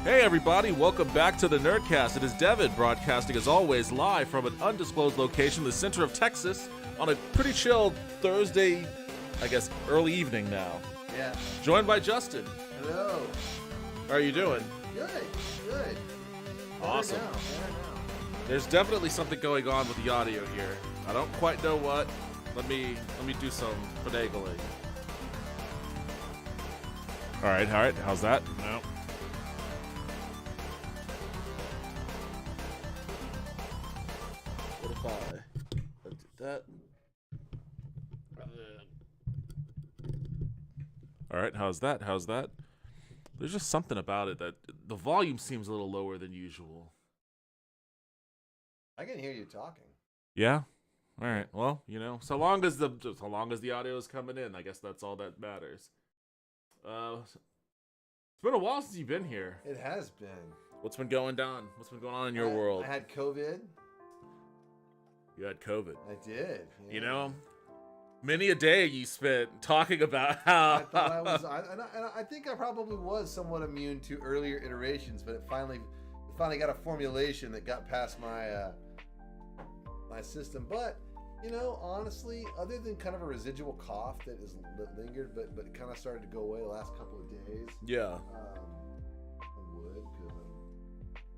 Hey everybody, welcome back to the Nerdcast. It is Devin broadcasting as always live from an undisclosed location in the center of Texas on a pretty chill Thursday, I guess early evening now. Yeah. Joined by Justin. Hello. How are you doing? Good. Good. Awesome. Better now. There's definitely something going on with the audio here. I don't quite know what. Let me do some finagling. All right. How's that? No. What if I did that? All right. How's that? There's just something about it that the volume seems a little lower than usual. I can hear you talking. Yeah. All right. Well, so long as the audio is coming in, I guess that's all that matters. It's been a while since you've been here. It has been. What's been going on? What's been going on in your world? I had COVID. You had COVID. I did. Yeah. You know, many a day you spent talking about how. I thought I was, and I think I probably was somewhat immune to earlier iterations, but it finally got a formulation that got past my my system. But honestly, other than kind of a residual cough that lingered, but it kind of started to go away the last couple of days. Yeah. I would,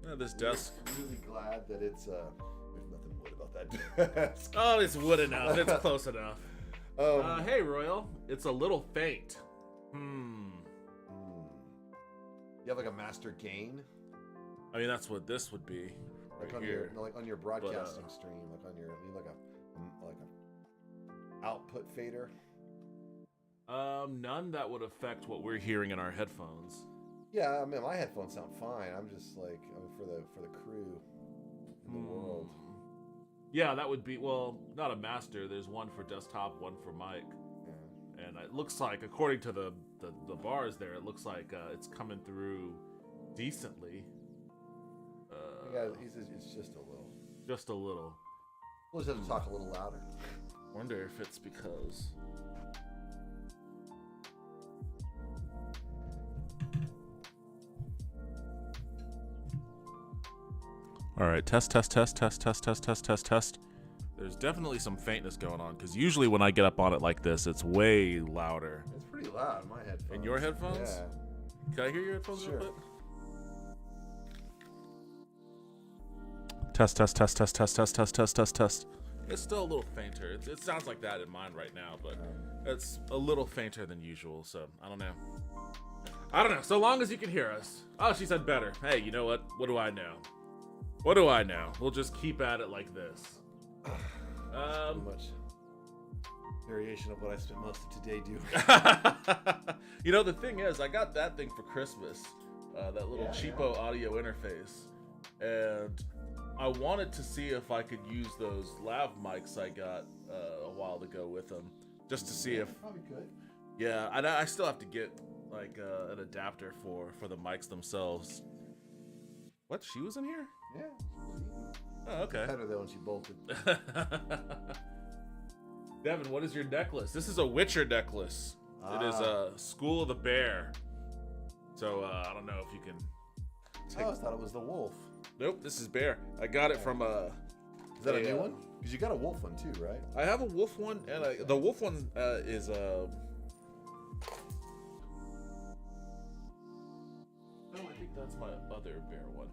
because This desk. I'm really glad that it's there's nothing wood about that desk. Oh, it's wood enough. It's close enough. Hey, Royal. It's a little faint. You have like a master gain, I mean, that's what this would be. like Right on here. your broadcasting stream, like on your like a output fader. None that would affect what we're hearing in our headphones. Yeah, I mean my headphones sound fine. I'm just like for the crew in the world. Yeah, that would be, well, not a master. There's one for desktop, one for mic. Yeah. And it looks like, according to the bars there, it looks like it's coming through decently. He says it's just a little. Just a little. We'll just have to talk a little louder. Wonder if it's because... All right, test. There's definitely some faintness going on, because usually when I get up on it like this, it's way louder. It's pretty loud in my headphones. In your headphones? Yeah. Can I hear your headphones Sure. real quick? Test. It's still a little fainter. It sounds like that in mine right now, but it's a little fainter than usual, so I don't know. So long as you can hear us. Oh, she said better. Hey, you know what? What do I know? We'll just keep at it like this. Too much variation of what I spent most of today doing. The thing is, I got that thing for Christmas, that little cheapo audio interface, and I wanted to see if I could use those lav mics I got a while ago with them, just to see if. Probably could. Yeah, I still have to get like an adapter for the mics themselves. What? She was in here? Yeah. Oh, okay. Better though when she bolted. Devin, what is your necklace? This is a Witcher necklace. It is a School of the Bear. So I don't know if you can. I always thought it was the wolf. Nope, this is Bear. I got it from Is that a new one? Because you got a wolf one too, right? I have a wolf one, and the wolf one is No, I think that's my other bear one.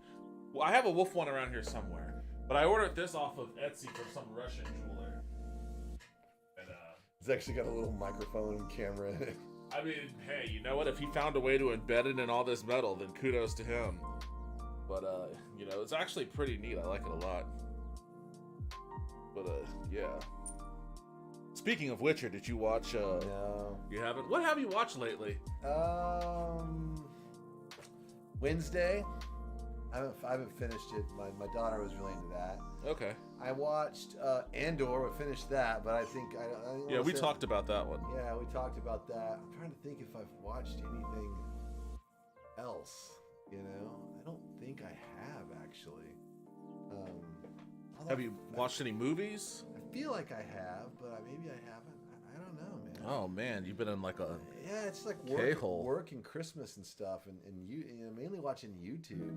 Well, I have a wolf one around here somewhere, but I ordered this off of Etsy from some Russian jeweler. And It's actually got a little microphone and camera in it. I mean, hey, you know what? If he found a way to embed it in all this metal, then kudos to him. But it's actually pretty neat. I like it a lot. But yeah. Speaking of Witcher, did you watch? No. You haven't. What have you watched lately? Wednesday. I haven't finished it. My daughter was really into that. Okay. I watched Andor. We finished that, but I think I Yeah, we talked about that one. Yeah, we talked about that. I'm trying to think if I've watched anything else. I don't think I have actually. Have you watched any movies? I feel like I have, but maybe I haven't. I don't know, man. Oh man, you've been in like a Yeah, it's like K-hole. work and Christmas and stuff, and mainly watching YouTube.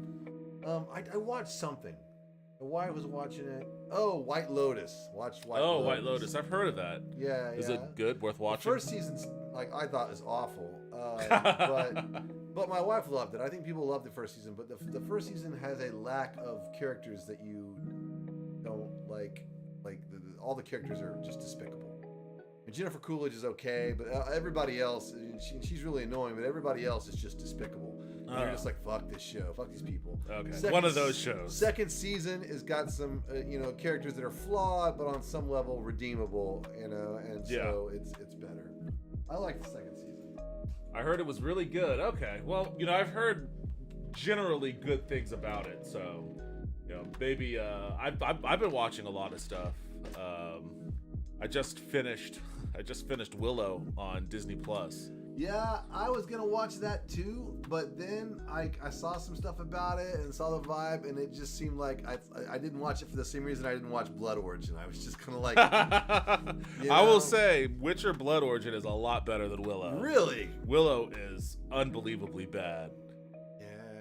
I watched something. Why was watching it? Oh, White Lotus. Watched White Lotus. White Lotus. I've heard of that. Yeah, Is it good? Worth The watching? first season's like I thought was awful, but my wife loved it. I think people loved the first season, but the first season has a lack of characters that you don't like. Like all the characters are just despicable. And Jennifer Coolidge is okay, but everybody else, she's really annoying. But everybody else is just despicable. And you're just like, fuck this show, fuck these people. Okay, one of those shows. Second season has got some, characters that are flawed, but on some level redeemable. And so it's better. I like the second season. I heard it was really good. Okay, well, I've heard generally good things about it. So, maybe I've been watching a lot of stuff. I just finished Willow on Disney Plus. Yeah, I was gonna watch that too, but then I saw some stuff about it and saw the vibe, and it just seemed like I didn't watch it for the same reason I didn't watch Blood Origin. I was just kind of like, I will say, Witcher Blood Origin is a lot better than Willow. Really? Willow is unbelievably bad.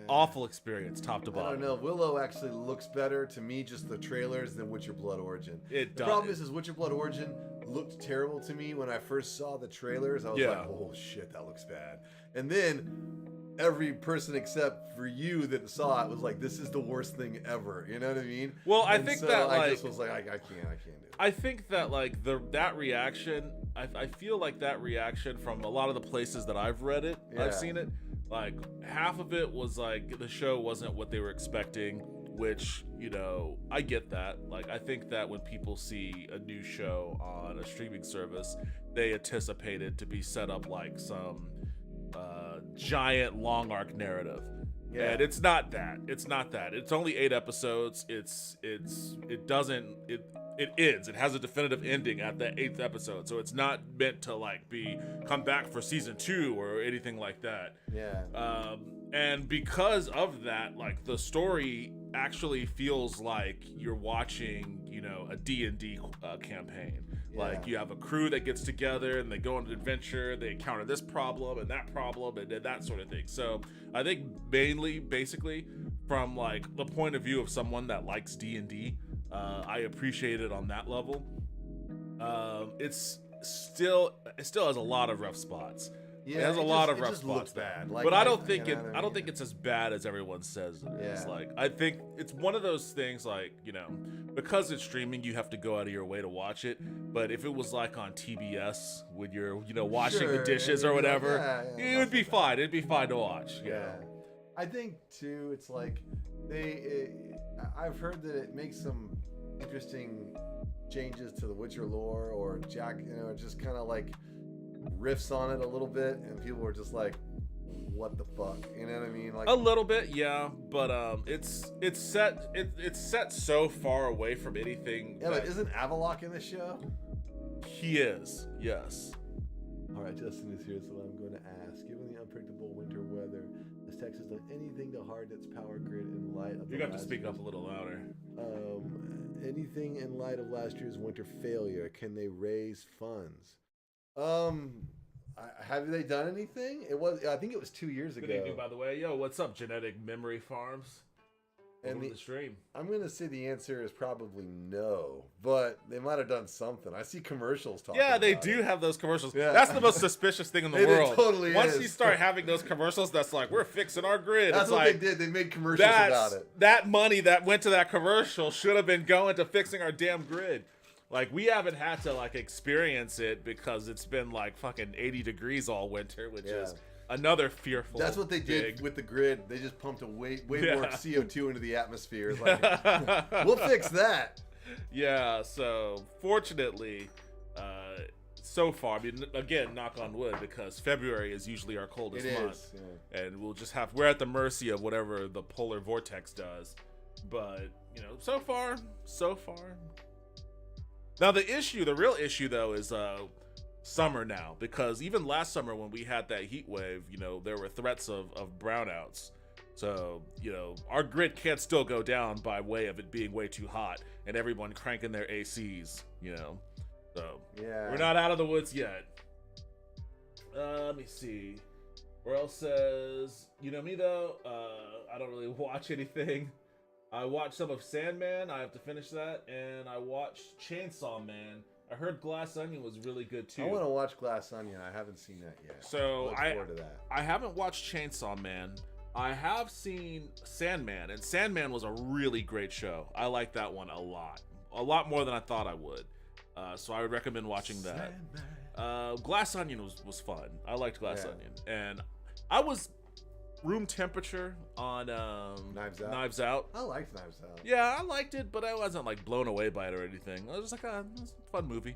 Awful experience, top to bottom. I don't know. Willow actually looks better to me, just the trailers, than Witcher Blood Origin. The does. problem is Witcher Blood Origin looked terrible to me when I first saw the trailers. I was like, oh shit, that looks bad. And then every person except for you that saw it was like, this is the worst thing ever. You know what I mean? Well, I think that I just was like, I can't do it. I think that like that reaction, I feel like that reaction from a lot of the places that I've read it, I've seen it. Like half of it was like the show wasn't what they were expecting, which, I get that. Like I think that when people see a new show on a streaming service, they anticipate it to be set up like some giant long arc narrative. Yeah. And it's not that. It's only 8 episodes. It ends. It has a definitive ending at the 8th episode. So it's not meant to like come back for season 2 or anything like that. Yeah. And because of that, like the story actually feels like you're watching, a D&D campaign. Yeah. Like you have a crew that gets together and they go on an adventure, they encounter this problem and that problem and that sort of thing. So I think basically from like the point of view of someone that likes D&D, I appreciate it on that level. It still has a lot of rough spots. Yeah, it has a lot of rough spots. Bad. But I don't think I don't think it's as bad as everyone says it is. Like I think it's one of those things like, because it's streaming, you have to go out of your way to watch it. But if it was like on TBS when you're, washing the dishes or whatever, it would be fine. It'd be fine to watch. Yeah. I think too, it's like I've heard that it makes some interesting changes to the Witcher lore, or Jack, just kind of like riffs on it a little bit, and people were just like, what the fuck, you know what I mean? Like a little bit, yeah, but it's set so far away from anything. Yeah, but isn't Avalok in the show? He is, yes. All right, Justin is here, so I'm going to ask, given the unpredictable winter weather, has Texas done anything to harden its power grid in light of you got to speak up a little louder. Anything in light of last year's winter failure? Can they raise funds? Have they done anything? I think it was 2 years ago. Good evening, by the way. Yo, what's up, Genetic Memory Farms? And the stream. I'm gonna say the answer is probably no, but they might have done something. I see commercials talking. Yeah, they do have those commercials. Yeah. That's the most suspicious thing in the world. It totally Once is. you start having those commercials, that's like, we're fixing our grid. That's what they did. They made commercials about it. That money that went to that commercial should have been going to fixing our damn grid. Like, we haven't had to like experience it because it's been like fucking 80 degrees all winter, which is another fearful. That's what they did with the grid. They just pumped way more CO2 into the atmosphere. It's like, we'll fix that. Yeah. So fortunately, so far, I mean, again, knock on wood, because February is usually our coldest month, and we're at the mercy of whatever the polar vortex does. But so far. Now the real issue though, is summer now, because even last summer when we had that heat wave, there were threats of brownouts. So, our grid can't still go down by way of it being way too hot and everyone cranking their ACs, So Yeah. We're not out of the woods yet. Let me see. Where else says, you know me though, I don't really watch anything. I watched some of Sandman, I have to finish that, and I watched Chainsaw Man. I heard Glass Onion was really good too. I want to watch Glass Onion. I haven't seen that yet. So Look forward to that. I haven't watched Chainsaw Man. I have seen Sandman, and Sandman was a really great show. I like that one a lot more than I thought I would. So I would recommend watching that. Glass Onion was fun. I liked Glass Onion, and I was room temperature on Knives Out. I liked Knives Out. Yeah, I liked it, but I wasn't like blown away by it or anything. I was just like, it was a fun movie.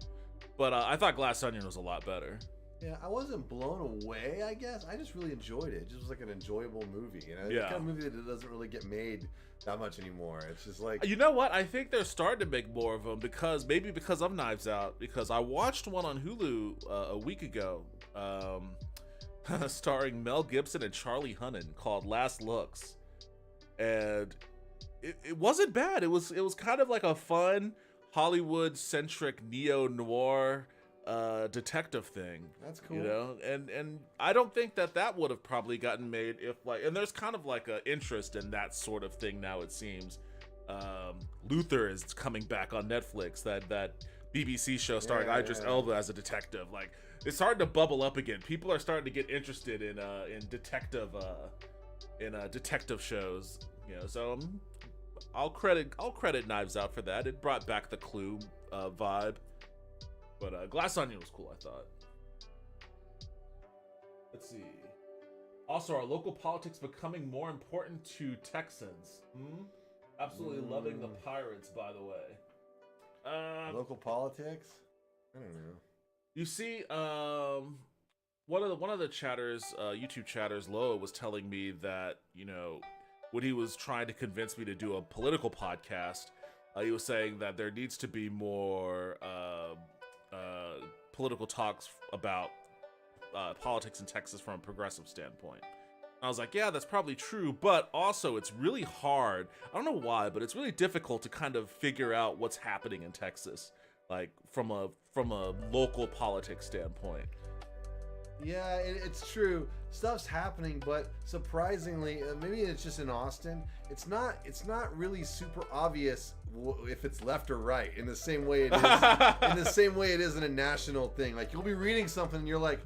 But I thought Glass Onion was a lot better. Yeah, I wasn't blown away, I guess. I just really enjoyed it. It just was like an enjoyable movie. You know, it's the kind of movie that it doesn't really get made that much anymore. It's just like, you know what? I think they're starting to make more of them because of Knives Out. Because I watched one on Hulu a week ago, starring Mel Gibson and Charlie Hunnam, called Last Looks, and it wasn't bad. It was kind of like a fun Hollywood-centric neo-noir detective thing. That's cool. You know, and I don't think that would have probably gotten made if like, and there's kind of like a interest in that sort of thing now, it seems. Luther is coming back on Netflix, that BBC show starring Idris Elba as a detective. Like, it's starting to bubble up again. People are starting to get interested in detective shows, you know. So I'll credit Knives Out for that. It brought back the Clue vibe. But Glass Onion was cool, I thought. Let's see. Also, are local politics becoming more important to Texans? Absolutely loving the Pirates, by the way. Local politics? I don't know. You see, one of the chatters, YouTube chatters, Loa, was telling me that, you know, when he was trying to convince me to do a political podcast, he was saying that there needs to be more political talks about politics in Texas from a progressive standpoint. I was like, yeah, that's probably true, but also it's really hard. I don't know why, but it's really difficult to kind of figure out what's happening in Texas, like from a local politics standpoint. Yeah, it's true. Stuff's happening, but surprisingly, maybe it's just in Austin. It's not really super obvious if it's left or right in the same way it is in the same way it is in a national thing. Like, you'll be reading something and you're like,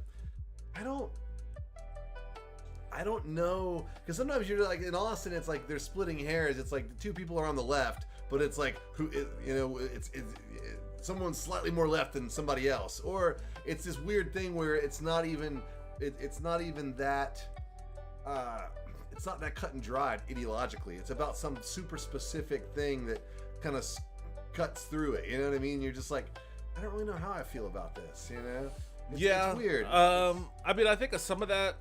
I don't know, because sometimes you're like, in Austin, it's like they're splitting hairs. It's like the two people are on the left, but it's like it's someone's slightly more left than somebody else, or it's this weird thing where it's not even that it's not that cut and dried ideologically. It's about some super specific thing that kind of cuts through it. You know what I mean? You're just like, I don't really know how I feel about this. You know? It's weird. I mean, I think of some of that.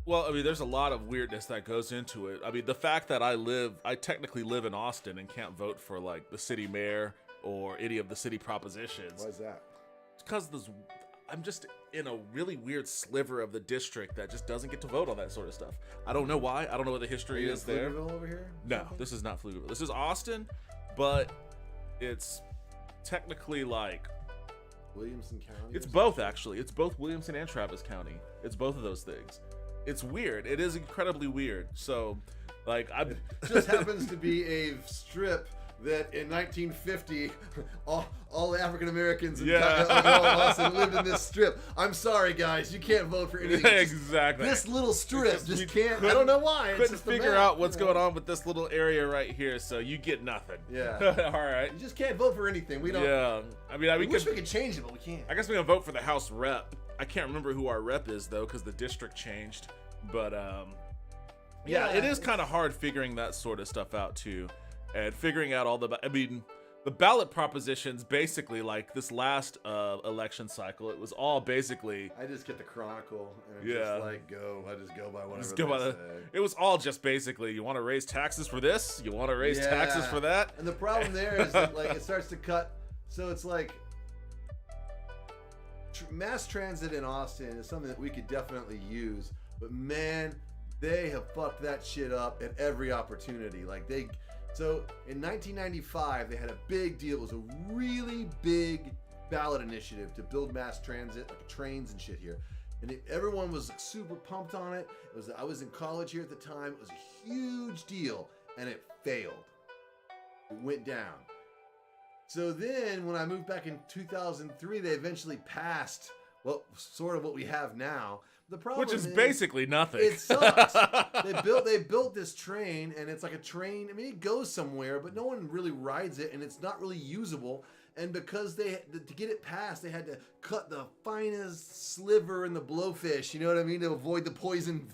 Well, I mean, there's a lot of weirdness that goes into it. I mean, the fact that I technically live in Austin and can't vote for like the city mayor or any of the city propositions. Why is that? It's because I'm just in a really weird sliver of the district that just doesn't get to vote on that sort of stuff. I don't know why. I don't know what the history is there. Pflugerville over here? No, this is not Pflugerville. This is Austin, but it's technically like Williamson County? It's both, actually. It's both Williamson and Travis County. It's both of those things. It's weird. It is incredibly weird. So, like, it just happens to be a strip that in 1950, all African Americans in Austin lived in this strip. I'm sorry, guys, you can't vote for anything. Exactly. This little strip just can't. I don't know why. Couldn't just figure out what's going on with this little area right here, so you get nothing. Yeah. All right. You just can't vote for anything. We don't. Yeah. I mean, we wish we could change it, but we can't. I guess we're gonna vote for the House rep. I can't remember who our rep is though, because the district changed. But yeah, it is kind of hard figuring that sort of stuff out too, and figuring out all the. I mean, the ballot propositions basically, like this last election cycle, it was all basically. I just get the Chronicle and just like go. I just go by whatever. Say. It was all just basically, you want to raise taxes for this, you want to raise taxes for that. And the problem there is that like it starts to cut. So it's like. Mass transit in Austin is something that we could definitely use, but man, they have fucked that shit up at every opportunity. So in 1995, they had a big deal. It was a really big ballot initiative to build mass transit, like trains and shit here. And everyone was like, super pumped on it. I was in college here at the time. It was a huge deal, and it failed. It went down. So then, when I moved back in 2003, they eventually passed sort of what we have now. The problem Which is basically nothing. It sucks. They built this train, and it's like a train. I mean, it goes somewhere, but no one really rides it, and it's not really usable. And because to get it passed, they had to cut the finest sliver in the blowfish. You know what I mean? To avoid the poison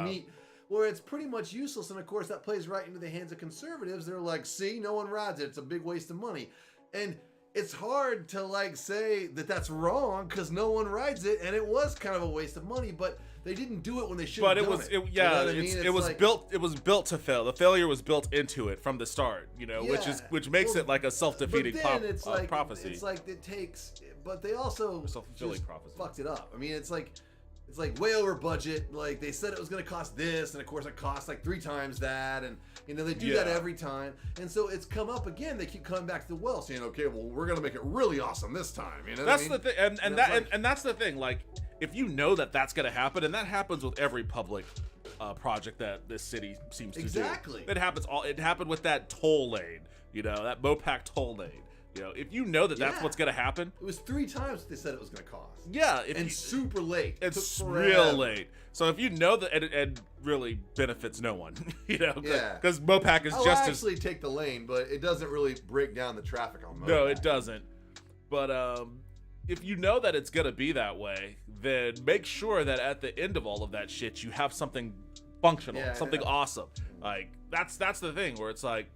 meat. Where it's pretty much useless. And of course, that plays right into the hands of conservatives. They're like, see, no one rides it. It's a big waste of money. And it's hard to like say that that's wrong because no one rides it, and it was kind of a waste of money. But they didn't do it when they should have done it. But You know what I mean? it was like, built. It was built to fail. The failure was built into it from the start. You know, which makes it like a self-defeating prophecy. It's like it takes, but they also self-fulfilling just prophecy. fucked it up. I mean, it's like way over budget. Like they said it was going to cost this, and of course it costs like 3 times that, and you know they do that every time. And so it's come up again. They keep coming back to the well, saying, "Okay, well we're going to make it really awesome this time." You know, that's the thing, and that's the thing. Like, if you know that that's going to happen, and that happens with every public project that this city seems to do. Exactly. It happened with that toll lane. You know, that Mopac toll lane. You know, if you know that that's what's going to happen. It was 3 times what they said it was going to cost. Yeah. Super late. It's real late. So if you know that, it really benefits no one, you know, because Mopac is just as... actually take the lane, but it doesn't really break down the traffic on Mopac. No, it doesn't. But if you know that it's going to be that way, then make sure that at the end of all of that shit, you have something functional, something awesome. Like, that's the thing where it's like,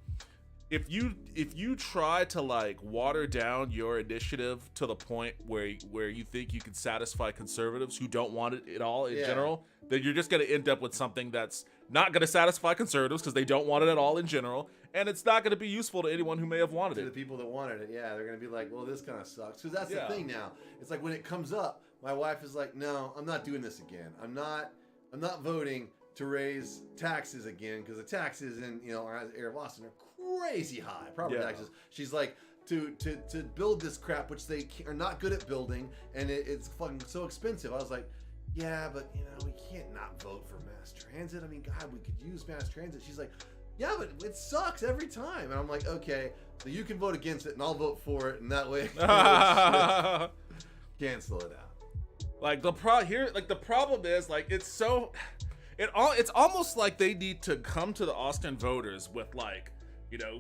if you try to like water down your initiative to the point where you think you can satisfy conservatives who don't want it at all in general, then you're just going to end up with something that's not going to satisfy conservatives because they don't want it at all in general, and it's not going to be useful to anyone who may have wanted it. To the people that wanted it, they're going to be like, well, this kind of sucks. Because that's the thing now. It's like when it comes up, my wife is like, no, I'm not doing this again. I'm not voting to raise taxes again because the taxes in our area of Austin are crazy high, property taxes. She's like, to build this crap, which they are not good at building, and it's fucking so expensive. I was like, yeah, but we can't not vote for mass transit. I mean, God, we could use mass transit. She's like, yeah, but it sucks every time. And I'm like, okay, so you can vote against it, and I'll vote for it, and that way, cancel it out. Like the problem is like it's almost like they need to come to the Austin voters with like,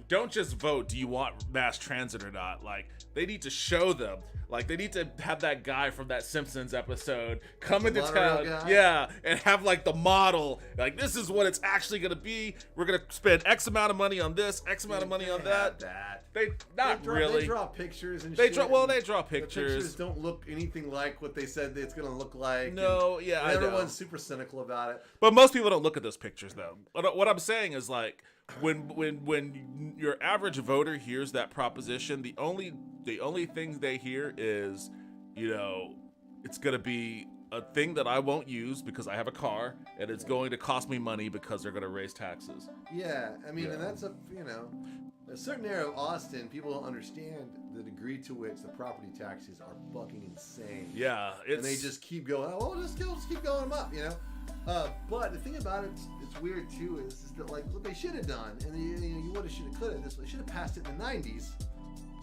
don't just vote, do you want mass transit or not? Like, they need to show them. Like, they need to have that guy from that Simpsons episode come into town. Yeah, and have, like, the model. Like, this is what it's actually going to be. We're going to spend X amount of money on this, X amount of money on that. They draw pictures and shit. They draw pictures. The pictures don't look anything like what they said it's going to look like. No, and everyone's super cynical about it. But most people don't look at those pictures, though. What I'm saying is, like, when your average voter hears that proposition, the only thing they hear is, it's gonna be a thing that I won't use because I have a car, and it's going to cost me money because they're gonna raise taxes. Yeah, I mean, and that's a certain area of Austin, people don't understand the degree to which the property taxes are fucking insane. Yeah, and they just keep going. Oh, well, just keep going up, But the thing about it, it's weird too, is that like what they should have done, and you would have, should have, could have. They should have passed it in the '90s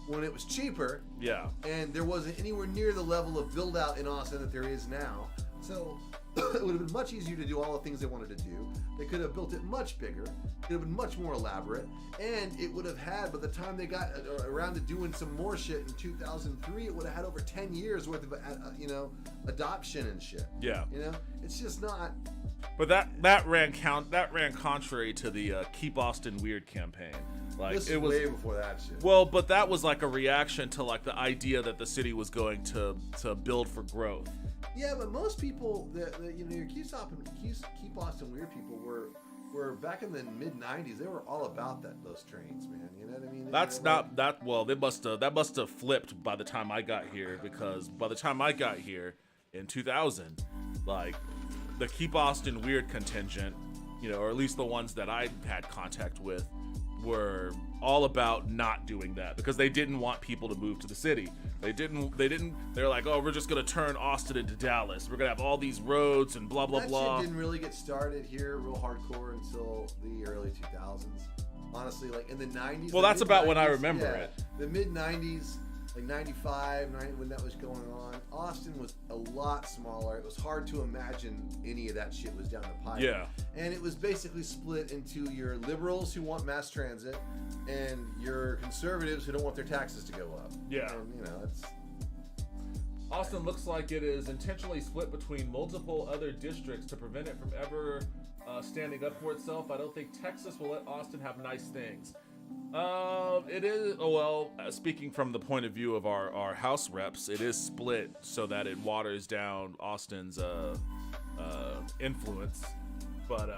when it was cheaper. Yeah. And there wasn't anywhere near the level of build out in Austin that there is now. So it would have been much easier to do all the things they wanted to do. They could have built it much bigger. It would have been much more elaborate, and it would have had, by the time they got around to doing some more shit in 2003, it would have had over 10 years worth of adoption and shit. Yeah. It's just not. But that ran contrary to the Keep Austin Weird campaign. Like, this was way before that shit. Well, but that was like a reaction to like the idea that the city was going to build for growth. Yeah, but most people, your Keep Austin Weird people were back in the mid '90s. They were all about those trains, man. You know what I mean? That must have flipped by the time I got here, because by the time I got here in 2000, like the Keep Austin Weird contingent, or at least the ones that I had contact with, were all about not doing that because they didn't want people to move to the city. They're like, oh, we're just gonna turn Austin into Dallas. We're gonna have all these roads and blah blah that blah. Shit didn't really get started here real hardcore until the early 2000s. Honestly, like in the 90s. Well, that's about when I remember it. The mid 90s, like 95, 90, when that was going on, Austin was a lot smaller. It was hard to imagine any of that shit was down the pipe. Yeah. And it was basically split into your liberals who want mass transit and your conservatives who don't want their taxes to go up. Yeah. And, you know, it's... Austin looks like it is intentionally split between multiple other districts to prevent it from ever standing up for itself. I don't think Texas will let Austin have nice things. It is, speaking from the point of view of our House reps, it is split so that it waters down Austin's influence. But,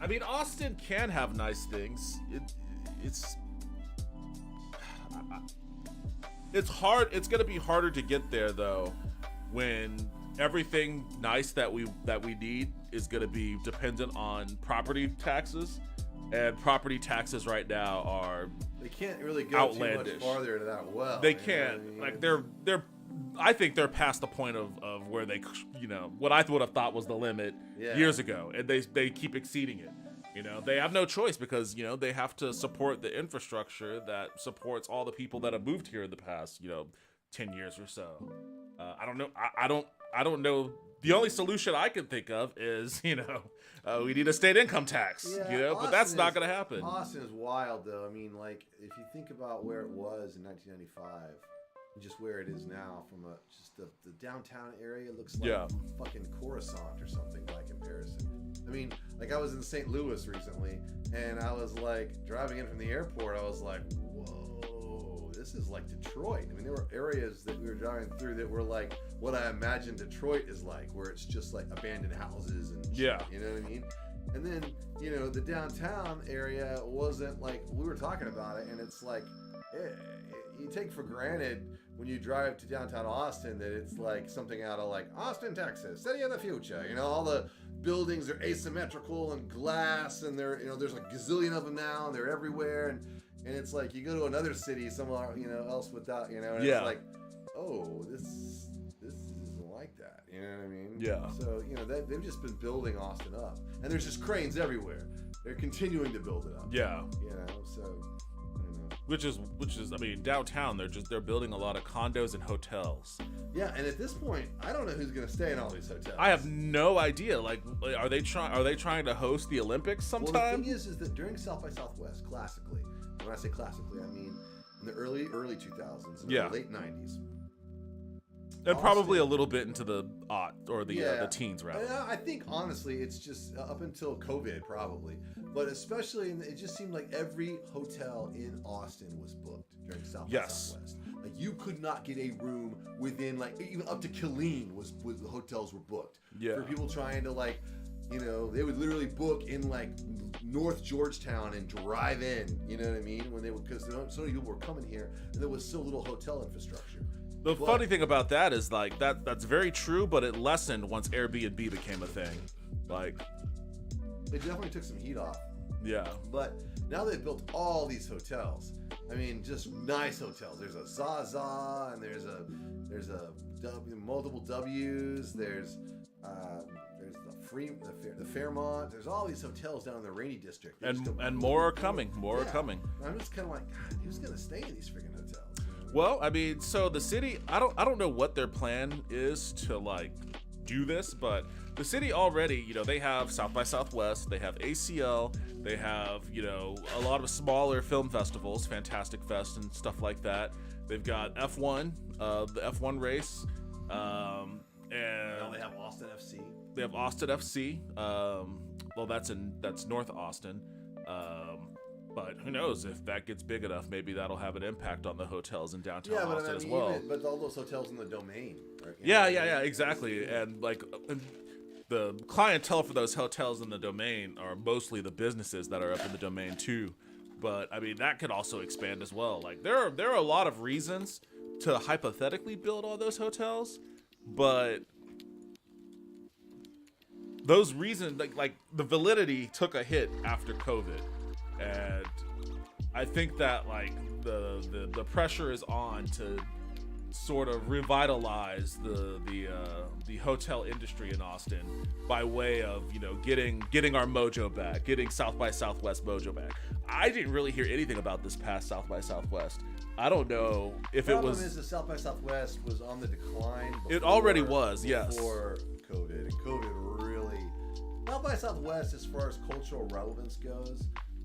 I mean, Austin can have nice things. It's hard. It's going to be harder to get there, though, when everything nice that we need is going to be dependent on property taxes. And property taxes right now are they can't really go outlandish. Too much farther to that well. They can't. I mean? Like they're I think they're past the point of where they, you know, what I would have thought was the limit years ago, and they keep exceeding it. You know, they have no choice because, you know, they have to support the infrastructure that supports all the people that have moved here in the past, you know, 10 years or so. I don't know. I don't know. The only solution I can think of is, you know, we need a state income tax, you know, but that's not going to happen. Austin is wild, though. I mean, like, if you think about where it was in 1995 and just where it is now, from just the downtown area looks like fucking Coruscant or something by comparison. I mean, like, I was in St. Louis recently, and I was, like, driving in from the airport, I was like, whoa, this is like Detroit. I mean, there were areas that we were driving through that were like what I imagine Detroit is like, where it's just like abandoned houses and shit, you know what I mean? And then, you know, the downtown area wasn't like, we were talking about it, and it's like, you take for granted when you drive to downtown Austin that it's like something out of like Austin, Texas, city of the future. You know, all the buildings are asymmetrical and glass, and they're, you know, there's a gazillion of them now, and they're everywhere, and it's like you go to another city somewhere, you know, else without, you know, and it's like, oh, this isn't like that. You know what I mean? Yeah. So, you know, they've just been building Austin up, and there's just cranes everywhere. They're continuing to build it up. Yeah. You know, so I don't know. Which is, I mean, downtown they're building a lot of condos and hotels. Yeah, and at this point, I don't know who's going to stay in all these hotels. I have no idea. Like, are they trying to host the Olympics sometime? Well, the thing is that during South by Southwest, classically, when I say classically, I mean in the early 2000s, and the late 90s. And probably a little bit into the the teens, rather. And I think, honestly, it's just up until COVID, probably. But especially, it just seemed like every hotel in Austin was booked during South by Southwest. Like, you could not get a room within, like, even up to Killeen the hotels were booked. Yeah. For people trying to, like, you know, they would literally book in, like, North Georgetown and drive in, you know what I mean? When they would, because so many people were coming here, and there was so little hotel infrastructure. The funny thing about that is, like, that's very true, but it lessened once Airbnb became a thing. Like, it definitely took some heat off. Yeah. But now they've built all these hotels. I mean, just nice hotels. There's a Zaza, and there's a multiple W's. There's the Fairmont. There's all these hotels down in the Rainy District. And more are coming. More are coming. I'm just kind of like, God, who's gonna stay in these freaking hotels? Well, I mean, so the city, I don't know what their plan is to, like, do this, but the city already, you know, they have South by Southwest, they have ACL, they have, you know, a lot of smaller film festivals, Fantastic Fest and stuff like that. They've got F1, the F1 race, and they have Austin FC. They have Austin FC. Well, that's North Austin. But who knows, if that gets big enough, maybe that'll have an impact on the hotels in downtown Austin as well. But all those hotels in the Domain. Right? Yeah, exactly. And like the clientele for those hotels in the Domain are mostly the businesses that are up in the Domain too. But I mean, that could also expand as well. Like there are a lot of reasons to hypothetically build all those hotels, but those reasons, like the validity took a hit after COVID. And I think that like the pressure is on to sort of revitalize the hotel industry in Austin by way of, you know, getting our mojo back, getting South by Southwest mojo back. I didn't really hear anything about this past South by Southwest. I don't know if it was. The problem is the South by Southwest was on the decline. It already was, yes. Before COVID, and COVID really. South by Southwest, as far as cultural relevance goes,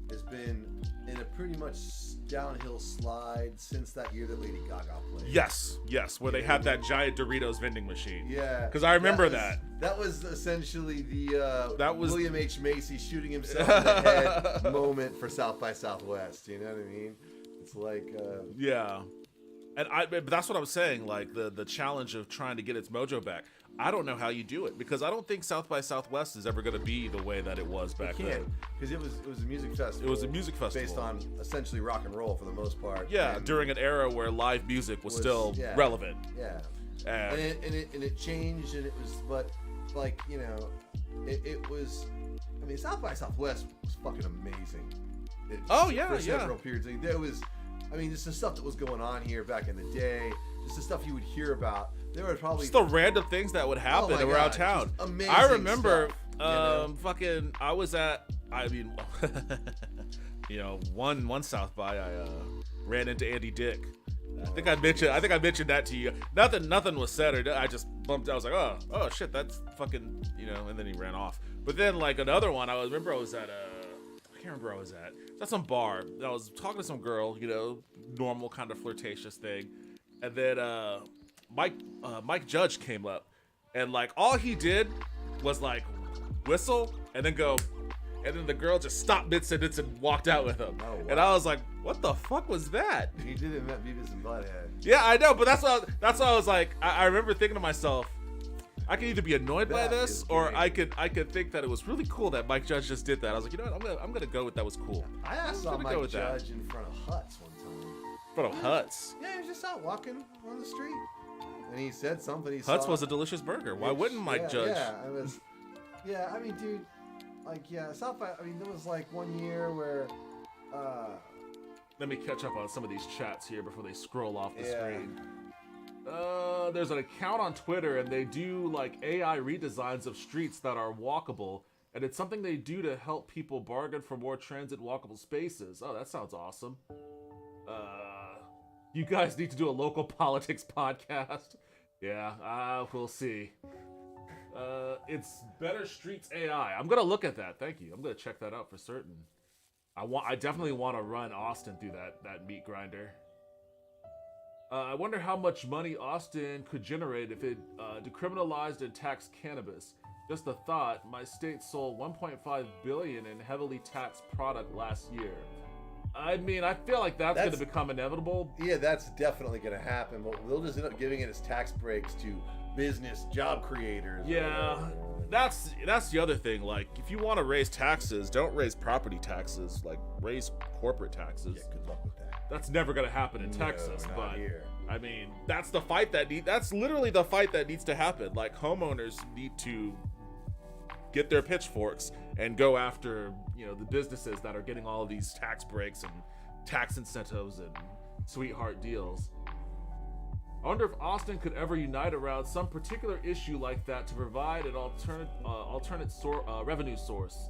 has been in a pretty much downhill slide since that year that Lady Gaga played. Yes, where they had that giant Doritos vending machine. Yeah, because I remember that. That was essentially the that was William H. Macy shooting himself in the head moment for South by Southwest. You know what I mean? It's like yeah, but that's what I'm saying. Like the challenge of trying to get its mojo back. I don't know how you do it because I don't think South by Southwest is ever going to be the way that it was back then. Because it was a music festival. It was a music festival based on essentially rock and roll for the most part. Yeah, during an era where live music was still relevant. Yeah, and it changed, and it was, but like, you know, it was. I mean, South by Southwest was fucking amazing. For several periods. There was, I mean, just the stuff that was going on here back in the day, just the stuff you would hear about. There were probably just the random things that would happen around town. Amazing I remember, stuff, fucking, I was at, I mean, you know, one South by, I ran into Andy Dick. I think I mentioned that to you. Nothing was said, or I just bumped. I was like, oh shit, that's fucking, you know. And then he ran off. But then like another one, I was at I can't remember where I was at. It's at some bar. I was talking to some girl, you know, normal kind of flirtatious thing, and then Mike Judge came up, and like all he did was like whistle and then go, and then the girl just stopped mid-sentence and walked out with him. Oh, wow. And I was like, what the fuck was that? He did it at Beavis and Butthead. Yeah, I know, but that's why I was like, I remember thinking to myself, I could either be annoyed by this, or I could think that it was really cool that Mike Judge just did that. I was like, you know what, I'm gonna go with that was cool. I saw Mike Judge in front of Huts one time. In front of Huts? Yeah, he was just out walking on the street, and he said something. Huts was a delicious burger. Why wouldn't Mike Judge? Yeah, I mean, dude, like, South by. I mean, there was like one year where. Let me catch up on some of these chats here before they scroll off the screen. There's an account on Twitter, and they do like AI redesigns of streets that are walkable, and it's something they do to help people bargain for more transit walkable spaces. Oh, that sounds awesome. You guys need to do a local politics podcast. Yeah, we'll see. It's Better Streets AI. I'm gonna look at that. Thank you. I'm gonna check that out for certain. I definitely want to run Austin through that meat grinder. I wonder how much money Austin could generate if it decriminalized and taxed cannabis. Just a thought, my state sold $1.5 billion in heavily taxed product last year. I mean, I feel like that's going to become inevitable. Yeah, that's definitely going to happen, but they'll just end up giving it as tax breaks to business job creators. Yeah, that's the other thing. Like, if you want to raise taxes, don't raise property taxes. Like, raise corporate taxes. Yeah, good luck with that. That's never going to happen in Texas, but here. I mean, that's the fight that's literally the fight that needs to happen. Like, homeowners need to get their pitchforks and go after, you know, the businesses that are getting all of these tax breaks and tax incentives and sweetheart deals. I wonder if Austin could ever unite around some particular issue like that to provide an alternate revenue source.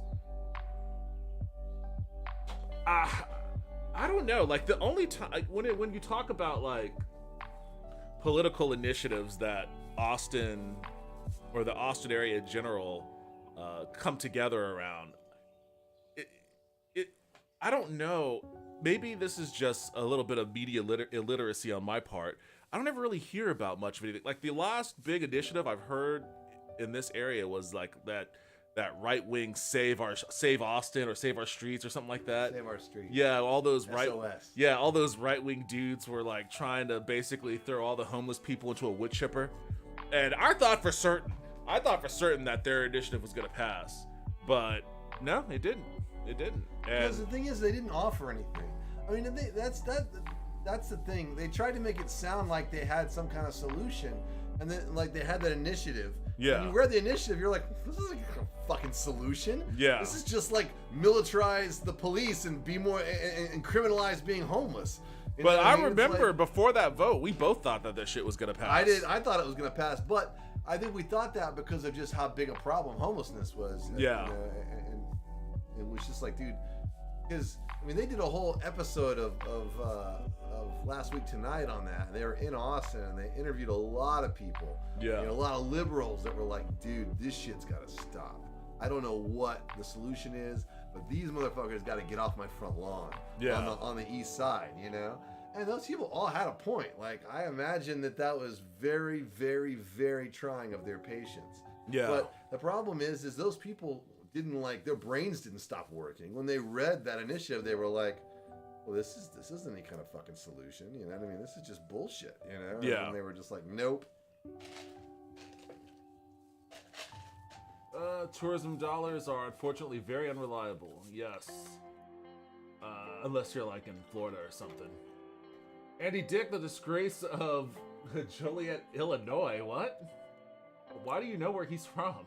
I don't know. Like, the only time when you talk about like political initiatives that Austin or the Austin area in general come together around, I don't know. Maybe this is just a little bit of media illiteracy on my part. I don't ever really hear about much of anything. Like, the last big initiative I've heard in this area was like that right-wing save Austin or save our streets or something like that. Save our streets. Yeah, all those SOS. all those right-wing dudes were like trying to basically throw all the homeless people into a wood chipper. And I thought for certain that their initiative was going to pass. But no, it didn't. It didn't. Because the thing is, they didn't offer anything. I mean, that's the thing. They tried to make it sound like they had some kind of solution, and then like they had that initiative. Yeah. And you read the initiative, you're like, this isn't a fucking solution. Yeah. This is just like militarize the police and be more and criminalize being homeless. You But know what I mean? It's remember like- before that vote, we both thought that this shit was gonna pass. I did. I thought it was gonna pass, but I think we thought that because of just how big a problem homelessness was. Yeah. And it was just like, dude, because I mean, they did a whole episode of Last Week Tonight on that, and they were in Austin, and they interviewed a lot of people. Yeah. You know, a lot of liberals that were like, dude, this shit's got to stop. I don't know what the solution is, but these motherfuckers got to get off my front lawn. Yeah. On the east side, you know. And those people all had a point. Like, I imagine that was very, very, very trying of their patience. Yeah. But the problem is those people didn't their brains didn't stop working. When they read that initiative, they were like, well, this isn't any kind of fucking solution. You know what I mean? This is just bullshit, you know? Yeah. And they were just like, nope. Tourism dollars are unfortunately very unreliable. Yes. Unless you're like in Florida or something. Andy Dick, the disgrace of Joliet, Illinois. What? Why do you know where he's from?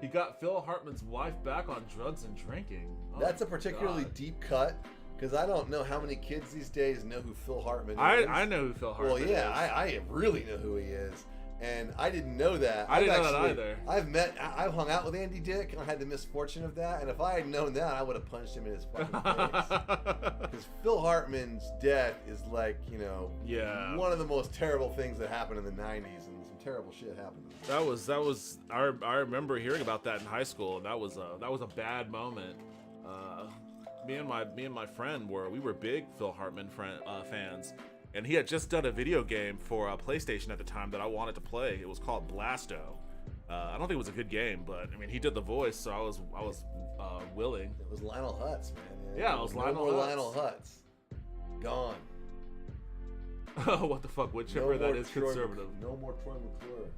He got Phil Hartman's wife back on drugs and drinking. Oh That's a my particularly God. deep cut, because I don't know how many kids these days know who Phil Hartman is. I know who Phil Hartman Well, yeah, is. I really know who he is. And I didn't know that. I didn't know that either. I've hung out with Andy Dick, and I had the misfortune of that. And if I had known that, I would have punched him in his fucking face. Because Phil Hartman's death is like, you know, Yeah. one of the most terrible things that happened in the '90s, and some terrible shit happened. That was. I remember hearing about that in high school, and that was a bad moment. Me and my friend we were big Phil Hartman fans, and he had just done a video game for PlayStation at the time that I wanted to play. It was called Blasto. I don't think it was a good game, but I mean he did the voice, so I was willing. It was Lionel Hutz, man. Yeah, it was Lionel more Hutz. Lionel Hutz. Gone. What the fuck? Whichever that is conservative. No more Troy McClure.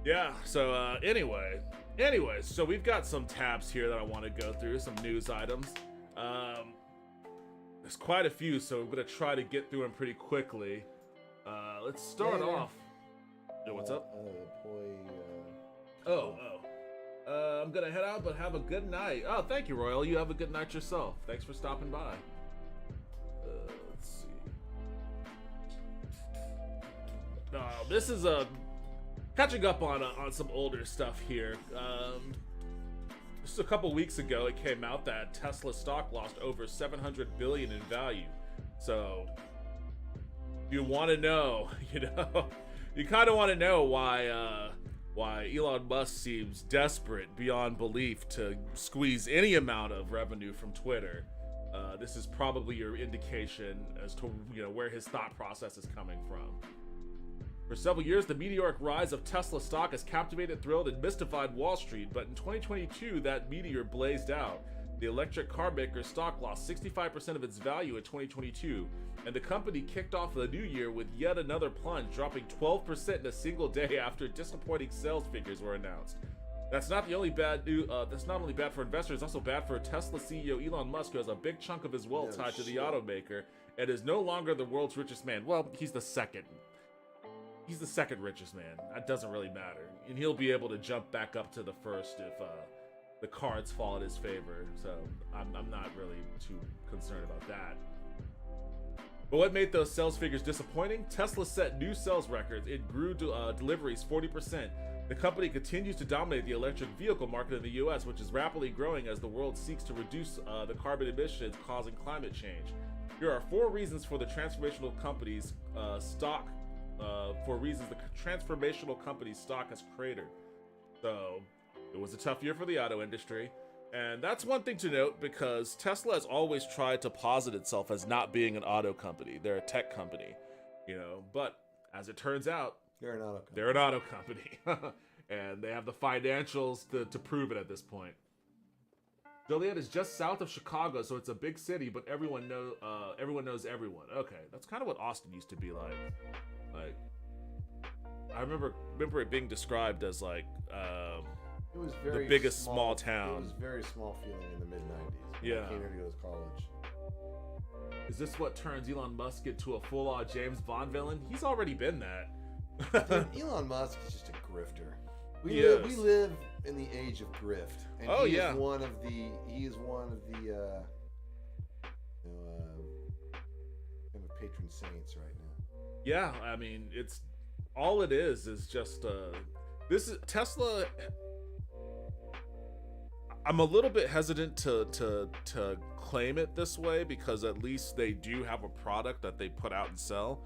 Yeah, so anyways, so we've got some tabs here that I want to go through, some news items. There's quite a few, so I'm going to try to get through them pretty quickly. Let's start off. Yo, what's up? I'm going to head out, but have a good night. Oh, thank you, Royal. You have a good night yourself. Thanks for stopping by. Let's see. This is catching up on some older stuff here. Just a couple weeks ago, it came out that Tesla stock lost over $700 billion in value. So, you want to know, you kind of want to know why Elon Musk seems desperate beyond belief to squeeze any amount of revenue from Twitter. This is probably your indication as to where his thought process is coming from. For several years, the meteoric rise of Tesla stock has captivated, thrilled, and mystified Wall Street, but in 2022, that meteor blazed out. The electric car maker's stock lost 65% of its value in 2022, and the company kicked off the new year with yet another plunge, dropping 12% in a single day after disappointing sales figures were announced. That's not only bad for investors, it's also bad for Tesla CEO Elon Musk, who has a big chunk of his wealth tied to the automaker and is no longer the world's richest man. Well, he's the second. He's the second richest man. That doesn't really matter. And he'll be able to jump back up to the first if the cards fall in his favor. So I'm not really too concerned about that. But what made those sales figures disappointing? Tesla set new sales records. It grew deliveries 40%. The company continues to dominate the electric vehicle market in the US, which is rapidly growing as the world seeks to reduce the carbon emissions causing climate change. Here are 4 reasons for the transformational company's stock has cratered. So it was a tough year for the auto industry, and that's one thing to note because Tesla has always tried to posit itself as not being an auto company. They're a tech company, but as it turns out, They're an auto company. they're an auto company. And they have the financials to prove it at this point. Joliet is just south of Chicago, so it's a big city, but everyone knows everyone. Okay, that's kind of what Austin used to be like. Like, I remember it being described as like It was very the biggest small town. It was very small feeling in the mid-90s. Yeah. I came here to go to college. Is this what turns Elon Musk into a full-on James Bond villain? He's already been that. Dude, Elon Musk is just a grifter. We live in the age of grift, and he is one of the kind of patron saints right now. Yeah, I mean, it's all it is just this is Tesla. I'm a little bit hesitant to claim it this way because at least they do have a product that they put out and sell,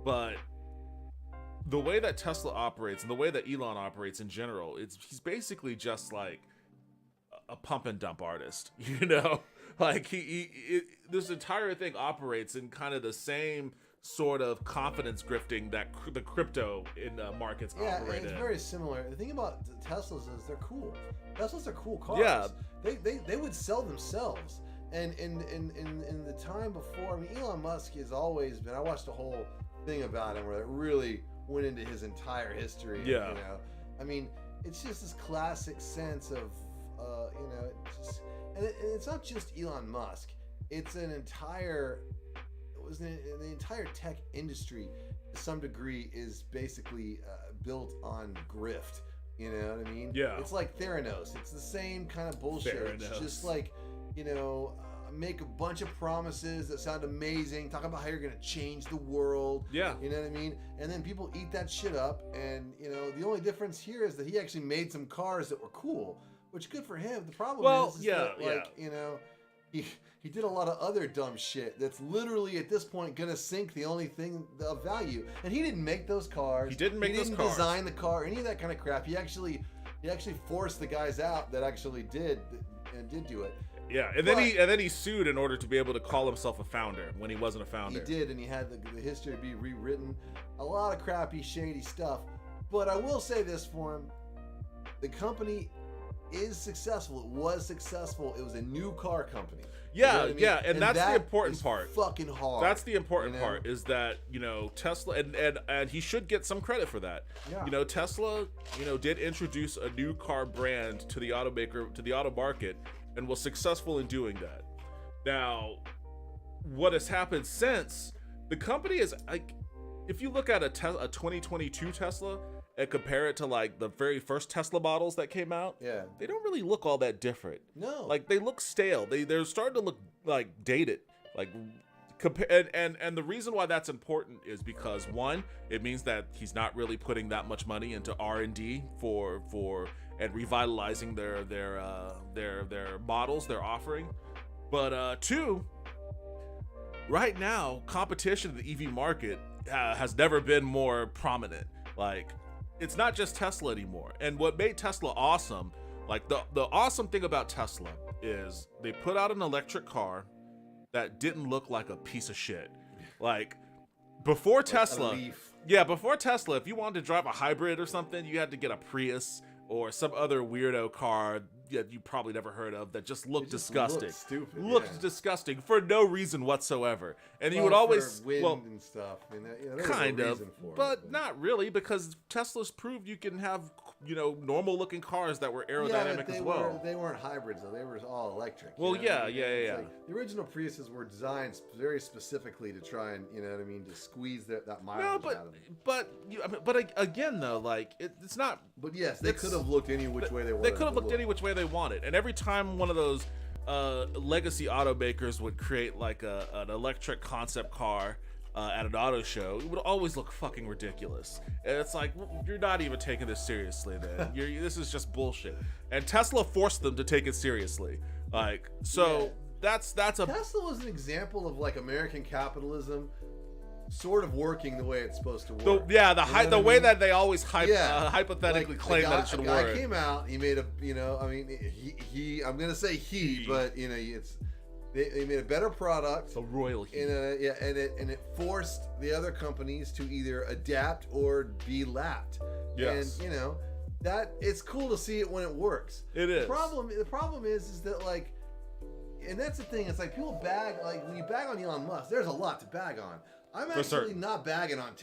but the way that Tesla operates and the way that Elon operates in general, he's basically just like a pump and dump artist, you know? Like this entire thing operates in kind of the same sort of confidence grifting that the crypto in markets operate in. Yeah, it's very similar. The thing about Teslas is they're cool. Teslas are cool cars. Yeah. They would sell themselves. And in the time before, I mean, Elon Musk has always been, I watched a whole thing about him where it really went into his entire history. Yeah. You know, I mean, it's just this classic sense of, you know, and it's not just Elon Musk. It's an entire, the entire tech industry to some degree is basically built on grift. You know what I mean? Yeah. It's like Theranos. It's the same kind of bullshit. Theranos. It's just like, you know, make a bunch of promises that sound amazing. Talk about how you're going to change the world. Yeah. You know what I mean? And then people eat that shit up. And, you know, the only difference here is that he actually made some cars that were cool, which good for him. The problem is that, like, you know, he did a lot of other dumb shit that's literally at this point gonna sink the only thing of value. And he didn't make those cars. He didn't make those cars. He didn't design the car, any of that kind of crap. He actually forced the guys out that actually did do it. Yeah, and then he sued in order to be able to call himself a founder when he wasn't a founder. He did, and he had the history be rewritten. A lot of crappy, shady stuff. But I will say this for him: the company is successful. It was successful. It was a new car company. Yeah, you know what I mean? yeah, and that's the important part. Fucking hard. That's the important part is that, you know, Tesla and he should get some credit for that. Yeah. You know, Tesla, you know, did introduce a new car brand to the auto market and was successful in doing that. Now, what has happened since, the company is like, if you look at a 2022 Tesla and compare it to like the very first Tesla models that came out, they don't really look all that different. No, like they look stale. They're starting to look like dated. Like and the reason why that's important is because one, it means that he's not really putting that much money into R&D for and revitalizing their models they're offering. But two, right now competition in the EV market has never been more prominent. Like, it's not just Tesla anymore. And what made Tesla awesome, like the awesome thing about Tesla is they put out an electric car that didn't look like a piece of shit. Like before Tesla, if you wanted to drive a hybrid or something, you had to get a Prius or some other weirdo car that you probably never heard of that just looked disgusting. Looked disgusting for no reason whatsoever. And you would always and stuff. I mean, kind of, but not really, because Tesla's proved you can have, you know, normal looking cars that were aerodynamic as well. They weren't hybrids though; they were all electric. Well, yeah. Like, the original Priuses were designed very specifically to try and, you know what I mean, to squeeze that mileage out of them. But again though, like it's not. But yes, they could have looked any which way they wanted. They could have looked any which way they wanted, and every time one of those legacy automakers would create like an electric concept car at an auto show, it would always look fucking ridiculous. And it's like, you're not even taking this seriously, then. This is just bullshit. And Tesla forced them to take it seriously. Like, so that's a Tesla was an example of like American capitalism sort of working the way it's supposed to work. The way that they always hypothetically claim that it should work. The guy came out, he made a, you know, I mean, he I'm gonna say he, but you know, they made a better product. A royal he. And it forced the other companies to either adapt or be lapped. Yes. And you know, that it's cool to see it when it works. It is. The problem is that like, and that's the thing. It's like people bag, like when you bag on Elon Musk, there's a lot to bag on. I'm actually not bagging on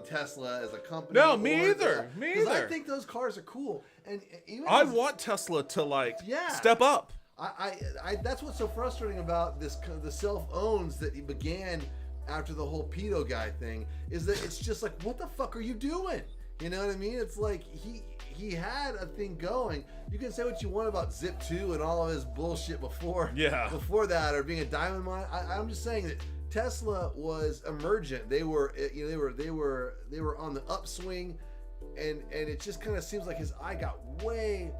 Tesla as a company. No, me either. Because I think those cars are cool, and even I want Tesla to step up. I that's what's so frustrating about the self-owns that began after the whole pedo guy thing, is that it's just like, what the fuck are you doing? You know what I mean? It's like he had a thing going. You can say what you want about Zip 2 and all of his bullshit before that, or being a diamond mine. I'm just saying that Tesla was emergent. They were on the upswing, and it just kind of seems like his eye got way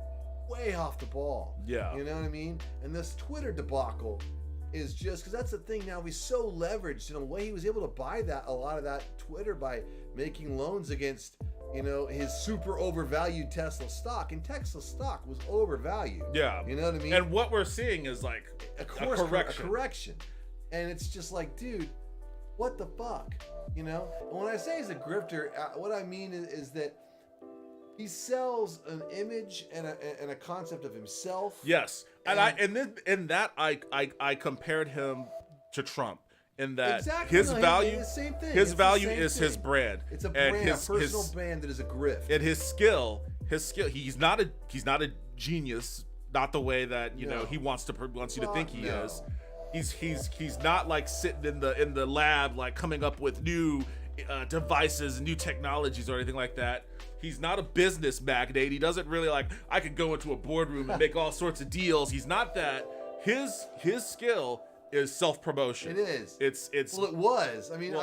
off the ball. Yeah. You know what I mean? And this Twitter debacle is just because that's the thing now. He's so leveraged in a way. He was able to buy a lot of that Twitter by making loans against, his super overvalued Tesla stock. And Tesla stock was overvalued. Yeah. You know what I mean? And what we're seeing is like a correction. And it's just like, dude, what the fuck? And when I say he's a grifter, what I mean is that he sells an image and a concept of himself. Yes, and I compared him to Trump in that his value is his brand. It's a brand, a personal brand that is a grift. And his skill. He's not a genius, not the way that he wants you to think he is. He's not like sitting in the lab like coming up with new devices, new technologies, or anything like that. He's not a business magnate. He doesn't really I could go into a boardroom and make all sorts of deals. He's not that. His skill is self-promotion. It is. It's. Well, it was. I mean,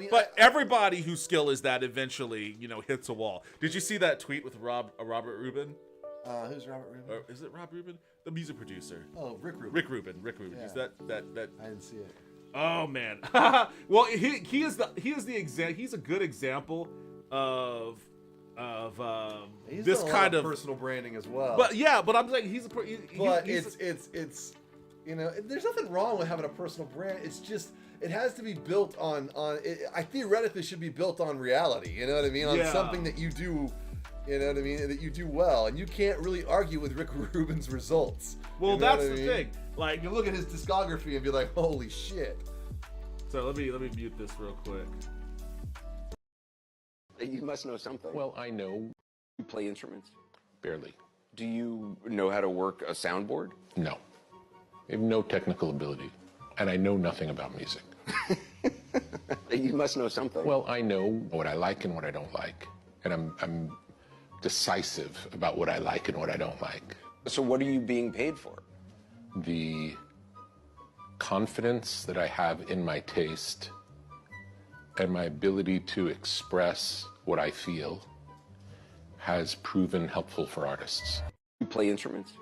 But everybody whose skill is that eventually, hits a wall. Did you see that tweet with Robert Rubin? Who's Robert Rubin? Or is it Rob Rubin? The music producer. Oh, Rick Rubin. Rick Rubin. Yeah. He's that. I didn't see it. Oh man. Well, he is the example. He's a good example of this kind of personal branding as well. But I'm saying he's there's nothing wrong with having a personal brand. It's just it has to be built on I theoretically should be built on reality. You know what I mean? On something that you do. You know what I mean? That you do well, and you can't really argue with Rick Rubin's results. Well, that's the thing. Like, you look at his discography and be like, "Holy shit!" So let me mute this real quick. You must know something. Well, I know. You play instruments? Barely. Do you know how to work a soundboard? No. I have no technical ability, and I know nothing about music. You must know something. Well, I know what I like and what I don't like, and I'm decisive about what I like and what I don't like. So what are you being paid for? The confidence that I have in my taste and my ability to express what I feel has proven helpful for artists. You play instruments?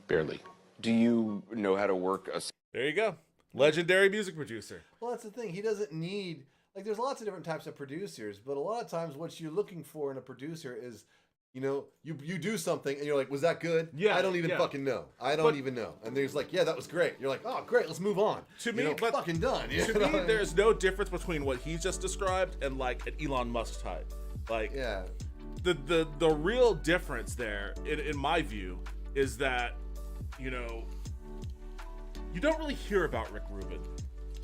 Barely. Do you know how to work a... There you go. Legendary music producer. Well, that's the thing. He doesn't need... there's lots of different types of producers, but a lot of times what you're looking for in a producer is... you do something and you're like, was that good? Yeah. I don't even fucking know. I don't even know. And there's like, yeah, that was great. You're like, oh, great, let's move on. To me, but fucking done. To me, there's no difference between what he just described and like an Elon Musk type. Like, yeah. The real difference there, in my view, is that, you don't really hear about Rick Rubin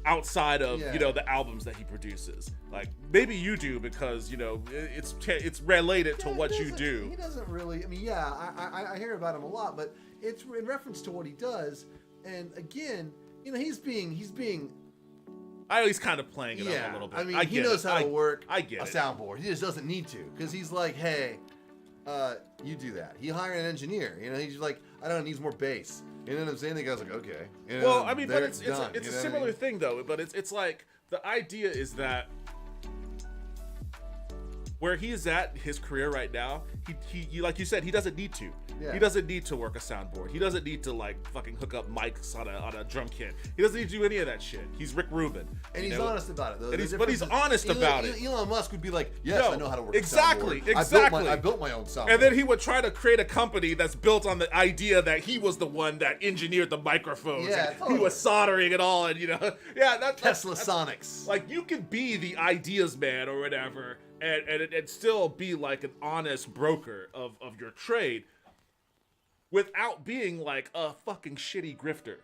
outside of the albums that he produces. Like, maybe you do because it's related to what you do. He doesn't really. I mean, I hear about him a lot, but it's in reference to what he does. And again, he's being. He's kind of playing it up a little bit. I mean, he knows how to work I get a soundboard. He just doesn't need to because he's like, hey, you do that. He hired an engineer. He's like, I don't know, needs more bass. You know what I'm saying? The guy's like, okay. Well, I mean, but it's a similar thing though. But it's like the idea is that where he's at his career right now, he like you said, he doesn't need to. Yeah. He doesn't need to work a soundboard. He doesn't need to like fucking hook up mics on a drum kit. He doesn't need to do any of that shit. He's Rick Rubin, and he's honest about it. Though. But he's honest about it. Elon Musk would be like, yes, I know how to work. Exactly, a soundboard. exactly. I built my own soundboard. And then he would try to create a company that's built on the idea that he was the one that enginered the microphones. Yeah, and totally. He was soldering it all, and that's Tesla Sonics. Like, you can be the ideas man or whatever, and still be like an honest broker of your trade, without being like a fucking shitty grifter.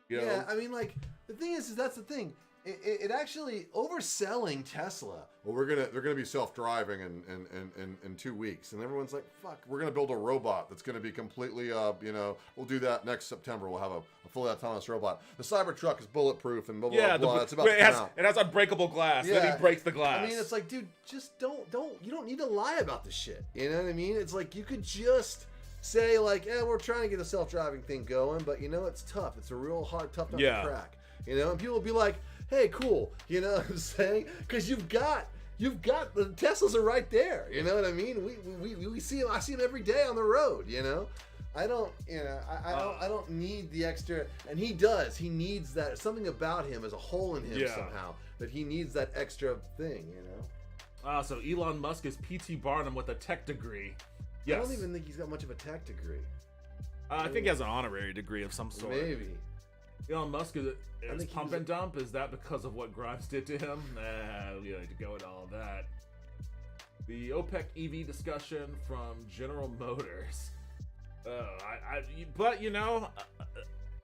Yeah, I mean, like, the thing is that's the thing. it actually overselling Tesla. Well, they're gonna be self-driving in 2 weeks, and everyone's like, "Fuck, we're gonna build a robot that's gonna be completely, we'll do that next September. We'll have a fully autonomous robot. The Cybertruck is bulletproof and blah blah blah. It's about to come out. It has unbreakable glass. Then he breaks the glass. I mean, it's like, dude, just don't. You don't need to lie about the shit. You know what I mean? It's like you could just say like, "Yeah, we're trying to get a self-driving thing going, but it's tough. It's a real hard, tough nut to crack." And people will be like, "Hey, cool," you know what I'm saying? Because you've got the Teslas are right there. You know what I mean? We see them. I see them every day on the road. I don't need the extra, and he does. He needs that. Something about him is a hole in him somehow that he needs that extra thing. So Elon Musk is P.T. Barnum with a tech degree. Yes. I don't even think he's got much of a tech degree. I think he has an honorary degree of some sort. Maybe. Elon Musk is pump and dump. Is that because of what Grimes did to him? We don't need to go into all of that. The OPEC EV discussion from General Motors. But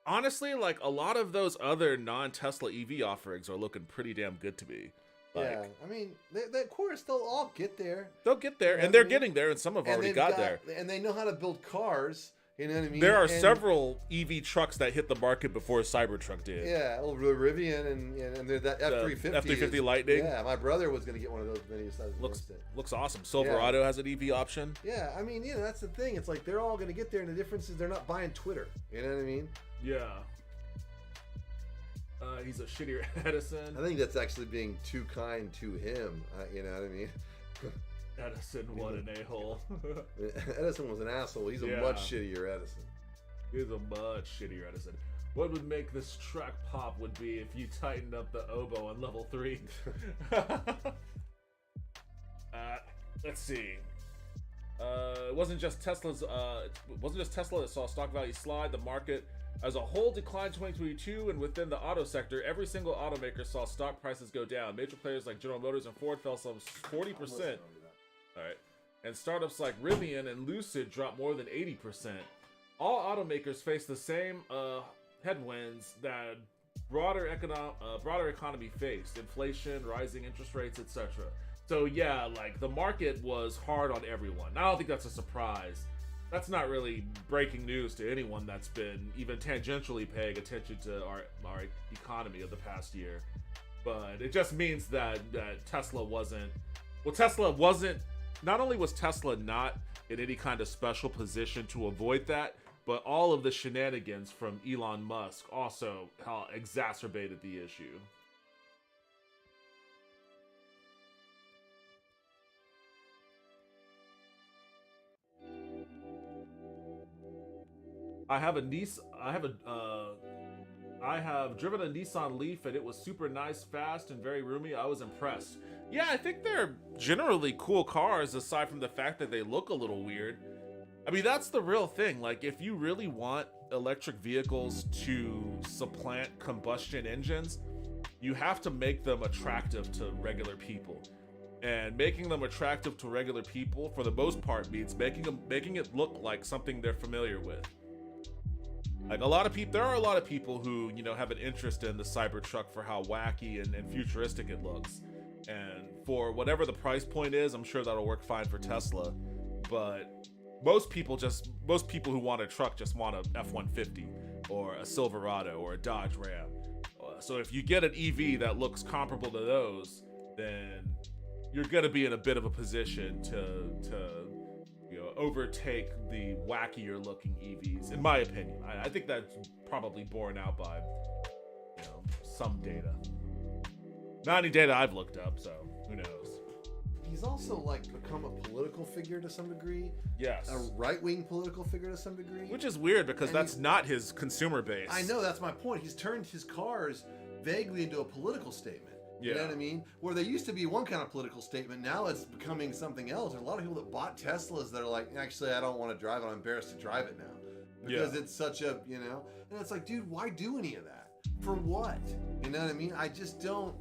honestly, like a lot of those other non-Tesla EV offerings are looking pretty damn good to me. I mean, of course they'll all get there. They'll get there, and they're getting there, and some have already got there. And they know how to build cars. You know what I mean? There are several EV trucks that hit the market before Cybertruck did. Yeah, Rivian and that F350. F350 Lightning. Yeah, my brother was going to get one of those, but he decided looks awesome. Silverado has an EV option. Yeah, I mean, that's the thing. It's like they're all going to get there, and the difference is they're not buying Twitter. You know what I mean? Yeah. He's a shittier Edison. I think that's actually being too kind to him. You know what I mean? Edison, what an a-hole. Edison was an asshole. He's a much shittier Edison. He's a much shittier Edison. What would make this track pop would be if you tightened up the oboe on level 3. Let's see. It wasn't just Tesla that saw stock value slide. The market as a whole declined 2022, and within the auto sector, every single automaker saw stock prices go down. Major players like General Motors and Ford fell some 40%. All right, and startups like Rivian and Lucid dropped more than 80%. All automakers face the same headwinds that broader economy faced: inflation, rising interest rates, etc. So yeah, like the market was hard on everyone. I don't think that's a surprise. That's not really breaking news to anyone that's been even tangentially paying attention to our economy of the past year. But it just means that Tesla wasn't. Not only was Tesla not in any kind of special position to avoid that, but all of the shenanigans from Elon Musk also exacerbated the issue. I have driven a Nissan Leaf, and it was super nice, fast, and very roomy. I was impressed. Yeah, I think they're generally cool cars, aside from the fact that they look a little weird. I mean, that's the real thing. Like, if you really want electric vehicles to supplant combustion engines, you have to make them attractive to regular people. And making them attractive to regular people, for the most part, means making it look like something they're familiar with. Like there are a lot of people who, have an interest in the Cybertruck for how wacky and futuristic it looks. And for whatever the price point is, I'm sure that'll work fine for Tesla. But most people who want a truck just want a F-150 or a Silverado or a Dodge Ram. So if you get an EV that looks comparable to those, then you're going to be in a bit of a position to overtake the wackier looking EVs, in my opinion. I think that's probably borne out by some data. Not any data I've looked up, so who knows. He's also become a political figure to some degree. Yes. A right-wing political figure to some degree. Which is weird because that's not his consumer base. I know, that's my point. He's turned his cars vaguely into a political statement. You know what I mean? Where there used to be one kind of political statement, now it's becoming something else. There's a lot of people that bought Teslas that are like, actually, I don't want to drive it. I'm embarrassed to drive it now. Because it's such a, and it's like, dude, why do any of that? For what? You know what I mean? I just don't,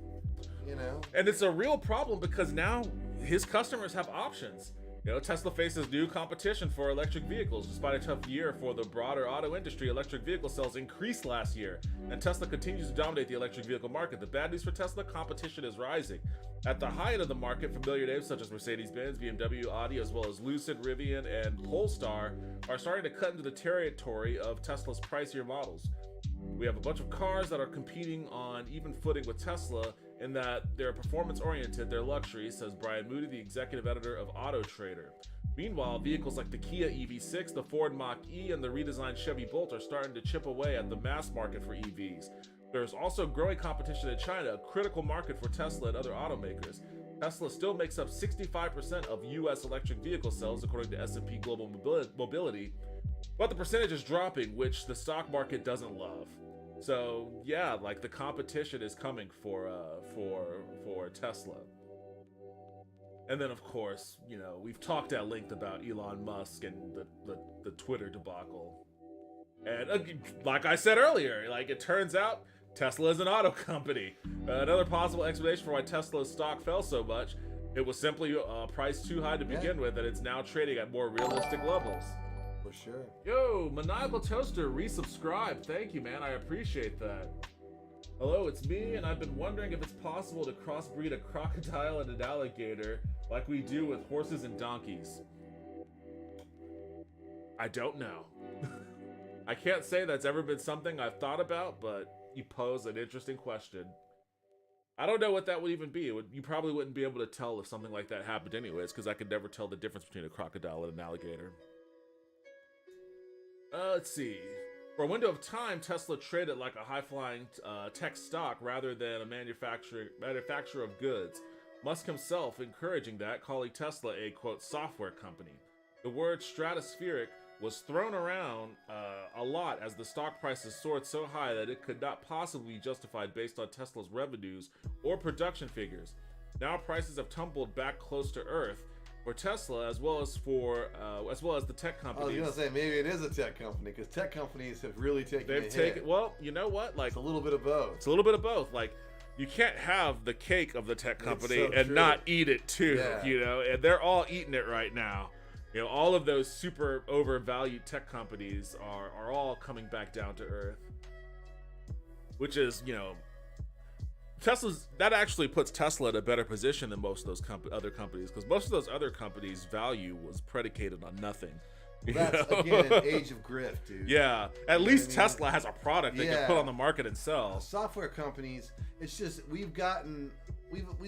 And it's a real problem because now his customers have options. You know, Tesla faces new competition for electric vehicles. Despite a tough year for the broader auto industry, electric vehicle sales increased last year, and Tesla continues to dominate the electric vehicle market. The bad news for Tesla, competition is rising. At the high end of the market, familiar names such as Mercedes-Benz, BMW, Audi, as well as Lucid, Rivian, and Polestar are starting to cut into the territory of Tesla's pricier models. We have a bunch of cars that are competing on even footing with Tesla in that they're performance-oriented, they're luxury, says Brian Moody, the executive editor of Auto Trader. Meanwhile, vehicles like the Kia EV6, the Ford Mach-E, and the redesigned Chevy Bolt are starting to chip away at the mass market for EVs. There's also growing competition in China, a critical market for Tesla and other automakers. Tesla still makes up 65% of U.S. electric vehicle sales, according to S&P Global Mobility, but the percentage is dropping, which the stock market doesn't love. So yeah, like the competition is coming for Tesla. And then of course, you know, we've talked at length about Elon Musk and the Twitter debacle. And like I said earlier, like it turns out Tesla is an auto company. Another possible explanation for why Tesla's stock fell so much, it was simply priced too high to begin with, and it's now trading at more realistic levels. For sure. Yo, Maniacal Toaster resubscribed. Thank you, man. I appreciate that. Hello, it's me, and I've been wondering if it's possible to crossbreed a crocodile and an alligator like we do with horses and donkeys. I don't know. I can't say that's ever been something I've thought about, but you pose an interesting question. I don't know what that would even be. You probably wouldn't be able to tell if something like that happened anyways, because I could never tell the difference between a crocodile and an alligator. Let's see. For a window of time, Tesla traded like a high-flying tech stock rather than a manufacturer of goods. Musk himself encouraging that, calling Tesla a, quote, software company. The word stratospheric was thrown around a lot as the stock prices soared so high that it could not possibly be justified based on Tesla's revenues or production figures. Now prices have tumbled back close to earth for Tesla as well as the tech companies. I was gonna say maybe it is a tech company because tech companies have really taken a hit. Well, you know what? Like it's a little bit of both. It's a little bit of both. Like you can't have the cake of the tech company so and true. not eat it too. Yeah. You know, and they're all eating it right now. You know, all of those super overvalued tech companies are all coming back down to earth. Which is, you know, that actually puts Tesla in a better position than most of those other companies, because most of those other companies' value was predicated on nothing. That's again an age of grift, dude. Yeah, at least Tesla has a product they can put on the market and sell. Software companies, it's just we've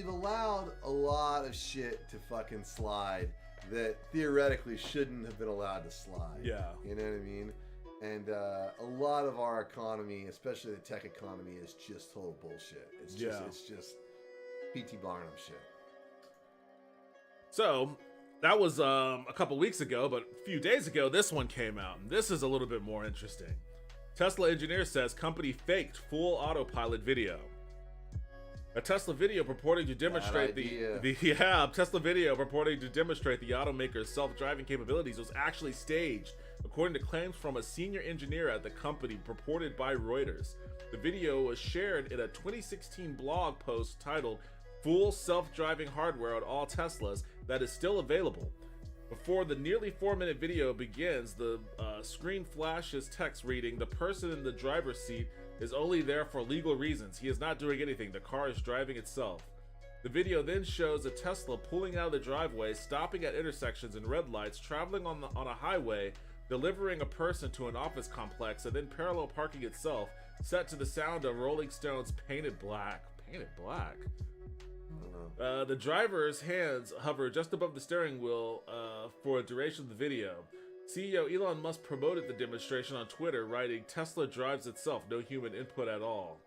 allowed a lot of shit to fucking slide that theoretically shouldn't have been allowed to slide. Yeah, you know what I mean. And a lot of our economy, especially the tech economy, is just total bullshit. It's just P.T. Barnum shit. So that was a couple weeks ago, but a few days ago, this one came out, and this is a little bit more interesting. Tesla engineer says company faked full autopilot video. A Tesla video purporting to demonstrate the automaker's self-driving capabilities was actually staged, according to claims from a senior engineer at the company purported by Reuters. The video was shared in a 2016 blog post titled "Full Self-Driving Hardware on All Teslas" that is still available. Before the nearly 4-minute video begins, the screen flashes text reading, "The person in the driver's seat is only there for legal reasons. He is not doing anything. The car is driving itself." The video then shows a Tesla pulling out of the driveway, stopping at intersections and red lights, traveling on a highway, delivering a person to an office complex, and then parallel parking itself, set to the sound of Rolling Stones' Painted Black. Painted Black? The driver's hands hover just above the steering wheel for a duration of the video. CEO Elon Musk promoted the demonstration on Twitter, writing, "Tesla drives itself, no human input at all."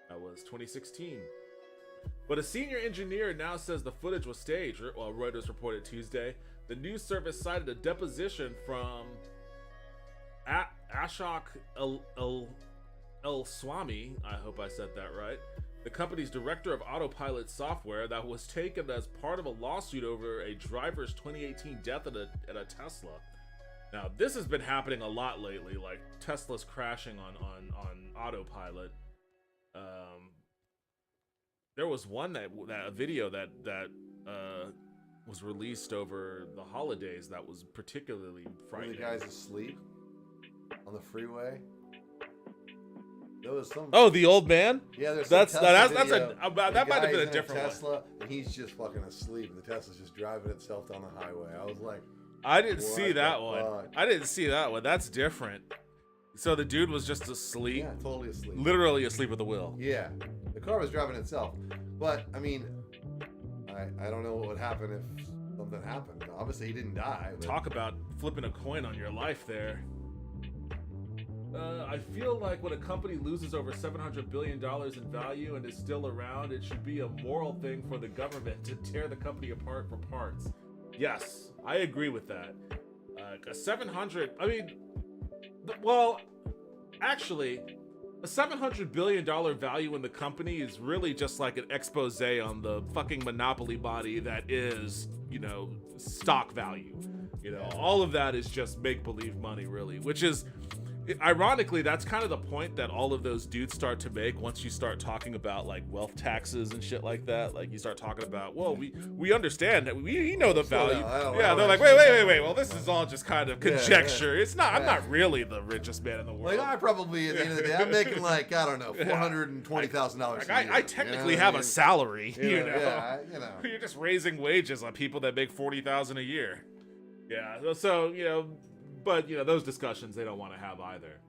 That was 2016. But a senior engineer now says the footage was staged, while Reuters reported Tuesday. The news service cited a deposition from Ashok El-Swami, I hope I said that right, the company's director of autopilot software, that was taken as part of a lawsuit over a driver's 2018 death at a Tesla. Now, this has been happening a lot lately, like Tesla's crashing on autopilot. There was one a video that was released over the holidays that was particularly Were frightening. the guys asleep on the freeway? There was some. Oh, the old man? Yeah, there's That's some Tesla that's video. a The that might have guy's been in a different one. Tesla, and he's just fucking asleep, and the Tesla's just driving itself down the highway. I was like, I didn't What see the that one. fuck? I didn't see that one. That's different. So the dude was just asleep, yeah, totally asleep. literally asleep at the wheel. Yeah, the car was driving itself. But I mean, I don't know what would happen if something happened. Obviously, he didn't die. But Talk about flipping a coin on your life there. I feel like when a company loses over $700 billion in value and is still around, it should be a moral thing for the government to tear the company apart for parts. Yes, I agree with that. A 700, I mean, well, actually, a $700 billion value in the company is really just like an expose on the fucking monopoly body that is, you know, stock value. You know, all of that is just make-believe money, really, which is, ironically, that's kind of the point that all of those dudes start to make once you start talking about like wealth taxes and shit like that. Like you start talking about, well, we understand that we know the Slow value. down. I don't Yeah, they're like, actually- wait. Well, this is all just kind of Yeah, conjecture. It's not. I'm Yeah. not really the richest man in the world. like, I probably at the end of the day, I'm making like I don't know, $420,000. Like, I technically have a salary. You know, Yeah, you're just raising wages on people that make $40,000 a year. Yeah, so you know, but you know those discussions they don't want to have either.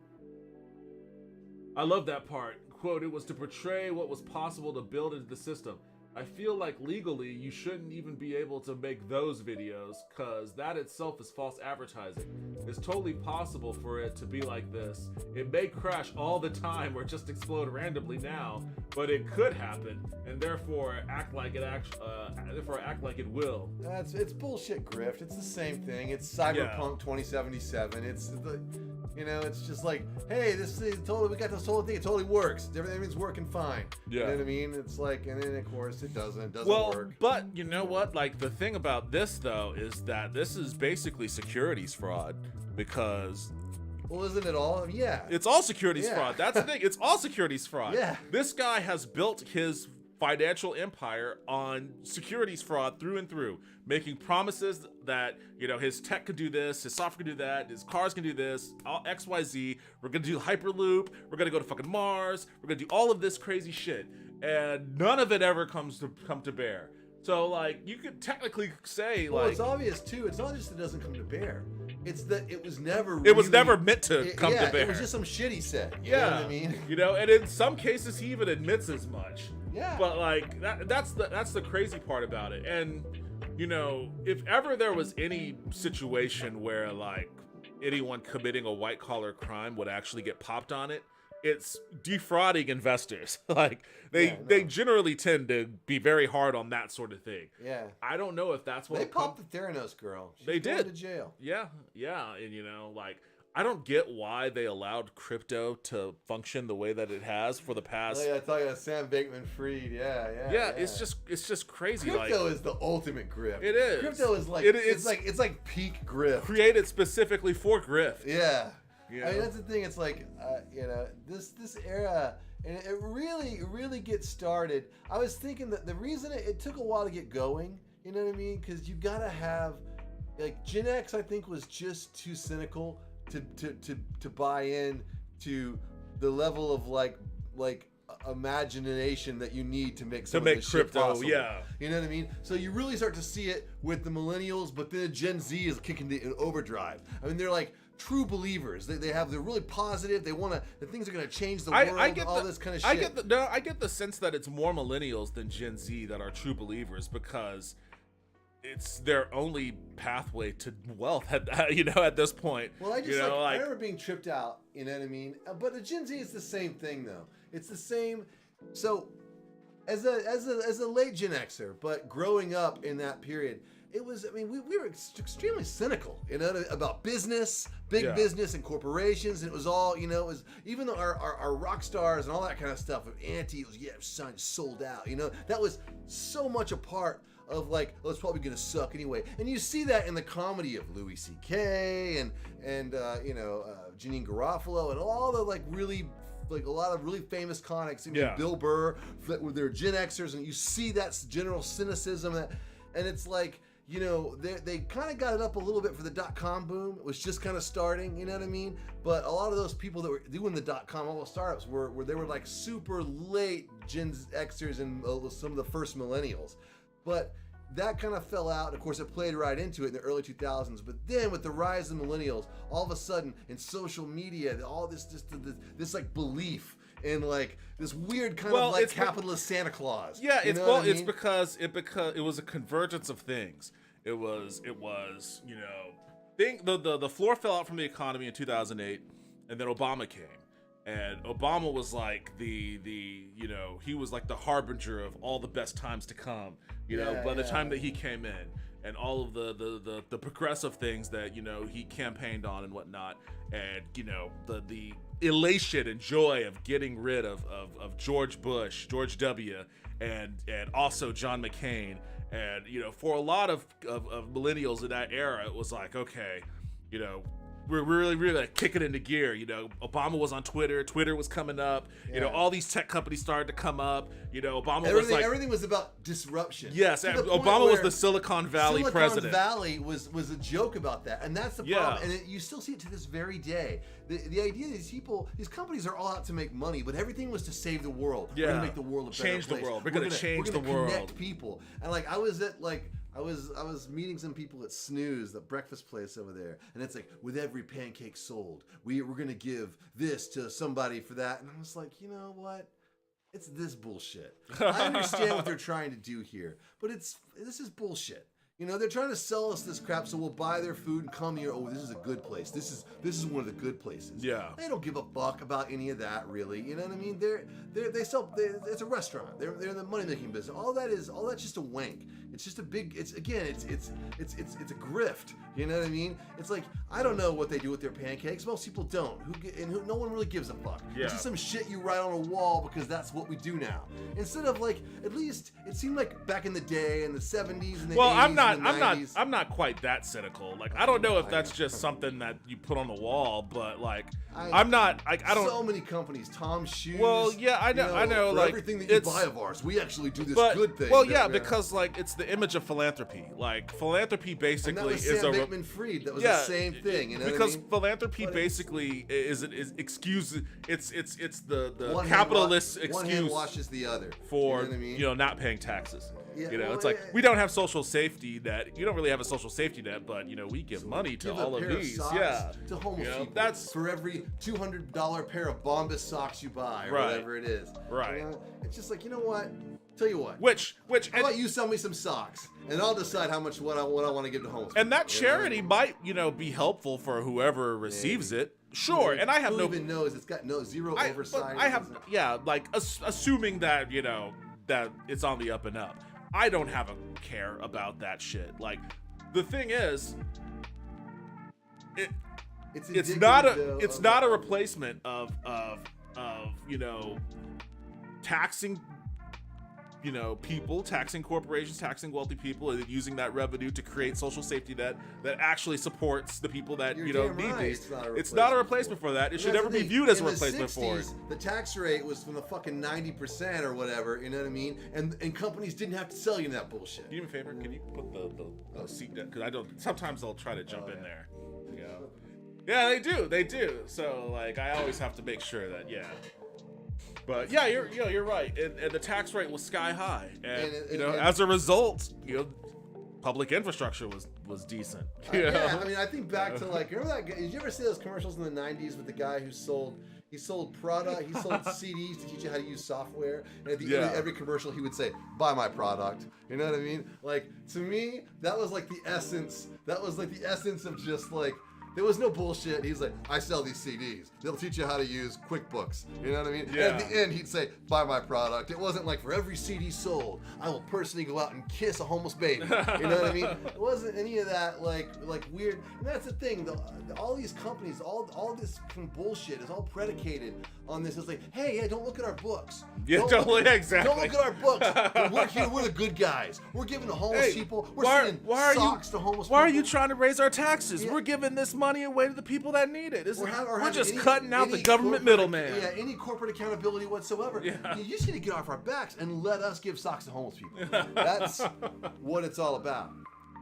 I love that part. Quote, it was to portray what was possible to build into the system. I feel like legally you shouldn't even be able to make those videos because that itself is false advertising. It's totally possible for it to be like this. It may crash all the time or just explode randomly now, but it could happen and therefore act like it will. It's bullshit grift. It's the same thing. It's Cyberpunk 2077. It's the, you know, it's just like, hey, this is totally, we got this whole thing. It totally works. Everything's working fine. Yeah. You know what I mean? It's like, and then of course it doesn't Well, work. but you know what? Like the thing about this though is that this is basically securities fraud because Well, isn't it all? Yeah. it's all securities Yeah. fraud. That's the thing. It's all securities fraud. Yeah. This guy has built his financial empire on securities fraud through and through, making promises that, you know, his tech can do this, his software can do that, his cars can do this, all XYZ. We're gonna do Hyperloop. We're gonna go to fucking Mars. We're gonna do all of this crazy shit, and none of it ever come to bear. So like, you could technically say Well, like it's obvious too. It's not just it doesn't come to bear. It's that it was never. it was really- never meant to come yeah, to bear. It was just some shit he said. You yeah, know what I mean? you know, and in some cases he even admits as much. Yeah. But like that's the crazy part about it. And you know, if ever there was any situation where like anyone committing a white collar crime would actually get popped on it, it's defrauding investors. Like they generally tend to be very hard on that sort of thing. Yeah. I don't know if that's what They popped the Theranos girl. She's They going did. to jail. Yeah, and you know, like I don't get why they allowed crypto to function the way that it has for the past. Oh, yeah, talking about Sam Bankman-Fried. Yeah, it's just crazy. Crypto like is the ultimate grift. It is. Crypto is like It's it's like peak grift. created specifically for grift. Yeah. Yeah. I mean, that's the thing. It's like, you know, this era, and it really gets started. I was thinking that the reason it took a while to get going, you know what I mean? Because you gotta have, like, Gen X, I think, was just too cynical to buy in to the level of like imagination that you need to make some of make this shit crypto, possible. yeah. You know what I mean? So you really start to see it with the millennials, but then Gen Z is kicking it in overdrive. I mean, they're like true believers. They're really positive. They want to, the things are going to change the world, all this kind of shit. I get the sense that it's more millennials than Gen Z that are true believers because it's their only pathway to wealth at you know, at this point. Well, I just you know, I remember being tripped out, you know what I mean? But the Gen Z is the same thing though. It's the same. So as a late Gen Xer, but growing up in that period, it was, I mean, we were extremely cynical, you know, about business, big business and corporations. And it was all, you know, it was even though our rock stars and all that kind of stuff, it was, son, sold out, you know, that was so much a part of like, oh, it's probably gonna suck anyway. And you see that in the comedy of Louis C.K. and you know, Janine Garofalo and all the like really, like a lot of really famous comics. I mean, Bill Burr, with their Gen Xers, and you see that general cynicism, and it's like, you know, they kind of got it up a little bit for the .com boom. It was just kind of starting, you know what I mean? But a lot of those people that were doing the .com, all the startups, were they were like super late Gen Xers and some of the first millennials. But that kind of fell out. Of course, it played right into it in the early 2000s. But then with the rise of millennials, all of a sudden in social media, all this like belief in like this weird kind of like capitalist Santa Claus. Yeah, you know what I mean? it's because it was a convergence of things. It was you know, the floor fell out from the economy in 2008, and then Obama came. And Obama was like the you know, he was like the harbinger of all the best times to come, you know, by the time that he came in, and all of the progressive things that, you know, he campaigned on and whatnot, and, you know, the elation and joy of getting rid of George Bush, George W, and also John McCain. And, you know, for a lot of millennials in that era, it was like, okay, you know, we're really like kicking into gear. You know, Obama was on Twitter was coming up, you know, all these tech companies started to come up, you know, everything was about disruption. Yes, Obama was the Silicon Valley president. Silicon Valley was a joke about that, and that's the problem. And you still see it to this very day. The idea that these companies are all out to make money, but everything was to save the world. We're gonna make the world a better place. Change the world. We're gonna change the world. Connect people. And like I was meeting some people at Snooze, the breakfast place over there, and it's like, with every pancake sold, we're gonna give this to somebody for that. And I was like, you know what? It's this bullshit. I understand what they're trying to do here, but this is bullshit. You know, they're trying to sell us this crap so we'll buy their food and come here. Oh, this is a good place. This is one of the good places. Yeah. They don't give a fuck about any of that, really. You know what I mean? They sell. It's a restaurant. They're in the money making business. All that's just a wank. It's just a big. It's a grift. You know what I mean? It's like, I don't know what they do with their pancakes. Most people don't. No one really gives a fuck. Yeah. It's just some shit you write on a wall because that's what we do now. Instead of like, at least it seemed like back in the day in the 70s and the 80s and the 90s. I'm not quite that cynical. Like, I don't know if that's just something that you put on the wall, but like, I don't. So many companies, Tom's Shoes. Well, yeah, I know. For Like, everything that you buy of ours, we actually do this good thing. Well, yeah, because like it's the image of philanthropy. Like, philanthropy basically and that was is Sam Bankman-Fried. That was the same thing. You know because what I mean? philanthropy basically is excuse. It's the capitalist excuse. One hand washes the other. For you know what I mean? Not paying taxes. Yeah, you know, well, it's like, we don't have social safety net. You don't really have a social safety net, but we give money to all of these. To homeless people. That's for every $200 pair of Bombas socks you buy, or whatever it is. Right. You know, it's just like, you know what? Tell you what. How about you sell me some socks, and I'll decide how much what I want to give to homeless people. And that charity might, be helpful for whoever receives it. Sure, and I have Who even knows? It's got zero oversight. I have, assuming that that it's on the up and up. I don't have a care about that shit. Like, the thing is, it's not a replacement of taxing people, taxing corporations, taxing wealthy people, and using that revenue to create social safety net that actually supports the people that need these. It's not a replacement for that. It should never be viewed as a replacement for it. The tax rate was from the fucking 90% or whatever. You know what I mean? And companies didn't have to sell you that bullshit. Do you me a favor? Can you put the seat down? Because I don't. Sometimes they'll try to jump in there. Yeah, they do. So like, I always have to make sure that But yeah, you're right, and the tax rate was sky high, and as a result, public infrastructure was decent. Yeah, I mean, I think back to like, remember that? Did you ever see those commercials in the '90s with the guy who sold product, he sold CDs to teach you how to use software, and at the end of every commercial he would say, "Buy my product." You know what I mean? Like, to me, that was like the essence. That was like the essence of just like. There was no bullshit. He's like, I sell these CDs. They'll teach you how to use QuickBooks. You know what I mean? Yeah. And at the end, he'd say, buy my product. It wasn't like, for every CD sold, I will personally go out and kiss a homeless baby. You know what I mean? It wasn't any of that like weird. And that's the thing. All these companies, all this bullshit is all predicated on this. It's like, hey, don't look at our books. Yeah, exactly. Don't look at our books. We're here. We're the good guys. We're giving to homeless people. We're sending socks to homeless people. Why are you trying to raise our taxes? Yeah. We're giving this money away to the people that need it. We're just cutting out the government middleman. Yeah, any corporate accountability whatsoever. Yeah. You just need to get off our backs and let us give socks to homeless people. That's what it's all about.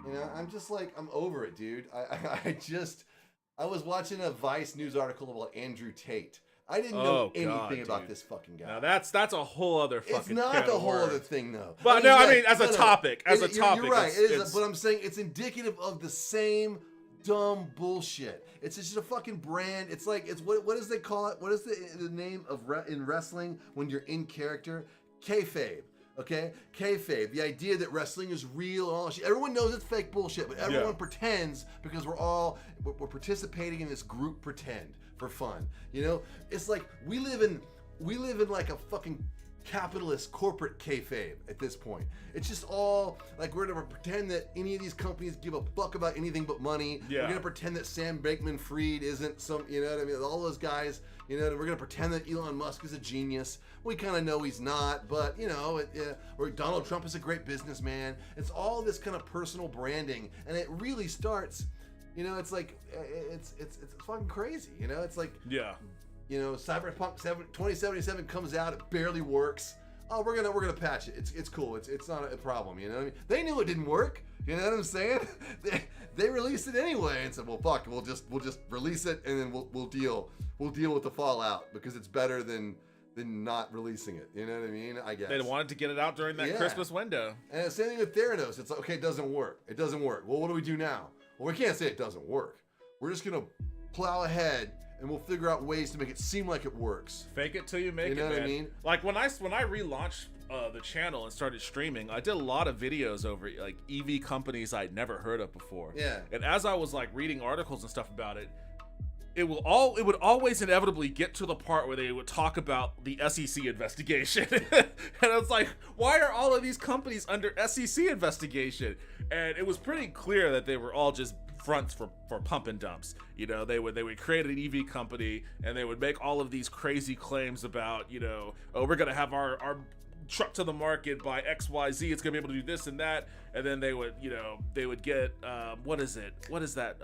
You know, I'm just like, I'm over it, dude. I was watching a Vice news article about Andrew Tate. I didn't know anything about this fucking guy. Now that's a whole other fucking. It's not the whole other thing though. But I mean, as a topic, you're right. It is, but I'm saying it's indicative of the same dumb bullshit. It's just a fucking brand. It's like what does they call it? What is the name of in wrestling when you're in character? Kayfabe. Okay, kayfabe. The idea that wrestling is real and all that shit. Everyone knows it's fake bullshit, but everyone pretends because we're participating in this group pretend for fun. You know, it's like we live in like a fucking capitalist corporate kayfabe at this point. It's just all like we're gonna pretend that any of these companies give a fuck about anything but money. Yeah. We're gonna pretend that Sam Bankman-Fried isn't some, you know what I mean? All those guys, you know, we're gonna pretend that Elon Musk is a genius. We kind of know he's not, but you know, or Donald Trump is a great businessman. It's all this kind of personal branding, and it really starts. You know, it's like it's fucking crazy. You know, it's like you know, Cyberpunk 2077 comes out, it barely works. Oh, we're gonna patch it. It's cool. It's not a problem. You know what I mean? They knew it didn't work. You know what I'm saying? They released it anyway and said, well, fuck, we'll just release it and then we'll deal with the fallout because it's better than not releasing it. You know what I mean? I guess they wanted to get it out during that Christmas window. And the same thing with Theranos. It's like, okay, it doesn't work. It doesn't work. Well, what do we do now? Well, we can't say it doesn't work. We're just gonna plow ahead. And we'll figure out ways to make it seem like it works. Fake it till you make it, You know what I man. mean? Like when I relaunched the channel and started streaming, I did a lot of videos over like EV companies I'd never heard of before. Yeah. And as I was like reading articles and stuff about it, it would always inevitably get to the part where they would talk about the SEC investigation. And I was like, why are all of these companies under SEC investigation? And it was pretty clear that they were all just fronts for pump and dumps. You know, they would create an EV company and they would make all of these crazy claims about, you know, oh, we're gonna have our truck to the market by XYZ, it's gonna be able to do this and that, and then they would get what is that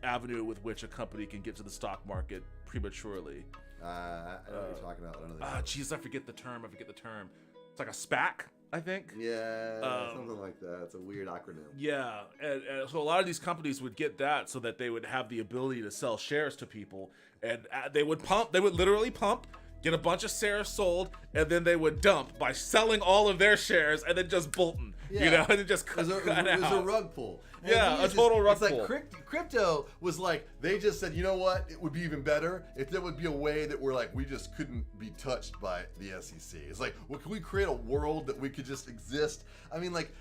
avenue with which a company can get to the stock market prematurely? I know what you're talking about. I don't know. Jeez, I forget the term. It's like a SPAC, I think. Yeah, something like that. It's a weird acronym. Yeah, and so a lot of these companies would get that so that they would have the ability to sell shares to people, and they would literally pump, get a bunch of shares sold, and then they would dump by selling all of their shares and then just bolting, you know, and then just cut out. It was a rug pull. And yeah, a total rug pull. It's like crypto was like, they just said, you know what, it would be even better if there would be a way that we're like, we just couldn't be touched by the SEC. It's like, well, can we create a world that we could just exist? I mean, like,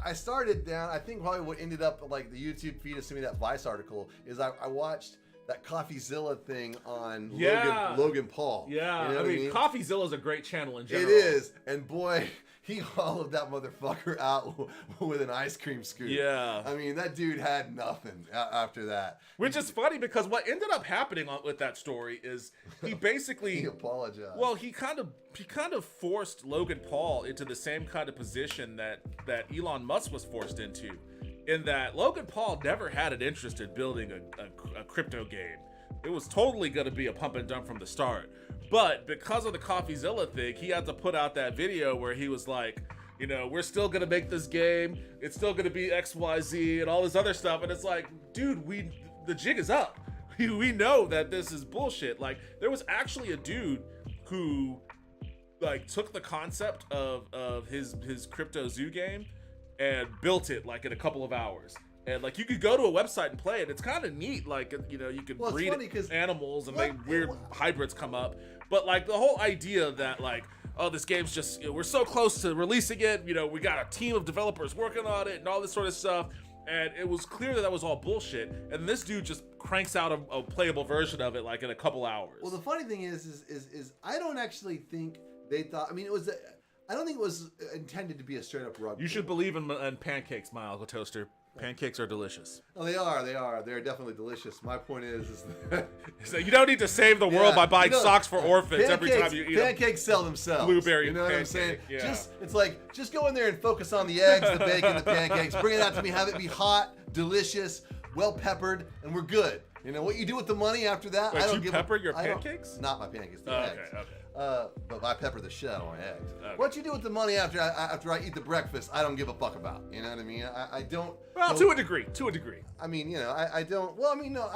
I started down, I think probably what ended up, like, the YouTube feed of sending me that Vice article is I watched that CoffeeZilla thing on Logan Paul. Yeah, you know I mean, CoffeeZilla's a great channel in general. It is, and boy, he hollowed that motherfucker out with an ice cream scoop. Yeah. I mean, that dude had nothing after that. Which is funny because what ended up happening with that story is he basically he apologized. Well, he kind of forced Logan Paul into the same kind of position that Elon Musk was forced into, in that Logan Paul never had an interest in building a crypto game. It was totally going to be a pump and dump from the start. But because of the CoffeeZilla thing, he had to put out that video where he was like, you know, we're still going to make this game. It's still going to be XYZ and all this other stuff. And it's like, dude, the jig is up. We know that this is bullshit. Like, there was actually a dude who like took the concept of his Crypto Zoo game and built it like in a couple of hours. And like you could go to a website and play it. It's kind of neat. Like, you know, you could breed animals and make weird hybrids come up. But like the whole idea that like, oh, this game's just, you know, we're so close to releasing it. You know, we got a team of developers working on it and all this sort of stuff. And it was clear that was all bullshit. And this dude just cranks out a playable version of it like in a couple hours. Well, the funny thing is I don't actually think they thought. I mean, I don't think it was intended to be a straight up rug. You should believe in pancakes, my Uncle Toaster. Pancakes are delicious. Oh, they are. They're definitely delicious. My point is that so you don't need to save the world by buying socks for orphans every time you eat pancakes sell themselves. Blueberry you know pancake, what I'm saying? Yeah. It's like just go in there and focus on the eggs, the bacon, the pancakes. Bring it out to me. Have it be hot, delicious, well peppered, and we're good. You know what you do with the money after that? Wait, I don't you pepper your pancakes? Not my pancakes. The eggs. Okay. But I pepper the shit out of my eggs. Okay. What you do with the money after I eat the breakfast, I don't give a fuck about. You know what I mean? I don't. Well, to a degree. I mean, you know, I don't. Well, I mean, no.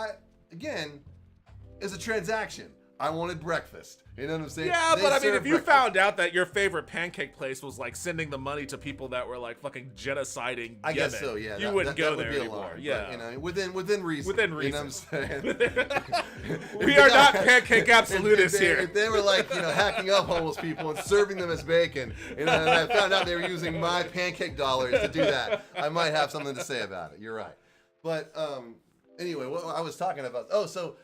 Again, it's a transaction. I wanted breakfast. You know what I'm saying? Yeah, They but I mean, serve if you breakfast. found out that your favorite pancake place was like sending the money to people that were like fucking genociding I guess Yemen, so. Yeah, you that- wouldn't that go would there be a anymore. lie, but, Yeah, you know, within reason. Within You know what I'm saying? we are not pancake absolutists here. If they were like, you know, hacking up homeless people and serving them as bacon, you know, and I found out they were using my pancake dollars to do that, I might have something to say about it. You're right. But anyway, what I was talking about. Oh, so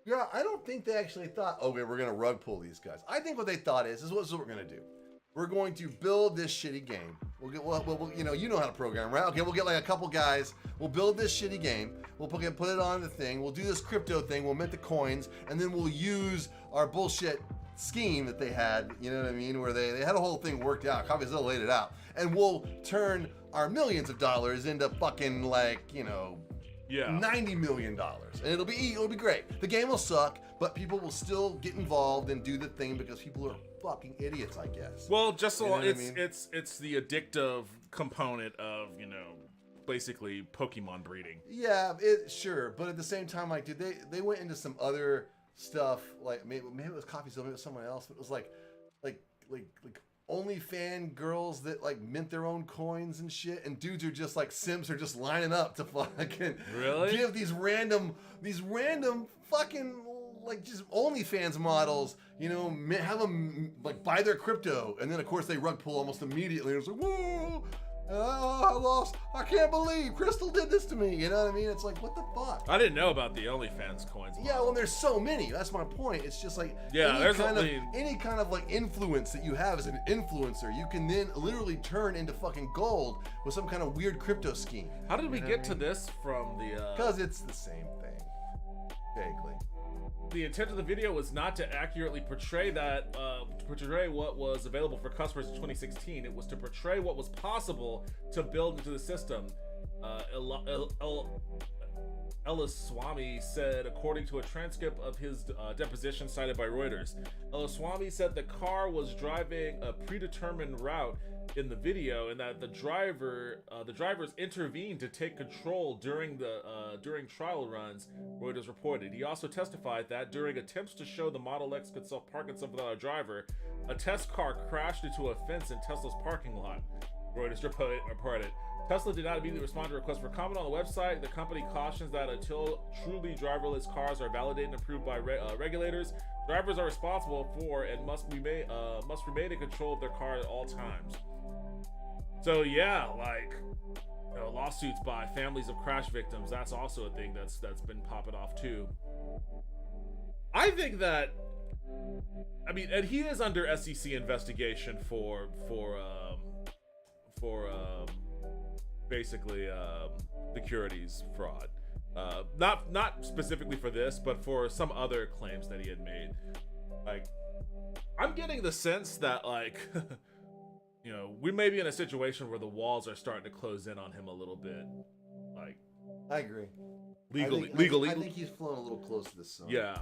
yeah, I don't think they actually thought, okay, we're gonna rug pull these guys. I think what they thought is what we're gonna do. We're going to build this shitty game. We'll you know how to program, right? Okay, we'll get like a couple guys. We'll build this shitty game. We'll put it on the thing. We'll do this crypto thing. We'll mint the coins, and then we'll use our bullshit scheme that they had. You know what I mean? Where they had a whole thing worked out. Coffeezilla laid it out, and we'll turn our millions of dollars into fucking like, you know, Yeah. $90 million, and it'll be great. The game will suck, but people will still get involved and do the thing because people are fucking idiots, I guess. Well, just so You know what I it's mean? it's the addictive component of, you know, basically Pokemon breeding. Yeah, sure, but at the same time, like, dude, they went into some other stuff, like maybe it was Coffeezilla, maybe it was someone else, but it was like OnlyFans girls that like mint their own coins and shit, and dudes are just like simps are just lining up to fucking Really? give these random fucking like just OnlyFans models, you know, have them like buy their crypto, and then of course they rug pull almost immediately. It's like, whoa, I lost. I can't believe Crystal did this to me. You know what I mean? It's like, what the fuck? I didn't know about the OnlyFans coins. Yeah, well, there's so many. That's my point. It's just like Yeah, there's any kind of like influence that you have as an influencer, you can then literally turn into fucking gold with some kind of weird crypto scheme. How did we get to this from the? Because it's the same thing, vaguely. The intent of the video was not to accurately portray what was available for customers in 2016. It was to portray what was possible to build into the system. Elaswamy said, according to a transcript of his deposition cited by Reuters. Elaswamy said the car was driving a predetermined route in the video, and that the drivers intervened to take control during trial runs. Reuters reported. He also testified that during attempts to show the Model X could self-park itself without a driver, a test car crashed into a fence in Tesla's parking lot. Reuters reported. Tesla did not immediately respond to requests for comment on the website. The company cautions that until truly driverless cars are validated and approved by regulators, drivers are responsible for and must remain in control of their car at all times. So yeah, like, you know, lawsuits by families of crash victims, that's also a thing that's been popping off too. I think that, I mean, and he is under SEC investigation for basically securities fraud. Not specifically for this, but for some other claims that he had made. Like, I'm getting the sense that, like, you know, we may be in a situation where the walls are starting to close in on him a little bit. Like, I agree. legally. I think he's flown a little close to the sun. Yeah.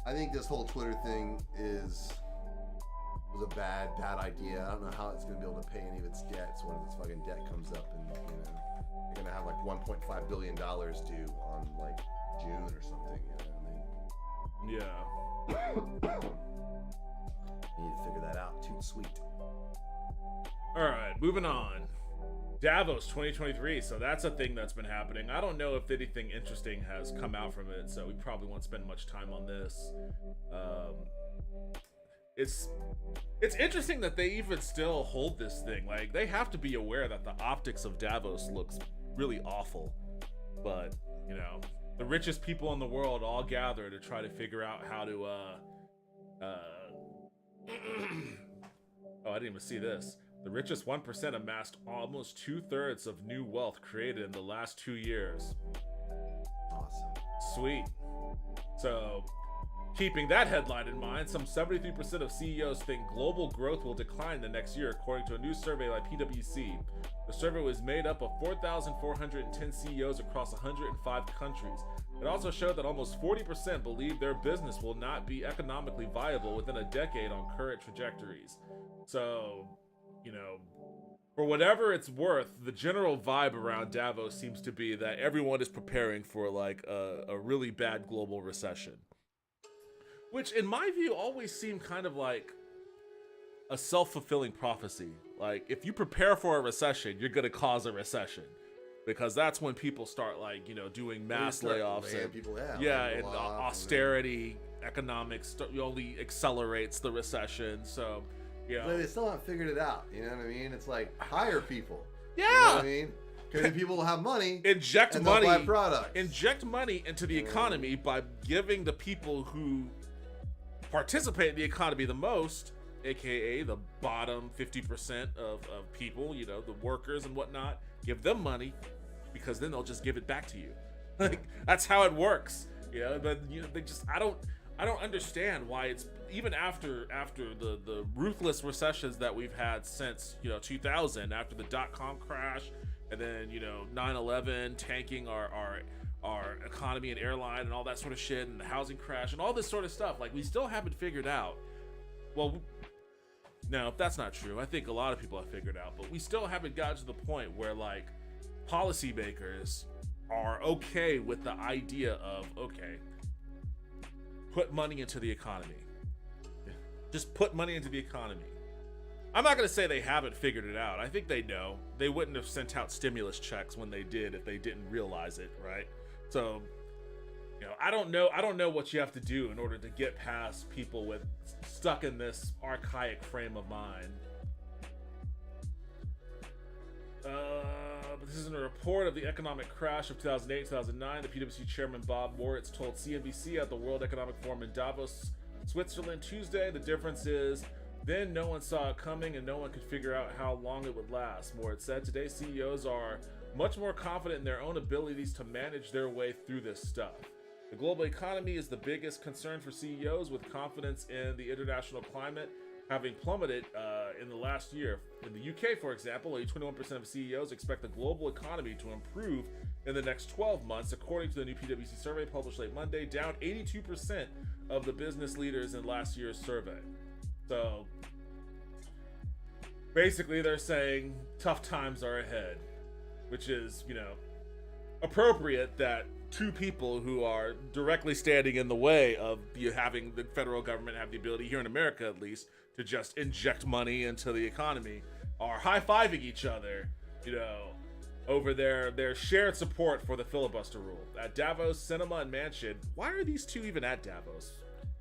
I think this whole Twitter thing was a bad idea. I don't know how it's going to be able to pay any of its debts when its fucking debt comes up, and you know, you're going to have like $1.5 billion due on like June or something. You know, Yeah. you need to figure that out. Too sweet. All right, moving on. Davos 2023. So that's a thing that's been happening. I don't know if anything interesting has come out from it, so we probably won't spend much time on this. It's interesting that they even still hold this thing. Like, they have to be aware that the optics of Davos looks really awful. But, you know, the richest people in the world all gather to try to figure out how to oh, I didn't even see this. The richest 1% amassed almost 2/3 of new wealth created in the last 2 years. Awesome. Sweet. So Keeping that headline in mind, some 73% of CEOs think global growth will decline the next year, according to a new survey by PwC. The survey was made up of 4,410 CEOs across 105 countries. It also showed that almost 40% believe their business will not be economically viable within a decade on current trajectories. So, for whatever it's worth, the general vibe around Davos seems to be that everyone is preparing for like a really bad global recession. Which, in my view, always seemed kind of like a self-fulfilling prophecy. Like, if you prepare for a recession, you're going to cause a recession. Because that's when people start, like, doing mass layoffs. And people, and austerity, economics only accelerates the recession. So, But they still haven't figured it out. You know what I mean? It's like, hire people. Yeah. You know what I mean? Because people will have money. Inject and money. Buy products. Inject money into the economy by giving the people who participate in the economy the most, aka the bottom 50% of people, the workers and whatnot, give them money, because then they'll just give it back to you. Like, that's how it works. But they just I don't understand why it's even after the ruthless recessions that we've had since 2000, after the dot-com crash, and then 9/11 tanking our economy and airline and all that sort of shit, and the housing crash and all this sort of stuff. Like, we still haven't figured out. Well, no, that's not true. I think a lot of people have figured out, but we still haven't gotten to the point where, like, policymakers are okay with the idea of, okay, put money into the economy. Just put money into the economy. I'm not going to say they haven't figured it out. I think they know. They wouldn't have sent out stimulus checks when they did if they didn't realize it, right? So, I don't know what you have to do in order to get past people with stuck in this archaic frame of mind. But this is in a report of the economic crash of 2008-2009. The PwC chairman Bob Moritz told CNBC at the World Economic Forum in Davos, Switzerland, Tuesday. The difference is, then no one saw it coming and no one could figure out how long it would last. Moritz said, today CEOs are much more confident in their own abilities to manage their way through this stuff. The global economy is the biggest concern for CEOs, with confidence in the international climate having plummeted in the last year. In the UK, for example, only 21% of CEOs expect the global economy to improve in the next 12 months, according to the new PwC survey published late Monday, down 82% of the business leaders in last year's survey. So, basically they're saying tough times are ahead, which is, appropriate that two people who are directly standing in the way of you having the federal government have the ability, here in America at least, to just inject money into the economy are high-fiving each other, over their shared support for the filibuster rule. At Davos, Sinema and Manchin, why are these two even at Davos,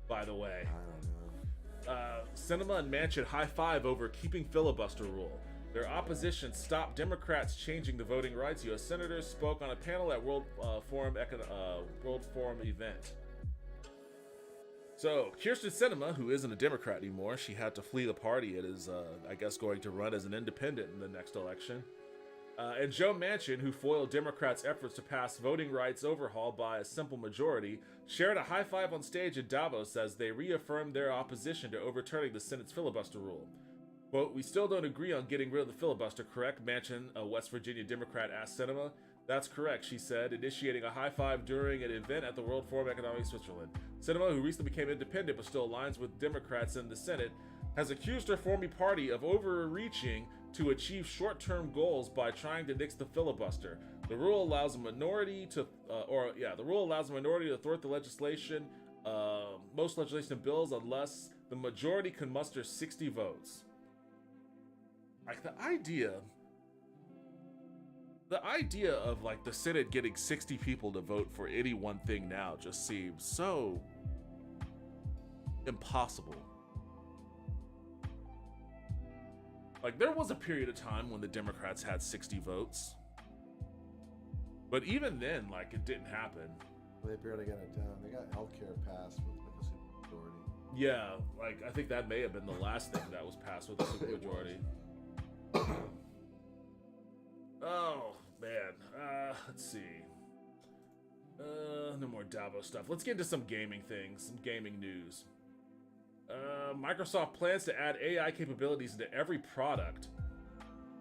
by the way? I don't know. Sinema and Manchin high-five over keeping filibuster rule. Their opposition stopped Democrats changing the voting rights. U.S. senators spoke on a panel at World Forum event. So, Kyrsten Sinema, who isn't a Democrat anymore, she had to flee the party. It is, I guess, going to run as an independent in the next election. And Joe Manchin, who foiled Democrats' efforts to pass voting rights overhaul by a simple majority, shared a high five on stage in Davos as they reaffirmed their opposition to overturning the Senate's filibuster rule. Quote, we still don't agree on getting rid of the filibuster, correct? Manchin, a West Virginia Democrat, asked Sinema. That's correct, she said, initiating a high five during an event at the World Forum Economic Switzerland. Sinema, who recently became independent but still aligns with Democrats in the Senate, has accused her former party of overreaching to achieve short-term goals by trying to nix the filibuster. The rule allows a minority to, thwart the legislation, most legislation bills, unless the majority can muster 60 votes. Like, the idea of, like, the Senate getting 60 people to vote for any one thing now just seems so impossible. Like, there was a period of time when the Democrats had 60 votes. But even then, like, it didn't happen. They barely got it done. They got healthcare passed with, like, a supermajority. Yeah, like, I think that may have been the last thing that was passed with a supermajority. Oh, man. Let's see. No more Davos stuff. Let's get into some gaming things, some gaming news. Microsoft plans to add AI capabilities into every product.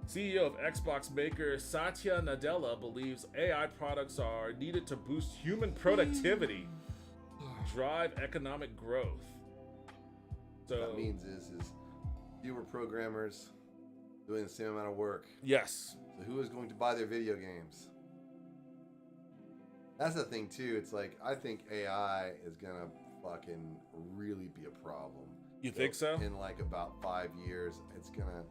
CEO of Xbox maker Satya Nadella believes AI products are needed to boost human productivity, drive economic growth. So What that means is fewer programmers doing the same amount of work. yes, So who is going to buy their video games? That's the thing too. It's like I think AI is gonna fucking really be a problem. you think so? In like about 5 years, it's gonna.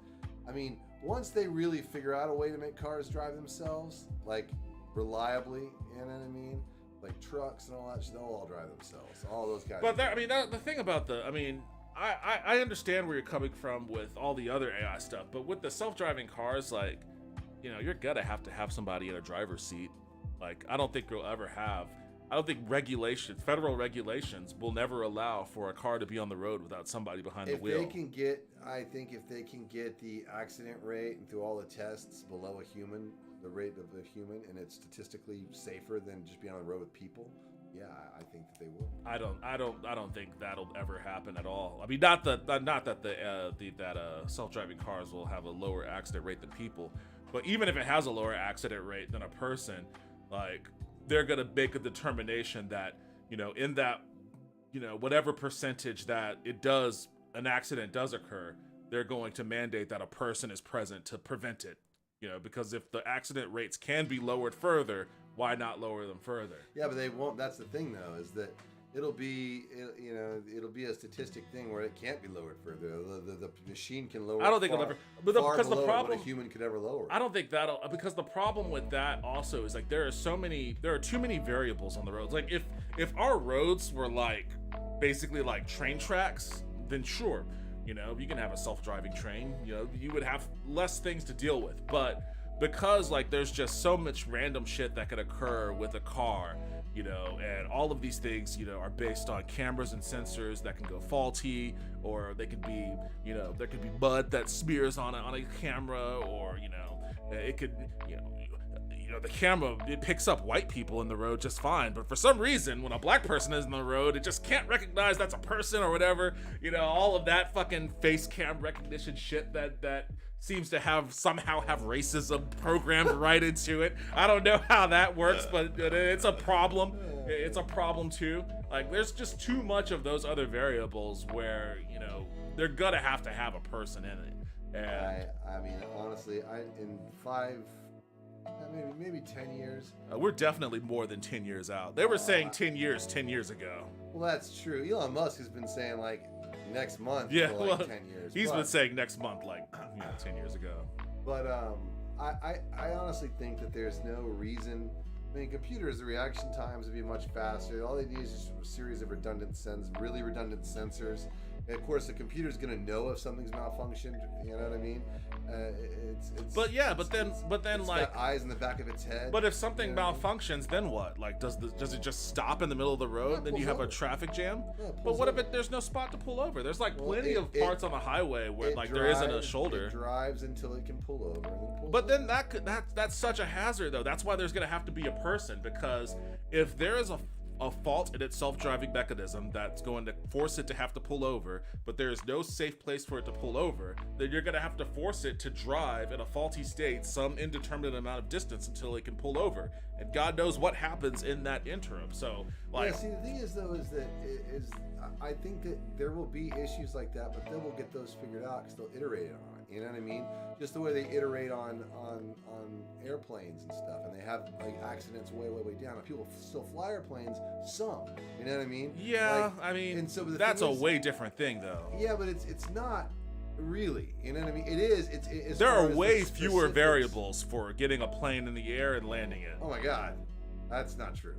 I mean, once they really figure out a way to make cars drive themselves, like reliably, you know what I mean? Like trucks and all that shit, they'll all drive themselves. All those guys. But that, I mean, the thing about I understand where you're coming from with all the other AI stuff, but with the self-driving cars, like, you know, you're gonna have to have somebody in a driver's seat. Like, I don't think federal regulations will never allow for a car to be on the road without somebody behind the if wheel. they can get, I think if they can get the accident rate and through all the tests below a human, the rate of a human, and it's statistically safer than just being on the road with people, yeah, I think that they will. I don't think that'll ever happen at all. I mean, not that self-driving cars will have a lower accident rate than people, but even if it has a lower accident rate than a person, like, they're gonna make a determination that, you know, in that, you know, whatever percentage that an accident does occur, they're going to mandate that a person is present to prevent it. You know, because if the accident rates can be lowered further, why not lower them further? Yeah, but they won't. That's the thing, though, is that it'll be a statistic thing where it can't be lowered further. The machine can lower. I don't think it'll ever. But because the problem, what a human could ever lower. I don't think that'll, because the problem with that also is like there are too many variables on the roads. Like if our roads were like basically like train tracks, then sure, you know, you can have a self-driving train. You know, you would have less things to deal with. But because like there's just so much random shit that could occur with a car, you know, and all of these things, you know, are based on cameras and sensors that can go faulty, or they could be, you know, there could be mud that smears on a camera, or, you know, it could, you know, the camera, it picks up white people in the road just fine, but for some reason when a black person is in the road, it just can't recognize that's a person or whatever. You know, all of that fucking face cam recognition shit that seems to somehow have racism programmed right into it. I don't know how that works, but it's a problem. It's a problem too. Like, there's just too much of those other variables where, you know, they're gonna have to have a person in it. And I mean, honestly, in maybe 10 years. we're definitely more than 10 years out. They were saying 10 years ago. Well, that's true. Elon Musk has been saying like next month Yeah, for like well, 10 years. He's but, been saying next month, like, you know, 10 years ago. But I honestly think that there's no reason. I mean, computers, the reaction times would be much faster. All they need is just a series of redundant sensors. And of course, the computer's gonna know if something's malfunctioned. You know what I mean? But then it's like, got eyes in the back of its head. but if something you know what I mean? malfunctions, then what? Like, does it just stop in the middle of the road? Yeah, Then you pulls have a over. traffic jam. Yeah, it But pulls what if over. there's no spot to pull over? There's like Well, plenty of parts on the highway where It like there isn't a drives- shoulder. It drives until it can pull over. And then pulls But then over. that's such a hazard though. That's why there's gonna have to be a person, because if there is a fault in its self-driving mechanism that's going to force it to have to pull over, but there is no safe place for it to pull over, then you're going to have to force it to drive in a faulty state some indeterminate amount of distance until it can pull over. And God knows what happens in that interim. So, like, Yeah, see, the thing is though, I think that there will be issues like that, but then we'll get those figured out because they'll iterate on it. You know what I mean? Just the way they iterate on airplanes and stuff, and they have like accidents way down. And people still fly airplanes, some. You know what I mean? yeah, Like, I mean, and so the that's thing a is- way different thing though. Yeah, but it's not really. You know what I mean? It is. It's There as are far as way the fewer specifics. variables for getting a plane in the air and landing it. Oh my God, that's not true.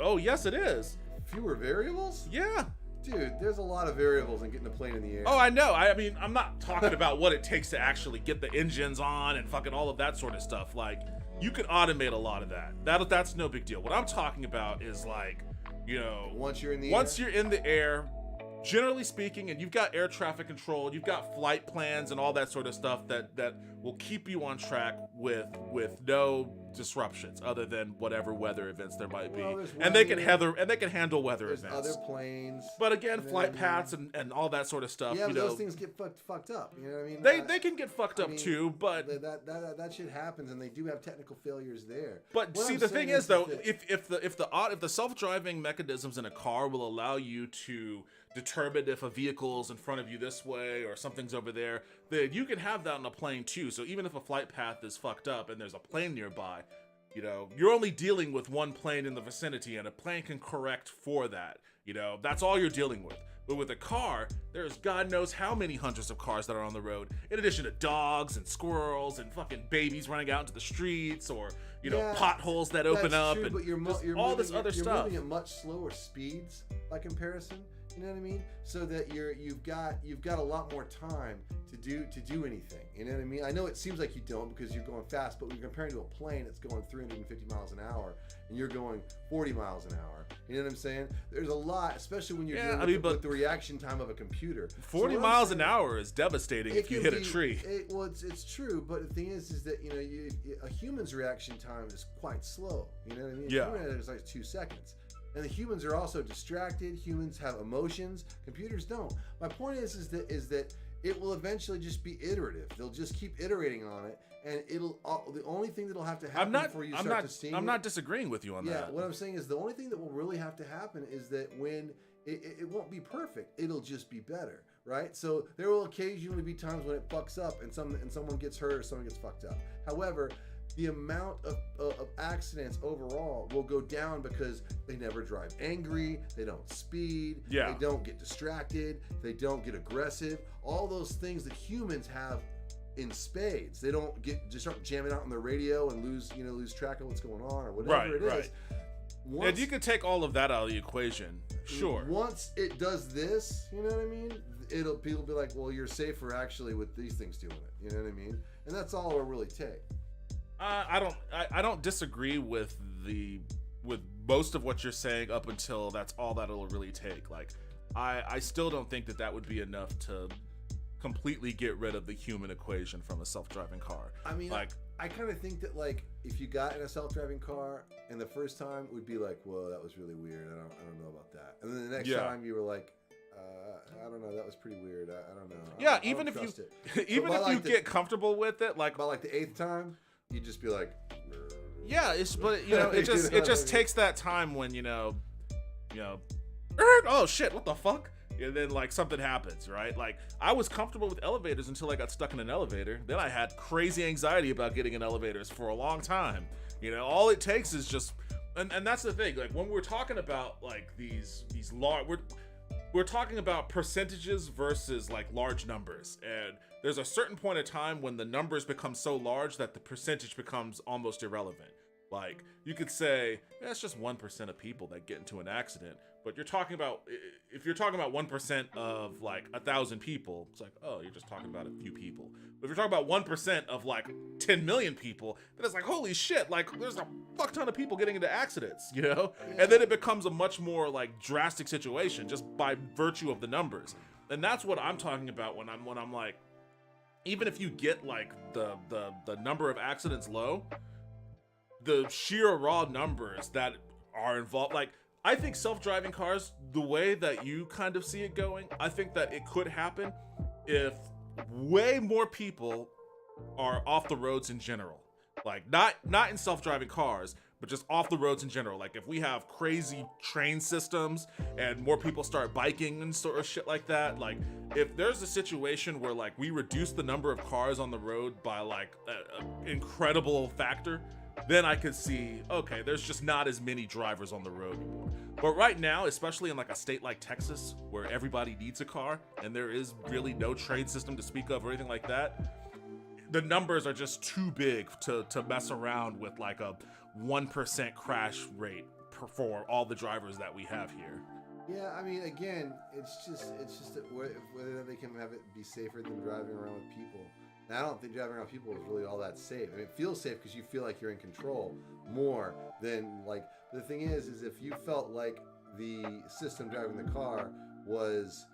Oh, yes, it is. Fewer variables? Yeah. Dude, there's a lot of variables in getting a plane in the air. Oh, I know. I mean, I'm not talking about what it takes to actually get the engines on and fucking all of that sort of stuff. Like, you could automate a lot of that. That's no big deal. What I'm talking about is like, you know, Once you're in the once air? you're in the air, generally speaking, and you've got air traffic control, you've got flight plans and all that sort of stuff that will keep you on track with no disruptions other than whatever weather events there might be. Well, there's And they can weather, handle weather There's events. other planes. But again, you know flight what I mean? paths and all that sort of stuff, Yeah, you but know, those things get fucked up. You know what I mean? they can get fucked up mean, too, but that shit happens, and they do have technical failures there. But What see, I'm the saying thing is, though, that- if the self-driving mechanisms in a car will allow you to determine if a vehicle's in front of you this way or something's over there, then you can have that on a plane too. So even if a flight path is fucked up and there's a plane nearby, you know, you're only dealing with one plane in the vicinity, and a plane can correct for that. You know, that's all you're dealing with. But with a car, there's God knows how many hundreds of cars that are on the road, in addition to dogs and squirrels and fucking babies running out into the streets, or, you know, Yeah, potholes that open That's up, true, and but you're just you're all moving, this other you're stuff. moving at much slower speeds by comparison. You know what I mean? So that you've got a lot more time to do anything. You know what I mean? I know it seems like you don't because you're going fast, but when you're comparing to a plane that's going 350 miles an hour and you're going 40 miles an hour, you know what I'm saying? There's a lot, especially when you're dealing with the reaction time of a computer. 40 miles an hour is devastating if you hit a tree. It's true, but the thing is that, you know, a human's reaction time is quite slow. You know what I mean? Yeah. A human is like 2 seconds. And the humans are also distracted. Humans have emotions. Computers don't. My point is that it will eventually just be iterative. They'll just keep iterating on it, and the only thing that'll have to happen before you start to see I'm not disagreeing with you on that. Yeah, what I'm saying is the only thing that will really have to happen is that when it won't be perfect, it'll just be better, right? So there will occasionally be times when it fucks up and someone gets hurt or someone gets fucked up. However, the amount of accidents overall will go down because they never drive angry, they don't speed, Yeah. they don't get distracted, they don't get aggressive. All those things that humans have in spades. They don't just start jamming out on the radio and lose track of what's going on or whatever it is. Right. And you can take all of that out of the equation, sure. Once it does this, you know what I mean? People be like, well, you're safer actually with these things doing it. You know what I mean? And that's all it'll really take. I don't disagree with most of what you're saying up until that's all that it'll really take. Like, I still don't think that would be enough to completely get rid of the human equation from a self-driving car. I mean, like, I kind of think that, like, if you got in a self-driving car and the first time would be like, whoa, that was really weird. I don't know about that. And then the next time you were like, I don't know, that was pretty weird. I don't know. Yeah, even if you get comfortable with it, like, by like the 8th time, you'd just be like, yeah, but you know, it just takes that time when you know, oh shit, what the fuck? And then like something happens, right? Like, I was comfortable with elevators until I got stuck in an elevator. Then I had crazy anxiety about getting in elevators for a long time. You know, all it takes is just, and that's the thing. Like, when we're talking about like these large, we're talking about percentages versus like large numbers, and there's a certain point of time when the numbers become so large that the percentage becomes almost irrelevant. Like, you could say it's just 1% of people that get into an accident, but if you're talking about 1% of like 1,000 people, it's like, oh, you're just talking about a few people. But if you're talking about 1% of like 10 million people, then it's like, holy shit, like there's a fuck ton of people getting into accidents, you know? Yeah. And then it becomes a much more like drastic situation just by virtue of the numbers. And that's what I'm talking about when I'm like, even if you get like the number of accidents low, the sheer raw numbers that are involved, like, I think self-driving cars, the way that you kind of see it going, I think that it could happen if way more people are off the roads in general. Like, not in self-driving cars, but just off the roads in general. Like, if we have crazy train systems and more people start biking and sort of shit like that, like, if there's a situation where like we reduce the number of cars on the road by like an incredible factor, then I could see, okay, there's just not as many drivers on the road anymore. But right now, especially in like a state like Texas, where everybody needs a car and there is really no train system to speak of or anything like that, the numbers are just too big to mess around with like a 1% crash rate for all the drivers that we have here. Yeah, I mean, again, it's just that whether they can have it be safer than driving around with people. Now, I don't think driving around people is really all that safe. I mean, it feels safe because you feel like you're in control more than, like, the thing is if you felt like the system driving the car was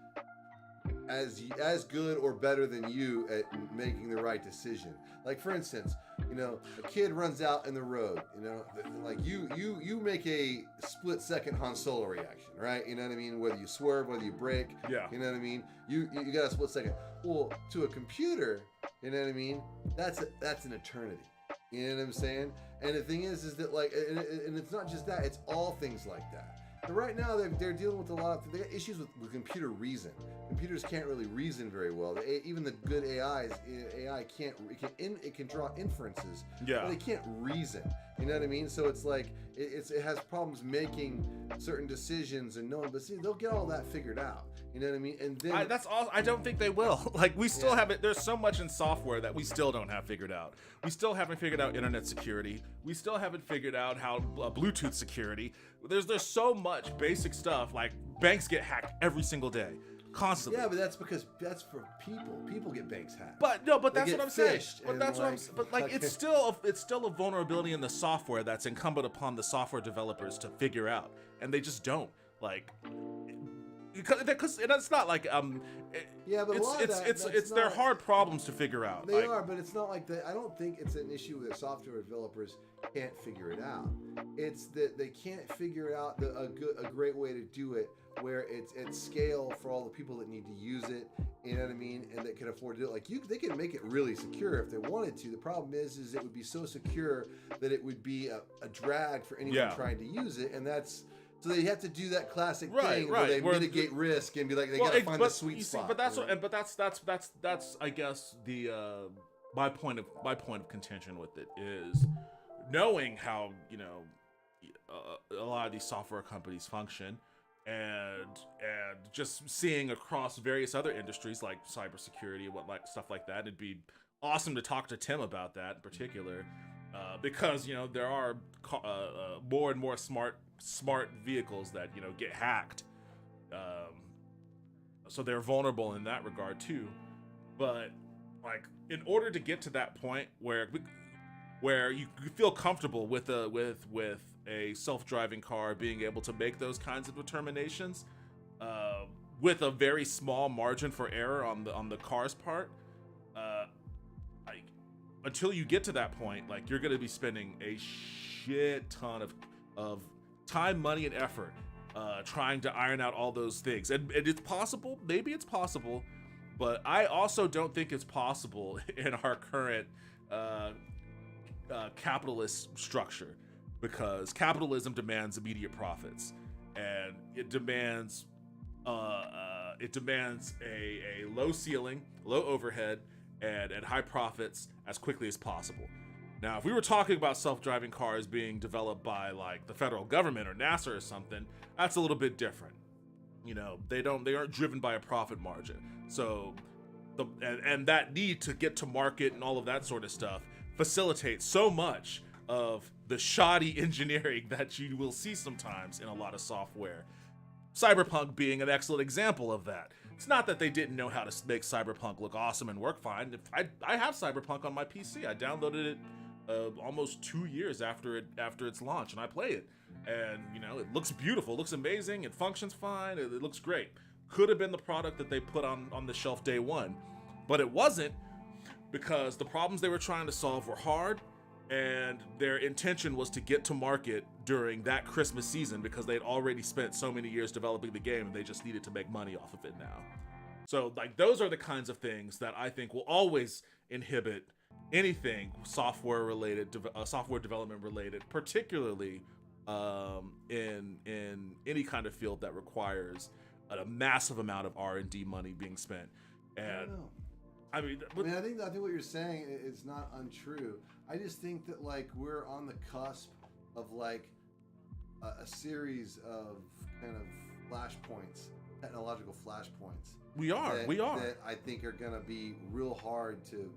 as good or better than you at making the right decision. Like for instance, you know, a kid runs out in the road, you know, like you make a split-second Han Solo reaction, right? You know what I mean? Whether you swerve, whether you brake, Yeah. you know what I mean? You got a split second. Well, to a computer, you know what I mean? That's an eternity. You know what I'm saying? And the thing is that like, and it's not just that; it's all things like that. But right now, they're dealing with a lot of, they got issues with computer reason. Computers can't really reason very well. Even the good AI can't. It can draw inferences, Yeah. but it can't reason. You know what I mean? So it's like it has problems making certain decisions and knowing. But see, they'll get all that figured out. You know what I mean? And then That's all. I don't think they will. Like we still Yeah. have it. There's so much in software that we still don't have figured out. We still haven't figured out internet security. We still haven't figured out how Bluetooth security. There's so much basic stuff. Like banks get hacked every single day, constantly. yeah, but that's because that's for people. People get banks hacked. But no, but They that's get what I'm saying. phished But and, that's what I'm. like, But like, it's still a vulnerability in the software that's incumbent upon the software developers to figure out, and they just don't. Like, because it's not like Yeah, but a lot of it's that, it's they're not- hard problems to figure out. They Like, are, but it's not like that. I don't think it's an issue where software developers can't figure it out. It's that they can't figure out a great way to do it where it's at scale for all the people that need to use it. You know what I mean? And that can afford to do it. Like they can make it really secure if they wanted to. The problem is it would be so secure that it would be a drag for anyone Yeah. trying to use it, and that's. So they have to do that classic Right, thing right, where they where mitigate risk and be like they well, gotta find the but sweet you see, spot. but that's you know? what, but that's I guess the my point of contention with it is knowing how a lot of these software companies function, and just seeing across various other industries like cybersecurity and stuff like that. It'd be awesome to talk to Tim about that in particular, because there are more and more smart vehicles that get hacked. So they're vulnerable in that regard too. But like, in order to get to that point where you feel comfortable with a self-driving car being able to make those kinds of determinations, with a very small margin for error on the car's part, until you get to that point, like, you're going to be spending a shit ton of time, money, and effort trying to iron out all those things. And it's possible, maybe it's possible, but I also don't think it's possible in our current capitalist structure, because capitalism demands immediate profits, and it demands a low ceiling, low overhead, and high profits as quickly as possible. Now, if we were talking about self-driving cars being developed by like the federal government or NASA or something, that's a little bit different. They aren't driven by a profit margin. So and that need to get to market and all of that sort of stuff facilitates so much of the shoddy engineering that you will see sometimes in a lot of software. Cyberpunk being an excellent example of that. It's not that they didn't know how to make Cyberpunk look awesome and work fine. I have Cyberpunk on my PC. I downloaded it almost 2 years after its launch, and I play it. And it looks beautiful, it looks amazing, it functions fine, it looks great. Could have been the product that they put on the shelf day one, but it wasn't, because the problems they were trying to solve were hard, and their intention was to get to market during that Christmas season, because they'd already spent so many years developing the game and they just needed to make money off of it now. So like, those are the kinds of things that I think will always inhibit anything software related, software development related, particularly in any kind of field that requires a massive amount of R&D money being spent. And I mean, I think what you're saying is not untrue. I just think that like we're on the cusp of like a series of kind of flashpoints, technological flashpoints. We are. That I think are gonna be real hard to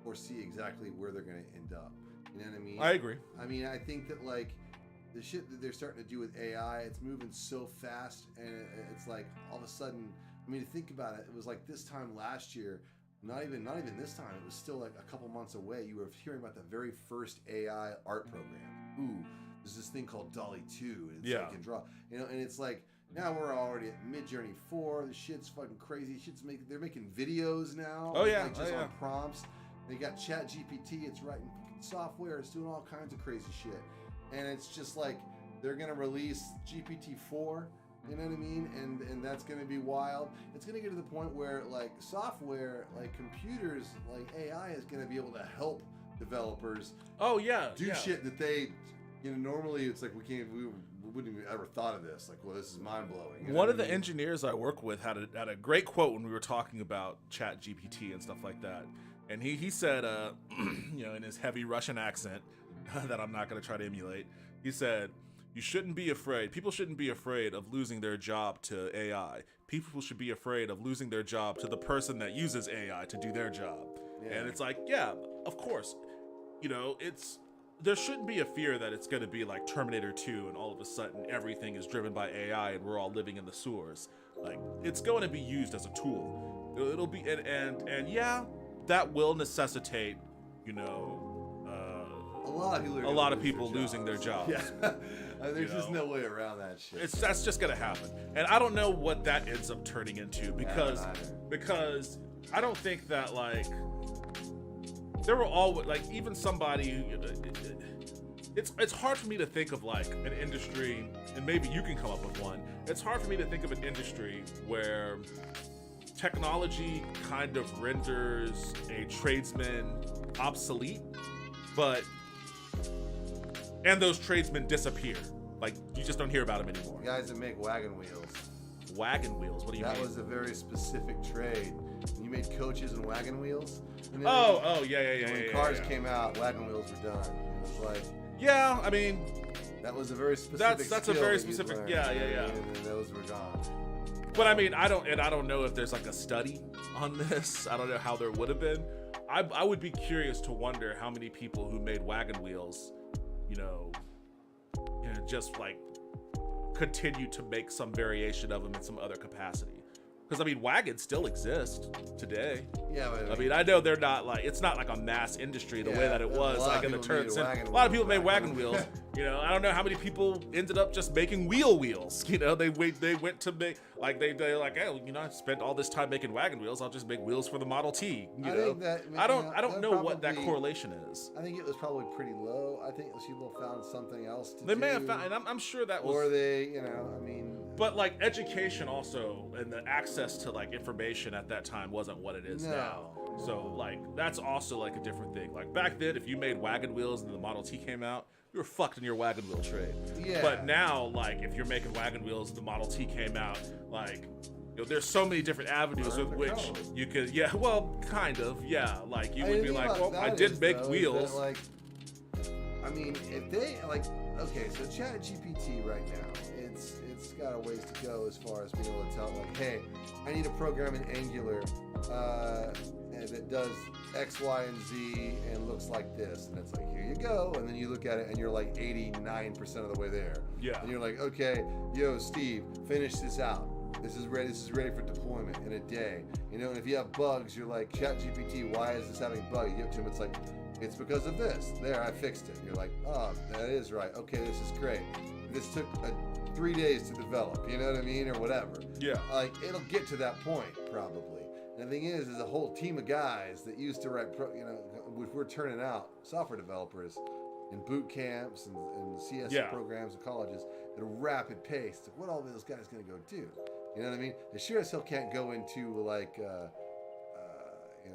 foresee exactly where they're gonna end up. You know what I mean? I agree. I mean, I think that like the shit that they're starting to do with AI, it's moving so fast, and it's like all of a sudden. I mean, think about it. It was like this time last year. Not even this time. It was still like a couple months away. You were hearing about the very first AI art program. Ooh, there's this thing called Dolly 2. And it's Yeah. like you can draw, and it's like now we're already at Midjourney 4. The shit's fucking crazy. They're making videos now. Oh, yeah. like just Oh, yeah. on prompts. They got Chat GPT. It's writing fucking software. It's doing all kinds of crazy shit, and it's just like they're gonna release GPT-4. You know what I mean? And that's going to be wild. It's going to get to the point where like software, like computers, like AI is going to be able to help developers Oh yeah. do yeah. shit that they, normally it's like we wouldn't have ever thought of this. Like, well, this is mind blowing. One of the engineers I work with had a great quote when we were talking about Chat GPT and stuff like that. And he said, in his heavy Russian accent that I'm not going to try to emulate, he said, "You shouldn't be afraid. People shouldn't be afraid of losing their job to AI. People should be afraid of losing their job to the person that uses AI to do their job." Yeah. And it's like, yeah, of course. There shouldn't be a fear that it's going to be like Terminator 2 and all of a sudden everything is driven by AI and we're all living in the sewers. Like, it's going to be used as a tool. It'll be, and yeah, that will necessitate, a lot of people, a lot of people losing their jobs. Yeah, there's just know? no way around that shit. That's just gonna happen, and I don't know what that ends up turning into because I don't either. because I don't think that like there were always like even somebody. It's hard for me to think of like an industry, and maybe you can come up with one. It's hard for me to think of an industry where technology kind of renders a tradesman obsolete, and those tradesmen disappear. Like, you just don't hear about them anymore. Guys that make wagon wheels. Wagon wheels, what do you That mean? was a very specific trade. You made coaches and wagon wheels. And then Oh, yeah. when cars came out, wagon wheels were done. It was like, Yeah, I mean, that was a very specific. That's a skill very that you'd specific- learn, yeah. And then those were gone. but I mean, I don't know if there's like a study on this. I don't know how there would have been. I would be curious to wonder how many people who made wagon wheels, just like continue to make some variation of them in some other capacity. Because I mean, wagons still exist today. Yeah, but I mean, I know they're not like, it's not like a mass industry the way Yeah, that it a was lot like of in the people made turn. wagon A lot of wheels people made back wagon then. wheels. I don't know how many people ended up just making wheels. They went to make like they're like, hey, I spent all this time making wagon wheels. I'll just make wheels for the Model T. I think that- I don't that know what that probably- correlation is. I think it was probably pretty low. I think those people found something else to do. They may have found, and I'm sure that was. Or they, I mean. But like education also and the access to like information at that time wasn't what it is now. So like that's also like a different thing. Like back then, if you made wagon wheels and the Model T came out, you were fucked in your wagon wheel trade. Yeah. But now, like if you're making wagon wheels and the Model T came out, like there's so many different avenues Learn with the which code. you could, kind of, like you I would mean, be the thing like, about well, I that did is, make though, is wheels. that, like, I mean, if they okay, so Chat GPT right now, it's got a ways to go as far as being able to tell, like, hey, I need a program in Angular that does X, Y, and Z and looks like this, and it's like, here you go, and then you look at it and you're like 89% of the way there. Yeah. And you're like, okay, yo, Steve, finish this out. This is ready for deployment in a day. And if you have bugs, you're like, ChatGPT, why is this having bugs? You give it to him, it's like, it's because of this. There, I fixed it. You're like, oh, that is right. Okay, this is great. This took 3 days to develop, you know what I mean? Or whatever. Yeah. Like, it'll get to that point, probably. And the thing is a whole team of guys that used to write, if we're turning out software developers in boot camps and CS Yeah. programs and colleges at a rapid pace. Like, what are all those guys going to go do? You know what I mean? They sure as hell can't go into like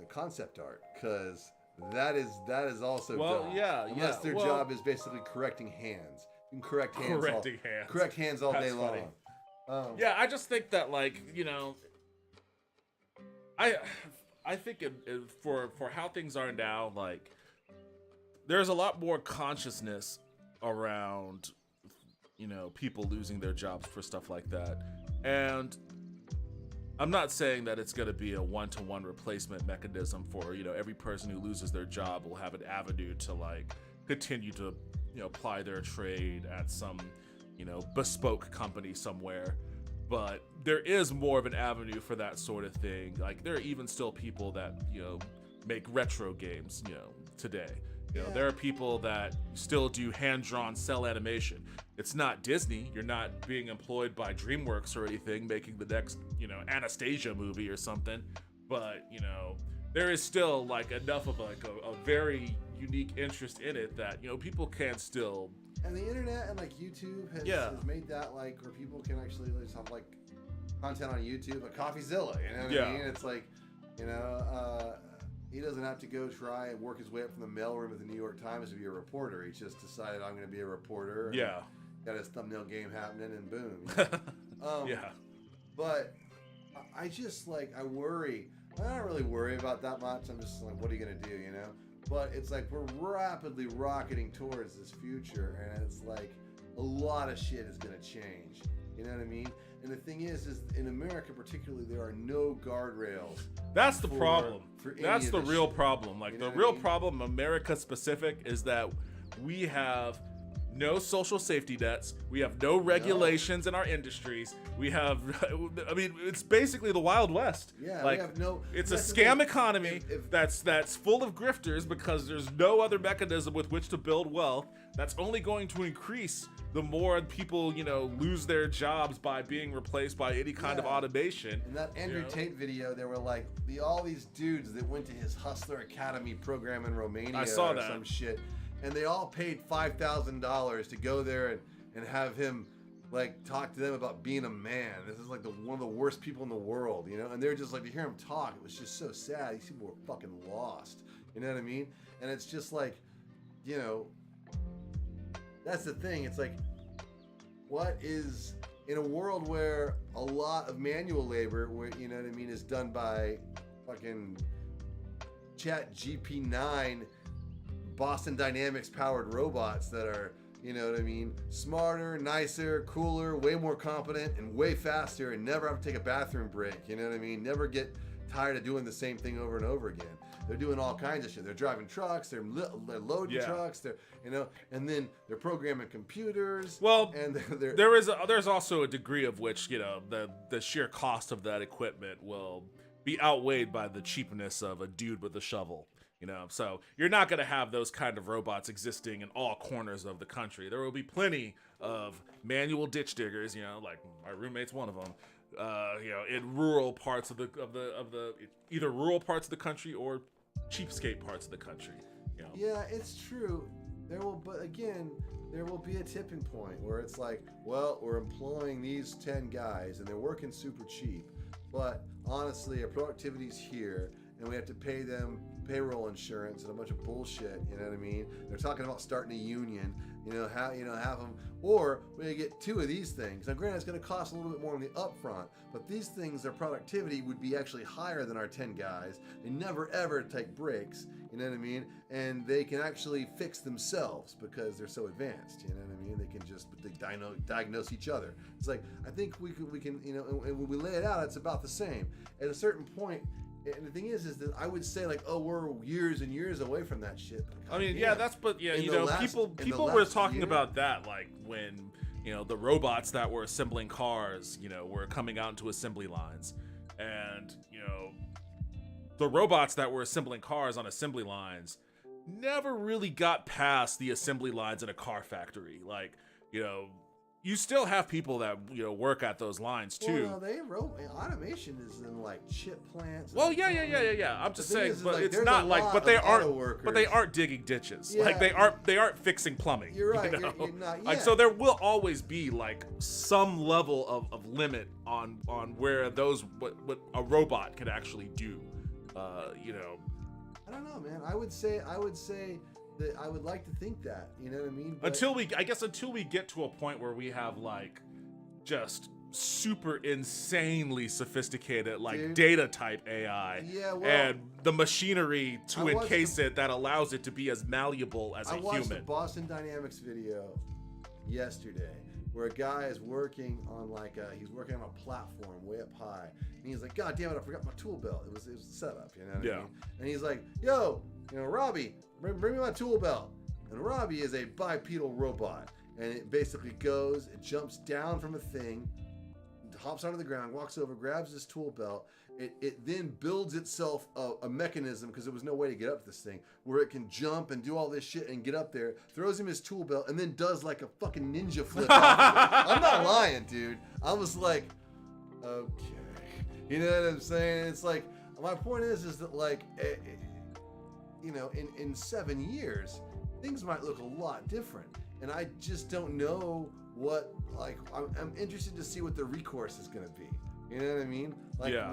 concept art, because that is also Well, done. yeah, Unless yeah, their well- job is basically correcting hands. You can correct hands. Correcting hands. Correct hands all That's day funny. long. Yeah, I just think that I think for how things are now, like there's a lot more consciousness around people losing their jobs for stuff like that. And I'm not saying that it's going to be a one-to-one replacement mechanism for, every person who loses their job will have an avenue to like continue to, apply their trade at some, bespoke company somewhere. But there is more of an avenue for that sort of thing. Like there are even still people that, make retro games, today. You know, there are people that still do hand-drawn cell animation. It's not Disney. You're not being employed by DreamWorks or anything, making the next, you know, Anastasia movie or something. But, you know, there is still like enough of like a very unique interest in it that, you know, people can still. And the internet and like YouTube has made that like where people can actually just have like content on YouTube, like CoffeeZilla. You know what I mean? It's like, you know, he doesn't have to go try and work his way up from the mailroom at the New York Times to be a reporter. He's just decided I'm going to be a reporter. And got his thumbnail game happening, and boom. You know? But I just like I worry. I don't really worry about that much. I'm just like, what are you going to do? You know. But it's like we're rapidly rocketing towards this future, and it's like a lot of shit is going to change. You know what I mean? And the thing is in America particularly, there are no guardrails. That's the problem. That's the real shit. problem. Like, You know the what real I mean? problem, America specific, is that we have no social safety nets. We have no regulations in our industries. We have, I mean, it's basically the Wild West. Yeah, like, we have no. it's a that's the scam thing. economy If- that's full of grifters because there's no other mechanism with which to build wealth. That's only going to increase the more people, you know, lose their jobs by being replaced by any kind of Yeah. automation. In that Andrew know? Tate video, there were like all these dudes that went to his Hustler Academy program in Romania I saw or that. some shit, and they all paid $5,000 to go there and have him like talk to them about being a man. This is like one of the worst people in the world, you know. And they're just like, to hear him talk, it was just so sad. These people were fucking lost, you know what I mean? And it's just like, you know, that's the thing. It's like, what is in a world where a lot of manual labor, where you know what I mean, is done by fucking Chat GP9 Boston Dynamics powered robots that are, you know what I mean, smarter, nicer, cooler, way more competent, and way faster, and never have to take a bathroom break. You know what I mean? Never get tired of doing the same thing over and over again. They're doing all kinds of shit. They're driving trucks. They're loading trucks. They're, you know, and then they're programming computers. Well, and they're there's also a degree of which, you know, the sheer cost of that equipment will be outweighed by the cheapness of a dude with a shovel. You know, so you're not going to have those kind of robots existing in all corners of the country. There will be plenty of manual ditch diggers. You know, like my roommate's one of them. You know, in rural parts of the either rural parts of the country or cheapskate parts of the country. You know. Yeah, it's true. But again, there will be a tipping point where it's like, well, we're employing these 10 guys and they're working super cheap, but honestly, our productivity's here, and we have to pay them payroll insurance and a bunch of bullshit. You know what I mean? They're talking about starting a union. Have them, or we get 2 of these things. Now, granted, it's going to cost a little bit more in the upfront, but these things, their productivity would be actually higher than our 10 guys. They never ever take breaks. You know what I mean? And they can actually fix themselves because they're so advanced. You know what I mean? They can just diagnose each other. It's like, I think we can, you know, and when we lay it out, it's about the same. At a certain point. And the thing is that I would say, like, oh, we're years and years away from that shit. I mean, yeah, you know, people were talking about that, like, when, you know, the robots that were assembling cars, you know, were coming out into assembly lines. And, you know, the robots that were assembling cars on assembly lines never really got past the assembly lines in a car factory. Like, you know, you still have people that, you know, work at those lines too. Well, automation is in like chip plants. Well, yeah. I'm just saying, but like, it's not like, but they aren't digging ditches. Yeah. Like they aren't fixing plumbing. You're right. You know? You're not, Like, so there will always be like some level of limit on where what a robot can actually do. You know. I don't know, man. I would say that I would like to think that. You know what I mean? But Until we get to a point where we have like just super insanely sophisticated like Dude. data type AI, Yeah, well, and the machinery to I watched encase it that allows it to be as malleable as I a watched human. the Boston Dynamics video yesterday where a guy is working on he's working on a platform way up high, and he's like, God damn it, I forgot my tool belt. It was a setup, you know what I mean? And he's like, yo, you know, Robbie, bring me my tool belt. And Robbie is a bipedal robot, and it basically it jumps down from a thing, hops onto the ground, walks over, grabs his tool belt. It then builds itself a mechanism, because there was no way to get up this thing, where it can jump and do all this shit and get up there, throws him his tool belt, and then does like a fucking ninja flip off of it. I'm not lying, dude. I was like, okay. You know what I'm saying? It's like, my point is that like, you know, in 7 years, things might look a lot different. And I just don't know what, like, I'm interested to see what the recourse is going to be. You know what I mean? Like, Yeah.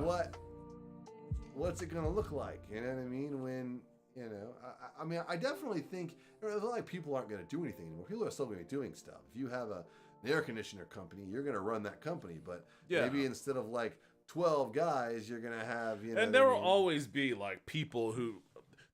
what's it going to look like? You know what I mean? When, you know, I mean, I definitely think, it's not like people aren't going to do anything anymore. People are still going to be doing stuff. If you have an air conditioner company, you're going to run that company. But Yeah. maybe instead of like 12 guys, you're going to have, you know. And there will always be like people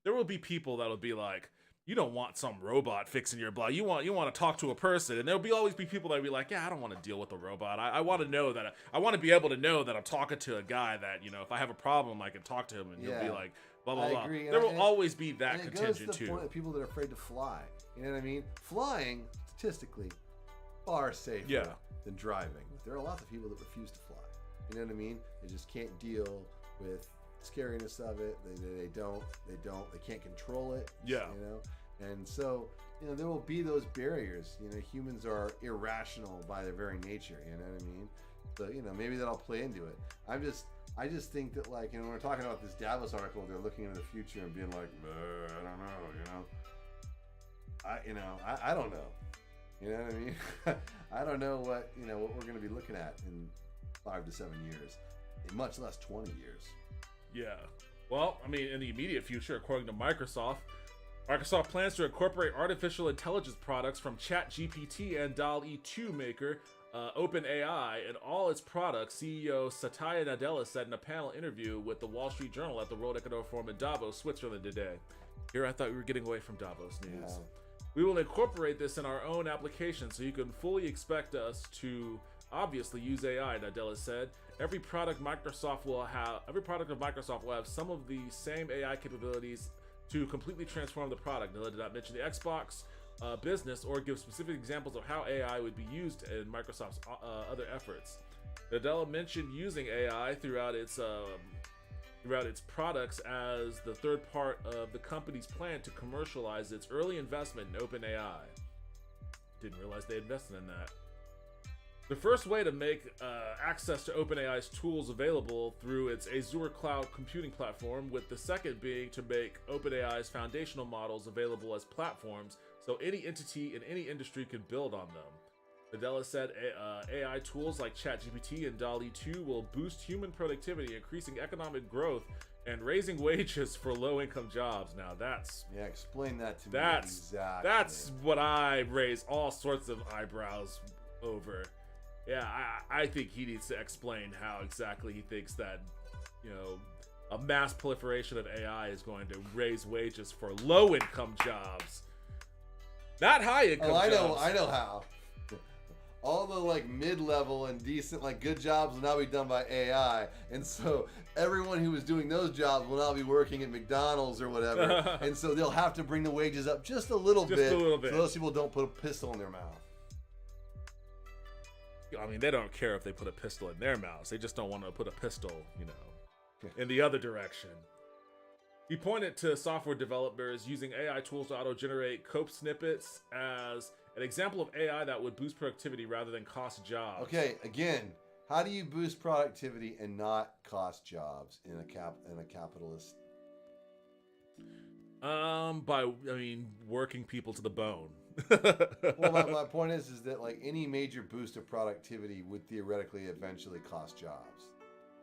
there will be people that'll be like, you don't want some robot fixing your blah. You want to talk to a person, and there'll always be people that'll be like, yeah, I don't want to deal with a robot. I want to know that I want to be able to know that I'm talking to a guy that, you know, if I have a problem, I can talk to him, and he'll be like, blah blah blah. agree. There will always be that and it contingent goes to the too. point of people that are afraid to fly. You know what I mean? Flying, statistically, far safer Yeah. than driving. There are lots of people that refuse to fly. You know what I mean? They just can't deal with scariness of it. They can't control it. Yeah. You know? And so, you know, there will be those barriers. You know, humans are irrational by their very nature. You know what I mean? So, you know, maybe that'll play into it. I just think that, like, you know, when we're talking about this Davos article, they're looking into the future and being like, I don't know, you know. I don't know. You know what I mean? I don't know what we're going to be looking at in 5 to 7 years, much less 20 years. Yeah. Well, I mean, in the immediate future, according to Microsoft plans to incorporate artificial intelligence products from ChatGPT and DALL-E 2 maker OpenAI in all its products, CEO Satya Nadella said in a panel interview with the Wall Street Journal at the World Economic Forum in Davos, Switzerland today. Here I thought we were getting away from Davos news. Yeah. We will incorporate this in our own application, so you can fully expect us to obviously use AI, Nadella said. Every product of Microsoft will have some of the same AI capabilities to completely transform the product. Nadella did not mention the Xbox business or give specific examples of how AI would be used in Microsoft's other efforts. Nadella mentioned using AI throughout its products as the third part of the company's plan to commercialize its early investment in OpenAI. Didn't realize they invested in that. The first way to make access to OpenAI's tools available through its Azure cloud computing platform, with the second being to make OpenAI's foundational models available as platforms so any entity in any industry can build on them. Nadella said AI tools like ChatGPT and DALL-E 2 will boost human productivity, increasing economic growth and raising wages for low-income jobs. Now Explain that to me exactly. That's what I raise all sorts of eyebrows over. Yeah, I think he needs to explain how exactly he thinks that, you know, a mass proliferation of AI is going to raise wages for low-income jobs. Not high-income jobs. I know how. All the like mid-level and decent, like good jobs will now be done by AI, and so everyone who was doing those jobs will now be working at McDonald's or whatever, and so they'll have to bring the wages up just a little bit, so those people don't put a pistol in their mouth. I mean, they don't care if they put a pistol in their mouths. They just don't want to put a pistol, you know, in the other direction. He pointed to software developers using AI tools to auto-generate code snippets as an example of AI that would boost productivity rather than cost jobs. Okay, again, how do you boost productivity and not cost jobs in a capitalist? Working people to the bone. Well, my point is that like any major boost of productivity would theoretically eventually cost jobs.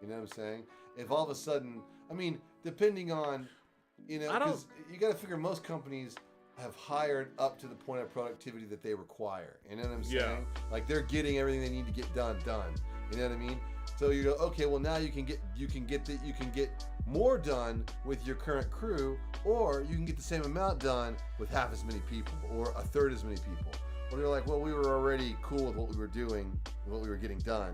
You know what I'm saying? If all of a sudden, I mean, depending on, you know, because you got to figure most companies have hired up to the point of productivity that they require. You know what I'm saying? Yeah. Like they're getting everything they need to get done. You know what I mean? So you go, okay, well now you can get more done with your current crew, or you can get the same amount done with half as many people or a third as many people. Well, they're like, well, we were already cool with what we were doing, what we were getting done,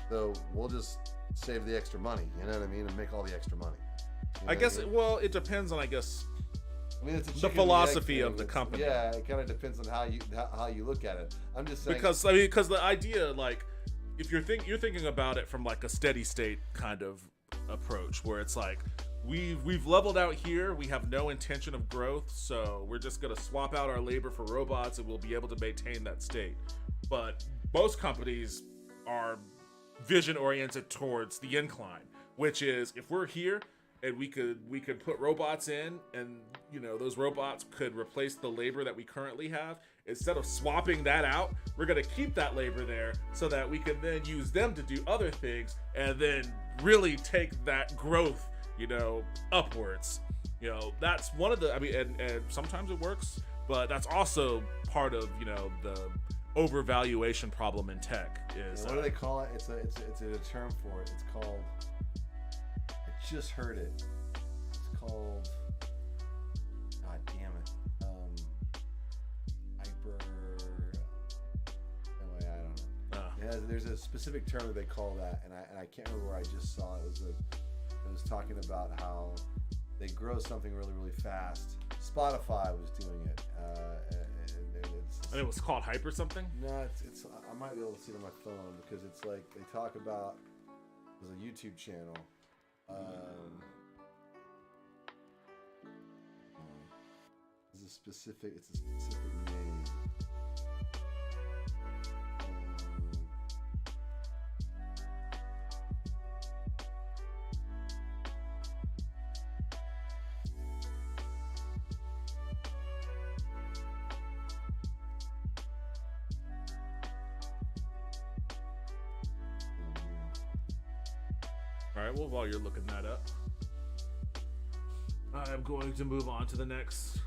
so we'll just save the extra money. You know what I mean? And make all the extra money. You know I guess, what I mean? well, it depends on, it's it's a the chicken and egg philosophy thing. of the company. Yeah, it kind of depends on how you look at it. I'm just saying because the idea, like, if you're thinking about it from like a steady state kind of approach, where it's like we've leveled out here, we have no intention of growth, so we're just gonna swap out our labor for robots, and we'll be able to maintain that state. But most companies are vision oriented towards the incline, which is if we're here and we could put robots in, and those robots could replace the labor that we currently have. Instead of swapping that out, we're gonna keep that labor there so that we can then use them to do other things, and then really take that growth, upwards. That's one of the. I mean, and sometimes it works, but that's also part of the overvaluation problem in tech. Is what do they call it? It's a term for it. It's called. I just heard it. It's called. God damn it. Hyper. Anyway, I don't know. Yeah, there's a specific term that they call that, and I can't remember where I just saw it. It was talking about how they grow something really, really fast. Spotify was doing it. And it was called Hyper something? No, it's I might be able to see it on my phone because it's like they talk about. There's a YouTube channel. It's a specific name. All right, well, while you're looking that up, I'm going to move on to the next.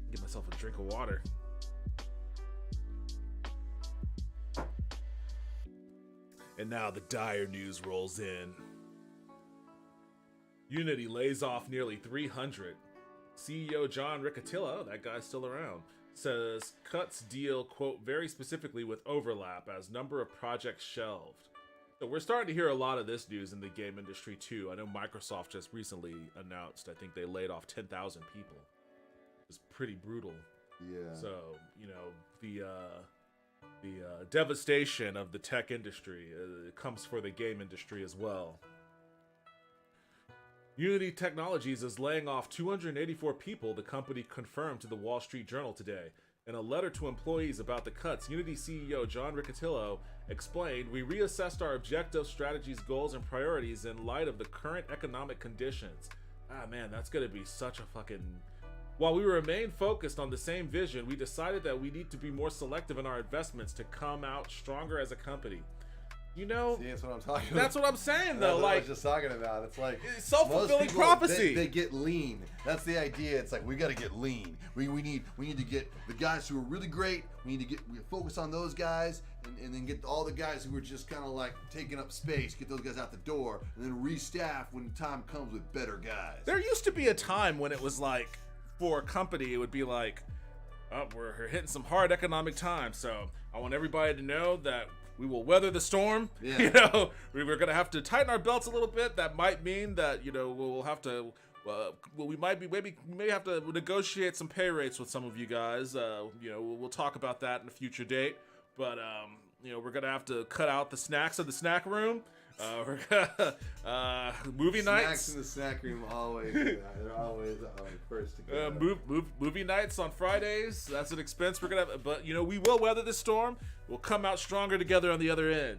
Get myself a drink of water. And now the dire news rolls in. Unity lays off nearly 300. CEO John Riccitiello, that guy's still around, says cuts deal, quote, very specifically with overlap as number of projects shelved. So we're starting to hear a lot of this news in the game industry too. I know Microsoft just recently announced, I think they laid off 10,000 people. It's pretty brutal. Yeah. So, the devastation of the tech industry comes for the game industry as well. Unity Technologies is laying off 284 people, the company confirmed to the Wall Street Journal today. In a letter to employees about the cuts, Unity CEO John Riccitiello explained, "We reassessed our objectives, strategies, goals, and priorities in light of the current economic conditions." Ah, man, that's gonna be such a fucking... While we remain focused on the same vision, we decided that we need to be more selective in our investments to come out stronger as a company. See, that's what I'm talking about. That's what I'm saying, though. That's what I like, was just talking about. It's like self-fulfilling most people, prophecy. They get lean. That's the idea. It's like we got to get lean. We need to get the guys who are really great. We focus on those guys, and then get all the guys who are just kind of like taking up space. Get those guys out the door, and then restaff when time comes with better guys. There used to be a time when it was like, for a company, it would be like, oh, we're hitting some hard economic times, so I want everybody to know that we will weather the storm. Yeah. We're gonna have to tighten our belts a little bit. That might mean that we'll have to. We may have to negotiate some pay rates with some of you guys. We'll talk about that in a future date. But we're gonna have to cut out the snacks of the snack room. We're gonna movie Snacks nights. in the snack room always. They're always first to go. Movie nights on Fridays. That's an expense we're gonna have. But we will weather the storm. We'll come out stronger together on the other end.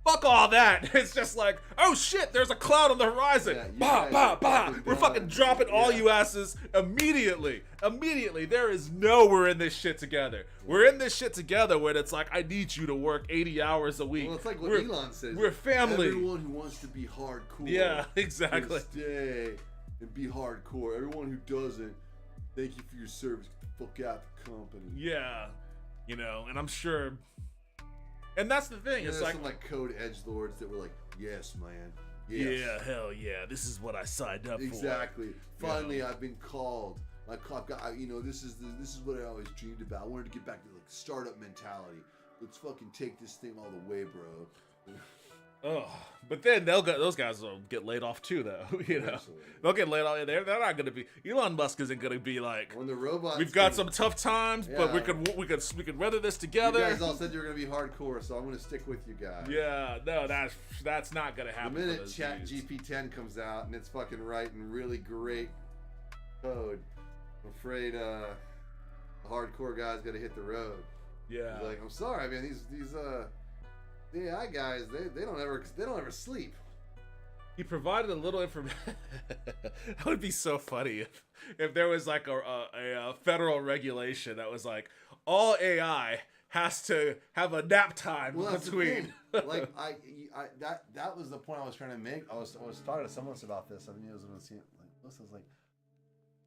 Fuck all that. It's just like, oh shit, there's a cloud on the horizon. Yeah, We're fucking dropping all you asses immediately. Immediately. There is no we're in this shit together. We're in this shit together when it's like, I need you to work 80 hours a week. Well, it's like what Elon says. We're family. Everyone who wants to be hardcore. Yeah, exactly. Will stay and be hardcore. Everyone who doesn't, thank you for your service. Get the fuck out the company. Yeah. And I'm sure... And that's the thing. It's like some code edgelords that were like, yes, man. Yes. Yeah, hell yeah. This is what I signed up Exactly. for. Finally, I've been called. I've got, this is what I always dreamed about. I wanted to get back to startup mentality. Let's fucking take this thing all the way, bro. Oh, but then those guys will get laid off too, though. You know, Eventually. they'll get laid off. They're not going to be. Elon Musk isn't going to be like. When the robots, We've got some tough times, but we Yeah. could weather this You together. guys all said you were gonna be hardcore, so I'm gonna stick with you guys. Yeah, no, that's not going to The happen. for minute those Chat dudes. GP10 comes out and it's fucking writing really great code, I'm afraid the hardcore guy's gotta hit the road. Yeah. He's like, I'm sorry, man. These the AI guys, they don't ever sleep. He provided a little information. That would be so funny if there was like a federal regulation that was like all AI has to have a nap time Well, that's the between. thing. Like that was the point I was trying to make. I was talking to someone else about this. I think it was when I was like, listen, I was like,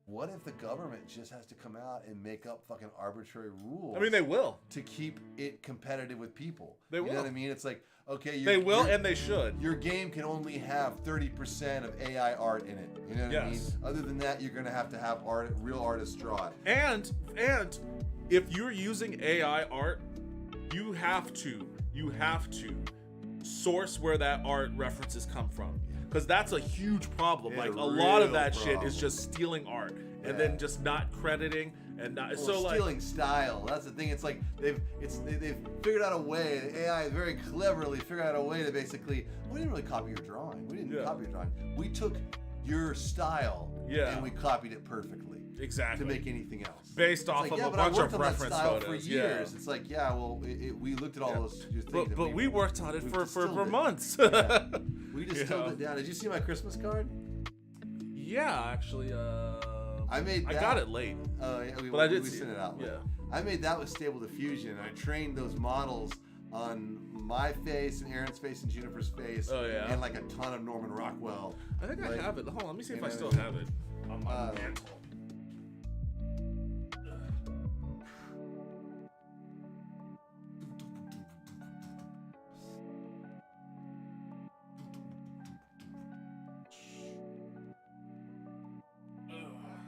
what if the government just has to come out and make up fucking arbitrary rules? I mean, they will. to keep it competitive with people. They You know will. what I mean? It's like, okay, They will, and they should. your game can only have 30% of AI art in it. You know what I mean? Yes. Other than that, you're gonna have art, real artists draw it. And if you're using AI art, you have to source where that art references come from, because that's a huge problem. Yeah, Like a lot of real that shit problem. is just stealing art and Yeah. then just not crediting and not. Well, so like, stealing style. That's the thing. It's like they've figured out a way. The AI very cleverly figured out a way to basically. We didn't really copy your drawing. We didn't Yeah. copy your drawing. We took your style. Yeah. And we copied it perfectly. exactly To make anything else. based It's off like, of yeah, a but I bunch worked of on that reference style photos. for years. It's like, yeah, well, we looked at all Yeah. those things. But that we worked on it we for distilled it. months. We just You distilled know? it down. Did you see my Christmas card? Yeah, actually, I made I that. got it late. Yeah, But I did we see sent it. it out. Yeah. I made that with Stable Diffusion. I trained those models on my face and Aaron's face and Juniper's face. Oh, yeah. And like a ton of Norman Rockwell. I think I Like, have it. Hold on, let me see if you I know still what I have it on my mantle.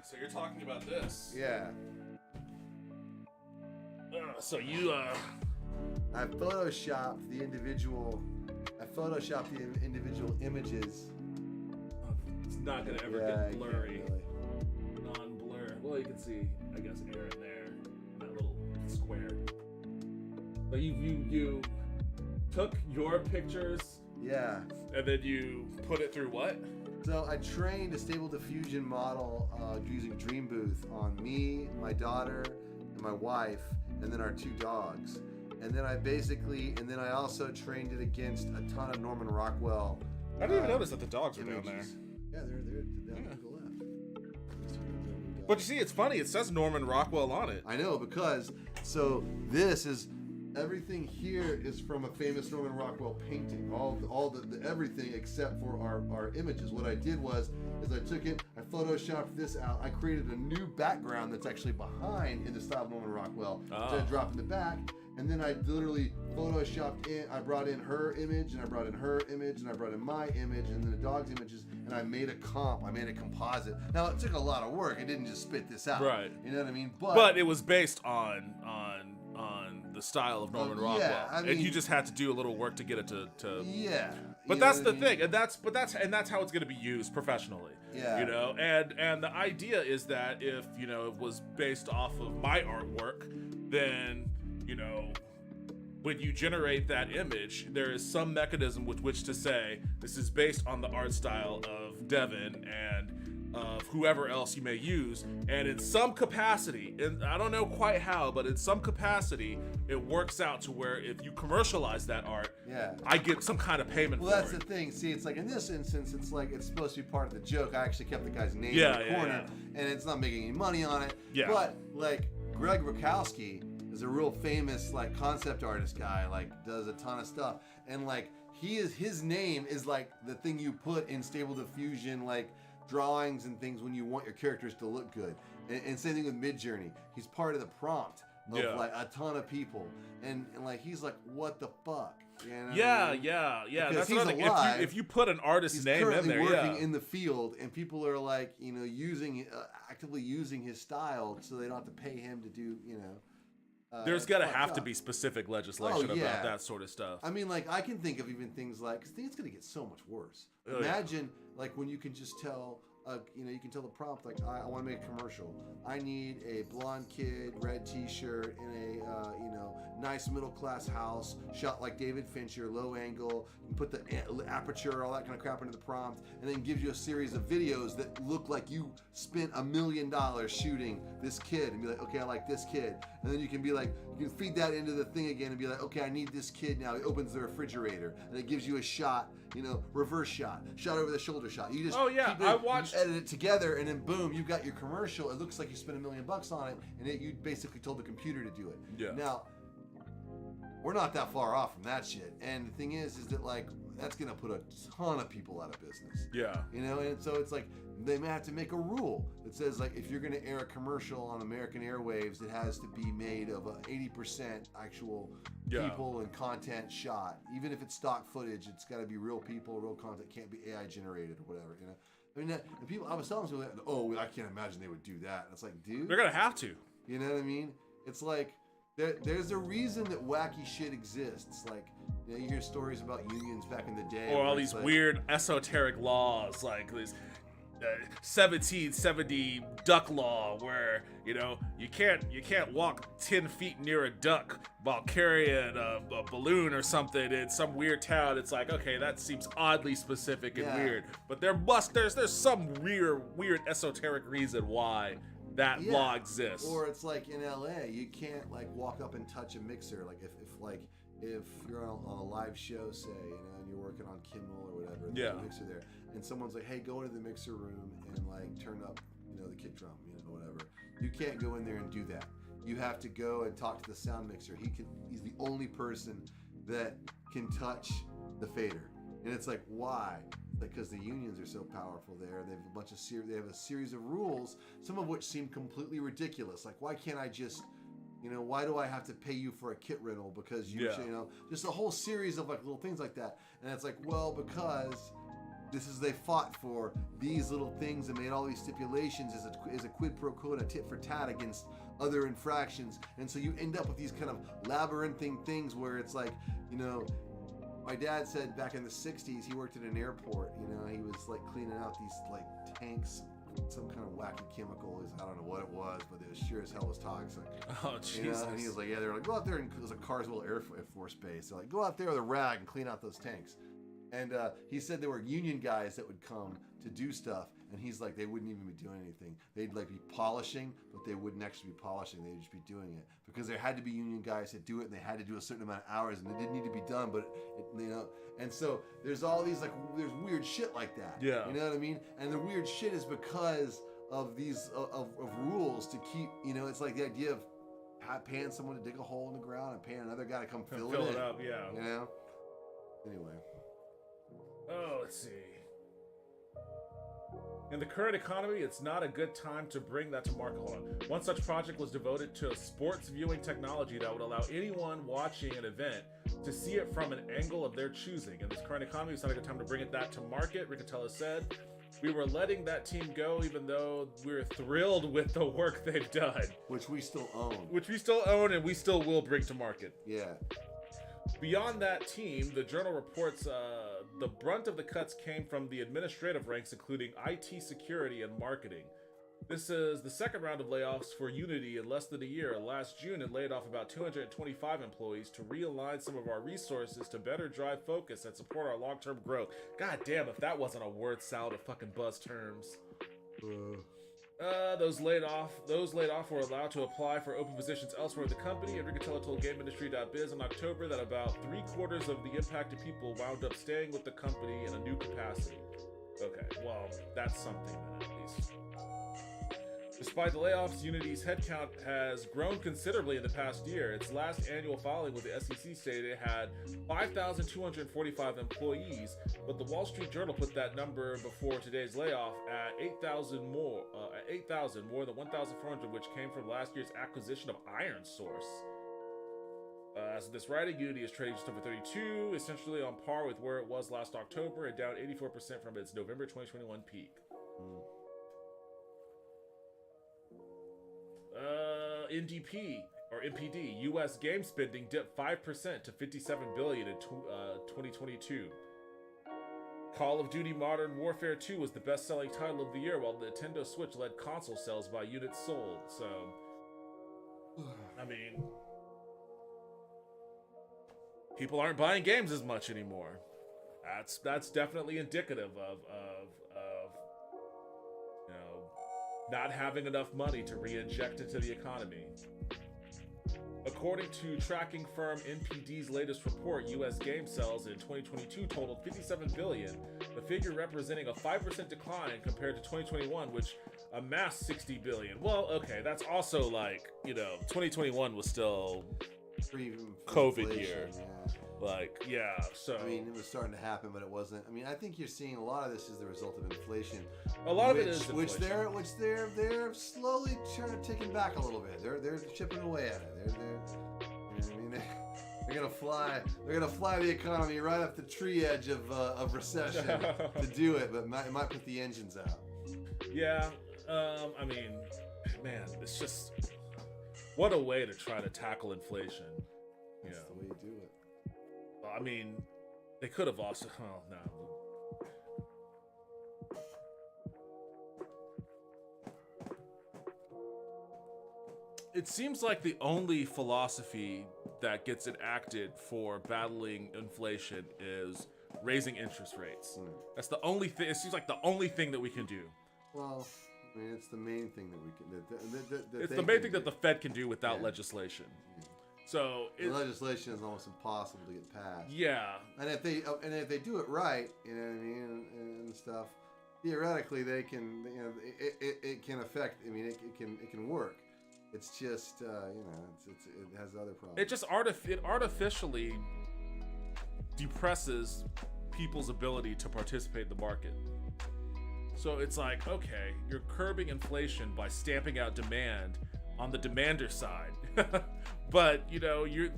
So you're talking about this. Yeah. So you I photoshopped the individual images. it's not gonna ever Yeah, I get can't blurry. really. Non-blur. Well, you can see, I guess, Aaron there, that little square. But you took your pictures Yeah. and then you put it through what? So I trained a Stable Diffusion model using Dream Booth on me, my daughter, and my wife, and then our 2 dogs. And then I also trained it against a ton of Norman Rockwell. I didn't even notice that the dogs were down there. images. Yeah, they're down to the left. But you see, it's funny. It says Norman Rockwell on it. I know, because this is everything here is from a famous Norman Rockwell painting. All the everything except for our images. What I did was I took it, I photoshopped this out, I created a new background that's actually behind in the style of Norman Rockwell. Instead of dropping the back, and then I literally photoshopped in. I brought in her image, and I brought in her image, and I brought in my image, and then the dog's images, and I made a composite. Now it took a lot of work. I didn't just spit this out. Right. You know what I mean? But it was based on the style of Norman yeah, Rockwell, I and mean- you just had to do a little work to get it to. Yeah. But you know that's what the I mean? thing, and that's how it's going to be used professionally. Yeah. You know, and the idea is that if it was based off of my artwork, then when you generate that image, there is some mechanism with which to say this is based on the art style of Devin and of whoever else you may use, and in some capacity, and I don't know quite how, but in some capacity, it works out to where if you commercialize that art, Yeah. I get some kind of payment Well, for that's it. the thing. See, it's like in this instance, it's like it's supposed to be part of the joke. I actually kept the guy's name Yeah, in the yeah, corner, and it's not making any money on it. Yeah. But like Greg Rakowski is a real famous like concept artist guy. Like does a ton of stuff, and like his name is like the thing you put in Stable Diffusion like drawings and things when you want your characters to look good. And same thing with Midjourney. He's part of the prompt of Yeah. like a ton of people, and like he's like, what the fuck? You know what I Yeah, mean? yeah. Because That's he's another thing. alive. If you put an artist's He's name in currently there, working yeah. in the field, and people are like, actively using his style, so they don't have to pay him to do, There's it's gotta fucked have to up. be specific legislation Oh, yeah. about that sort of stuff. I mean, like, I can think of even things like, because it's going to get so much worse. Oh, yeah. Imagine, like, when you can just tell, you can tell the prompt, like, I want to make a commercial. I need a blonde kid, red t-shirt, in a, nice middle-class house, shot like David Fincher, low angle. You can put the aperture, all that kind of crap into the prompt, and then gives you a series of videos that look like you spent $1 million shooting this kid, and be like, okay, I like this kid. And then you can be like, you can feed that into the thing again and be like, okay, I need this kid now. It opens the refrigerator, and it gives you a shot, reverse shot over the shoulder shot. You just keep it, you edit it together, and then boom, you got your commercial. It looks like you spent $1 million on it, and you basically told the computer to do it. Yeah. Now, we're not that far off from that shit. And the thing is that, like, that's gonna put a ton of people out of business. Yeah. And so it's like they may have to make a rule that says, like, if you're gonna air a commercial on American airwaves, it has to be made of 80% actual people and content shot. Even if it's stock footage, it's got to be real people, real content. Can't be AI generated or whatever. I mean, the people I was telling them, oh, I can't imagine they would do that. And it's like, dude, they're gonna have to. You know what I mean? It's like there's a reason that wacky shit exists. Like, you hear stories about unions back in the day, or all these weird esoteric laws, like this 1770 duck law, where you can't walk 10 feet near a duck while carrying a balloon or something in some weird town. It's like, okay, that seems oddly specific and weird, but there's some weird esoteric reason why that law exists. Or it's like in LA, you can't like walk up and touch a mixer. Like if you're on a live show, say, and you're working on Kimmel or whatever, and there's a mixer there, and someone's like, hey, go into the mixer room and like turn up, the kick drum, whatever. You can't go in there and do that. You have to go and talk to the sound mixer. He's the only person that can touch the fader. And it's like, why? Because the unions are so powerful there. They have a series of rules, some of which seem completely ridiculous. Like, why can't I just, why do I have to pay you for a kit rental? Because just a whole series of like little things like that. And it's like, well, because they fought for these little things and made all these stipulations as a quid pro quo and a tit for tat against other infractions. And so you end up with these kind of labyrinthine things where it's like, my dad said back in the 60s, he worked at an airport, he was like cleaning out these like tanks, some kind of wacky chemical. I don't know what it was, but it was sure as hell was toxic. Oh, Jesus. And he was like, they were like, go out there, and it was a Carswell Air Force Base. They're like, go out there with a rag and clean out those tanks. And he said there were union guys that would come to do stuff, and he's like, they wouldn't even be doing anything. They'd like be polishing, but they wouldn't actually be polishing. They'd just be doing it because there had to be union guys that do it, and they had to do a certain amount of hours, and it didn't need to be done, but And so there's all these there's weird shit like that. Yeah. You know what I mean? And the weird shit is because of these of rules to keep. It's like the idea of paying someone to dig a hole in the ground and paying another guy to come fill it up. Yeah. Anyway. Oh, let's see. In the current economy, it's not a good time to bring that to market. Hold on. One such project was devoted to a sports viewing technology that would allow anyone watching an event to see it from an angle of their choosing. In this current economy, it's not a good time to bring that to market, Riccatelli said. We were letting that team go even though we're thrilled with the work they've done. Which we still own. And we still will bring to market. Yeah. Beyond that team, the journal reports the brunt of the cuts came from the administrative ranks, including IT security and marketing. This is the second round of layoffs for Unity in less than a year. Last June, it laid off about 225 employees to realign some of our resources to better drive focus and support our long-term growth. God damn, if that wasn't a word salad of fucking buzz terms. Those laid off were allowed to apply for open positions elsewhere in the company, and Riccatelli told GameIndustry.biz in October that about 3/4 of the impacted people wound up staying with the company in a new capacity. Okay, well, that's something then, at least. Despite the layoffs, Unity's headcount has grown considerably in the past year. Its last annual filing with the SEC stated it had 5,245 employees, but the Wall Street Journal put that number before today's layoff at 8,000 more. 8,000 more than 1,400, which came from last year's acquisition of ironSource. As of this writing, Unity is trading just over 32, essentially on par with where it was last October, and down 84% from its November 2021 peak. NDP, or NPD, U.S. game spending dipped 5% to $57 billion in 2022. Call of Duty Modern Warfare 2 was the best-selling title of the year, while the Nintendo Switch led console sales by units sold. So, I mean, people aren't buying games as much anymore. That's definitely indicative of you know, not having enough money to re-inject into the economy. According to tracking firm NPD's latest report, U.S. game sales in 2022 totaled $57 billion, the figure representing a 5% decline compared to 2021, which amassed $60 billion. Well, okay, that's also like, you know, 2021 was still COVID year. Yeah. Like, yeah, so... I mean, it was starting to happen, but it wasn't. I mean, I think you're seeing a lot of this is the result of inflation. A lot of it is inflation. Which they're slowly ticking back a little bit. They're chipping away at it. I mean, they're gonna fly. They're gonna fly the economy right up the tree edge of recession to do it, but it might put the engines out. Yeah, I mean, man, it's just what a way to try to tackle inflation. That's the way you do it. I mean, they could have also. Oh no. It seems like the only philosophy that gets enacted for battling inflation is raising interest rates. That's the only thing. It seems like the only thing that we can do. Well, I mean, it's the main thing that we can. It's the main thing that the Fed can do without legislation. So the legislation is almost impossible to get passed. Yeah, and if they do it right, you know what I mean, and stuff, theoretically they can, you know, it can affect. I mean, it can work. It's just you know, it has other problems. It just artificially depresses people's ability to participate in the market. So it's like, okay, you're curbing inflation by stamping out demand on the demander side. But, you know, you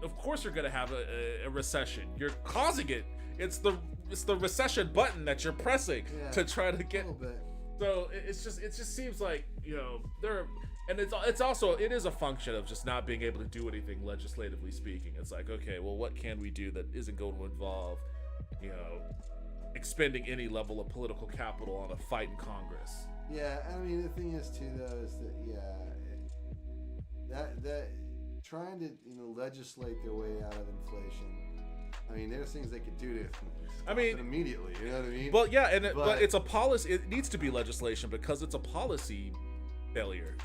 of course you're going to have a recession. You're causing it. It's the recession button that you're pressing to try to get. A little bit. So it just seems like, you know, it is a function of just not being able to do anything legislatively speaking. It's like, okay, well, what can we do that isn't going to involve, you know, expending any level of political capital on a fight in Congress? Yeah, I mean, the thing is too, though, is that trying to, you know, legislate their way out of inflation. I mean, there's things they could do to stop it immediately. You know what I mean? Well, yeah, but it's a policy. It needs to be legislation because it's a policy failure.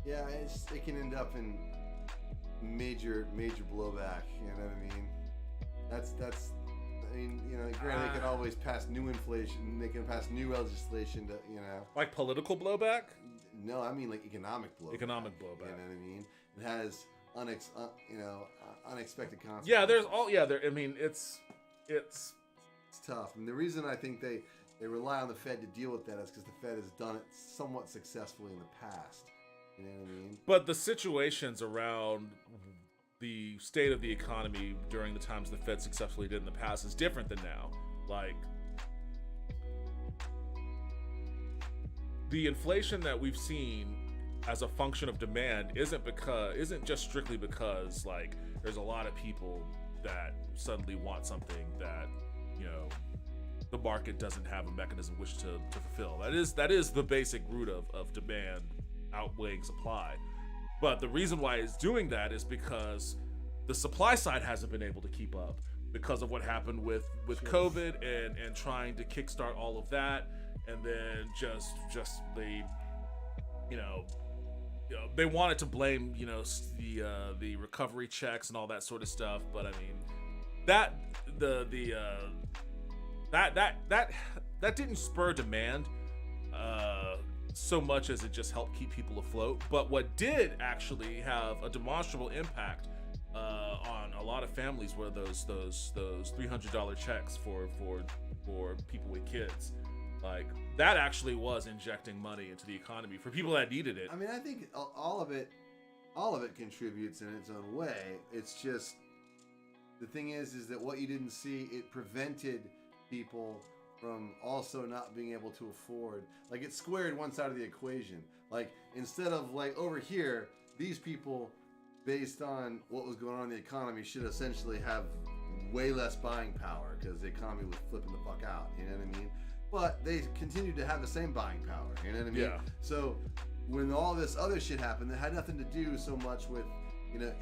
Yeah, it can end up in major blowback. You know what I mean? That's. I mean, you know, granted, they can always pass new inflation. They can pass new legislation to, you know, like political blowback. No, I mean like economic blowback. Economic blowback. You know what I mean? It has unexpected consequences. Yeah, there's all. Yeah, there. I mean, it's tough. And the reason I think they rely on the Fed to deal with that is because the Fed has done it somewhat successfully in the past. You know what I mean? But the situations around the state of the economy during the times the Fed successfully did in the past is different than now. Like, the inflation that we've seen as a function of demand isn't just strictly because, like, there's a lot of people that suddenly want something that, you know, the market doesn't have a mechanism which to fulfill. That is the basic root of demand outweighing supply. But the reason why it's doing that is because the supply side hasn't been able to keep up because of what happened with COVID and trying to kickstart all of that, and then just they, you know, they wanted to blame, you know, the recovery checks and all that sort of stuff. But I mean, that didn't spur demand so much as it just helped keep people afloat. But what did actually have a demonstrable impact on a lot of families were those $300 checks for people with kids. Like, that actually was injecting money into the economy for people that needed it. I mean, I think all of it contributes in its own way. It's just, the thing is that what you didn't see, it prevented people from also not being able to afford. Like, it squared one side of the equation. Like, instead of, like, over here, these people based on what was going on in the economy, should essentially have way less buying power because the economy was flipping the fuck out. You know what I mean? But they continued to have the same buying power. You know what I mean? Yeah. So when all this other shit happened, that had nothing to do so much with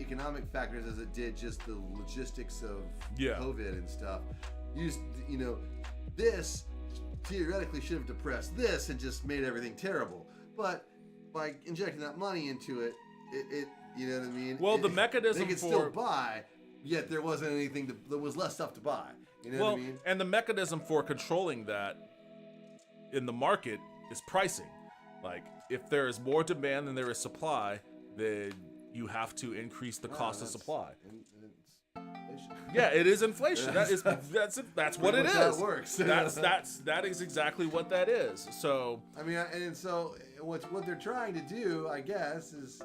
economic factors as it did just the logistics of COVID and stuff. This theoretically should have depressed this and just made everything terrible. But by injecting that money into it, you know what I mean? Well, the mechanism they could still buy, yet there wasn't anything. There was less stuff to buy. You know what I mean? And the mechanism for controlling that in the market is pricing. Like, if there is more demand than there is supply, then you have to increase the cost of supply. Yeah, it is inflation. That's what it is. That works. That is exactly what that is. So I mean, and so what they're trying to do, I guess, is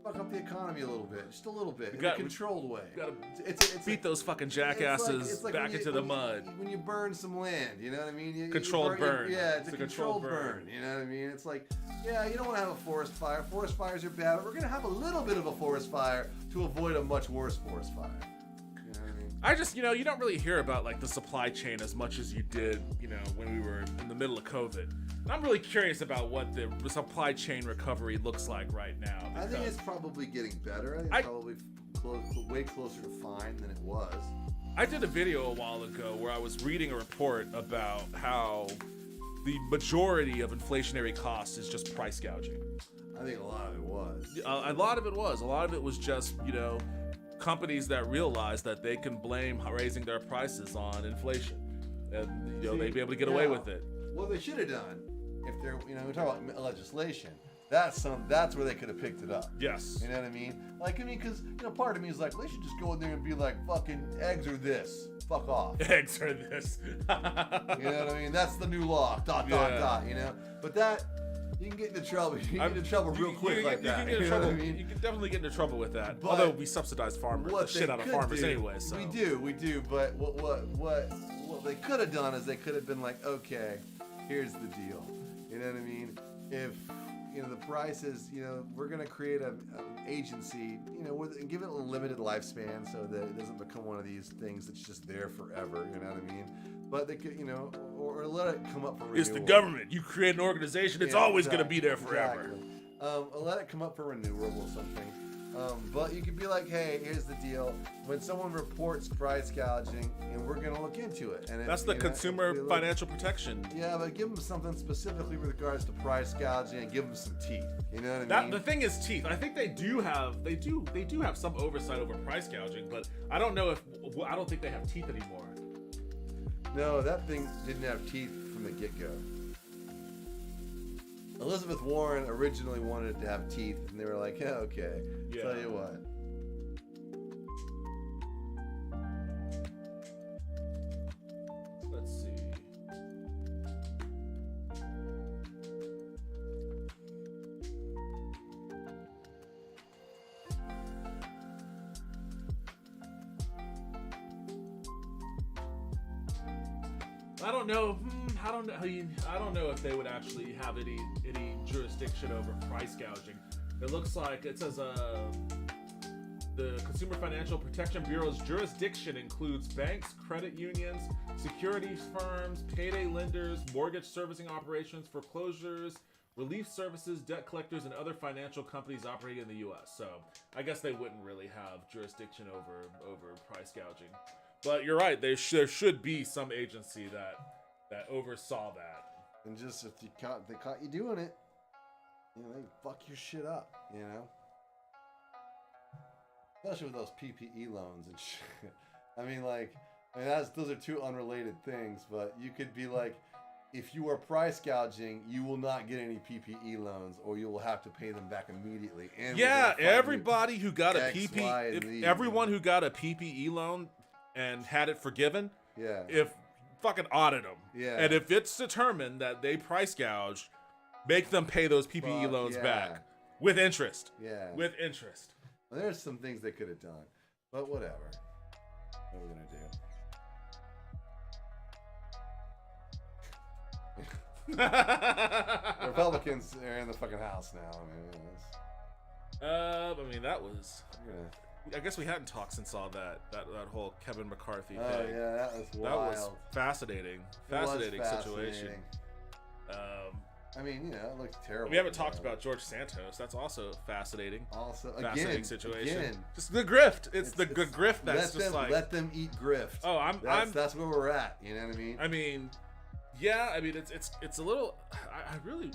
fuck up the economy a little bit, just a little bit, in a controlled way. You gotta beat those fucking jackasses it's like back into the mud. When you burn some land, you know what I mean? Controlled burn. Yeah, it's a controlled burn. You know what I mean? It's like, yeah, you don't want to have a forest fire. Forest fires are bad, but we're gonna have a little bit of a forest fire to avoid a much worse forest fire. You know what I mean? I just, you don't really hear about like the supply chain as much as you did, when we were in the middle of COVID. And I'm really curious about what the supply chain recovery looks like right now. I think it's probably getting better. I think it's probably way closer to fine than it was. I did a video a while ago where I was reading a report about how the majority of inflationary costs is just price gouging. I think a lot of it was. A lot of it was. A lot of it was just, companies that realized that they can blame raising their prices on inflation, and they'd be able to get away with it. What they should have done, if they're, we talk about legislation, that's where they could have picked it up. Yes. You know what I mean? Because part of me is like, they should just go in there and be like, fucking eggs are this, fuck off. Eggs are this. You know what I mean? That's the new law. Dot. But that. You can get into trouble. You can get into trouble real quick like that. You can definitely get into trouble with that. But although we subsidize farmers, the shit out of farmers anyway. So we do. But what they could have done is they could have been like, okay, here's the deal. You know what I mean? If the price is, we're gonna create an agency, and give it a limited lifespan so that it doesn't become one of these things that's just there forever. You know what I mean? But they could, or let it come up for renewal. It's the government. You create an organization, it's always going to be there forever. Exactly. Let it come up for renewal or something. But you could be like, hey, here's the deal. When someone reports price gouging, we're going to look into it. And that's the Consumer Financial Protection. Yeah, but give them something specifically with regards to price gouging and give them some teeth. You know what I mean? The thing is teeth. I think they do have some oversight over price gouging, but I don't think they have teeth anymore. No, that thing didn't have teeth from the get-go. Elizabeth Warren originally wanted it to have teeth, and they were like, yeah, okay. Yeah. Tell you what. Let's see. I don't know. I don't know if they would actually have any jurisdiction over price gouging. It looks like it says the Consumer Financial Protection Bureau's jurisdiction includes banks, credit unions, securities firms, payday lenders, mortgage servicing operations, foreclosures, relief services, debt collectors, and other financial companies operating in the U.S. So I guess they wouldn't really have jurisdiction over price gouging. But you're right. There should be some agency that oversaw that. And just if they caught you doing it, they fuck your shit up. Especially with those PPE loans and shit. Those are two unrelated things. But you could be like, if you are price gouging, you will not get any PPE loans, or you will have to pay them back immediately. And everybody who got a PPE, everyone who got a PPE loan and had it forgiven, if fucking audit them, and if it's determined that they price gouged, make them pay those PPE loans back with interest. With interest. Well, there's some things they could have done, but whatever. What are we gonna do? Republicans are in the fucking house now. I mean, that was. Yeah. I guess we hadn't talked since all that whole Kevin McCarthy thing. Oh yeah, that was That wild. was fascinating. It was Fascinating situation. fascinating. I mean, you know, it looked terrible. We haven't talked about George Santos. That's also fascinating. Also, Fascinating again, situation. Just the grift. It's the it's- grift that's just like. let them eat grift. Oh, That's where we're at. You know what I mean? I mean, yeah. I mean, it's a little. I really.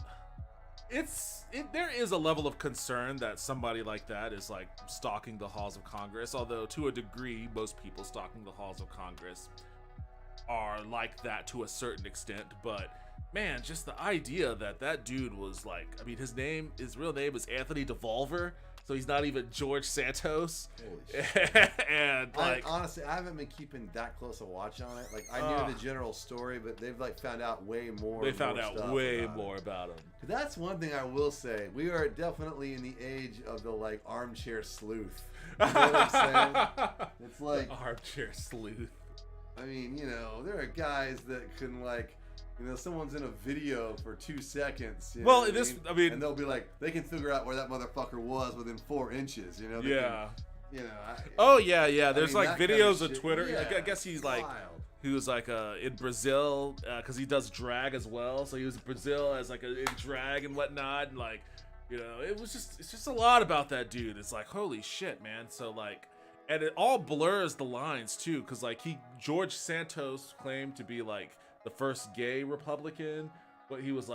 There is a level of concern that somebody like that is like stalking the halls of Congress. Although to a degree, most people stalking the halls of Congress are like that to a certain extent. But man, just the idea that dude was like, I mean, his real name is Anthony DeVolver, so he's not even George Santos. Holy shit. And like, honestly, I haven't been keeping that close a watch on it. Like, I knew the general story, but they've like found out way more. they found out stuff way about more it. about him. That's one thing I will say. We are definitely in the age of the like armchair sleuth. You know what I'm saying? It's like, Armchair sleuth. I mean, you know, there are guys that can like, you know, someone's in a video for 2 seconds. You know Well, what I mean, and they'll be like, they can figure out where that motherfucker was within 4 inches. You know? They yeah. Can, you know. Oh yeah, yeah. There's mean, like that kind videos of of shit, Twitter. yeah, I guess he's like, wild. he was like in Brazil because he does drag as well. So he was in Brazil as like in drag and whatnot, and like, you know, it's just a lot about that dude. It's like, holy shit, man. So like, and it all blurs the lines too, because like George Santos claimed to be like the first gay Republican. But he was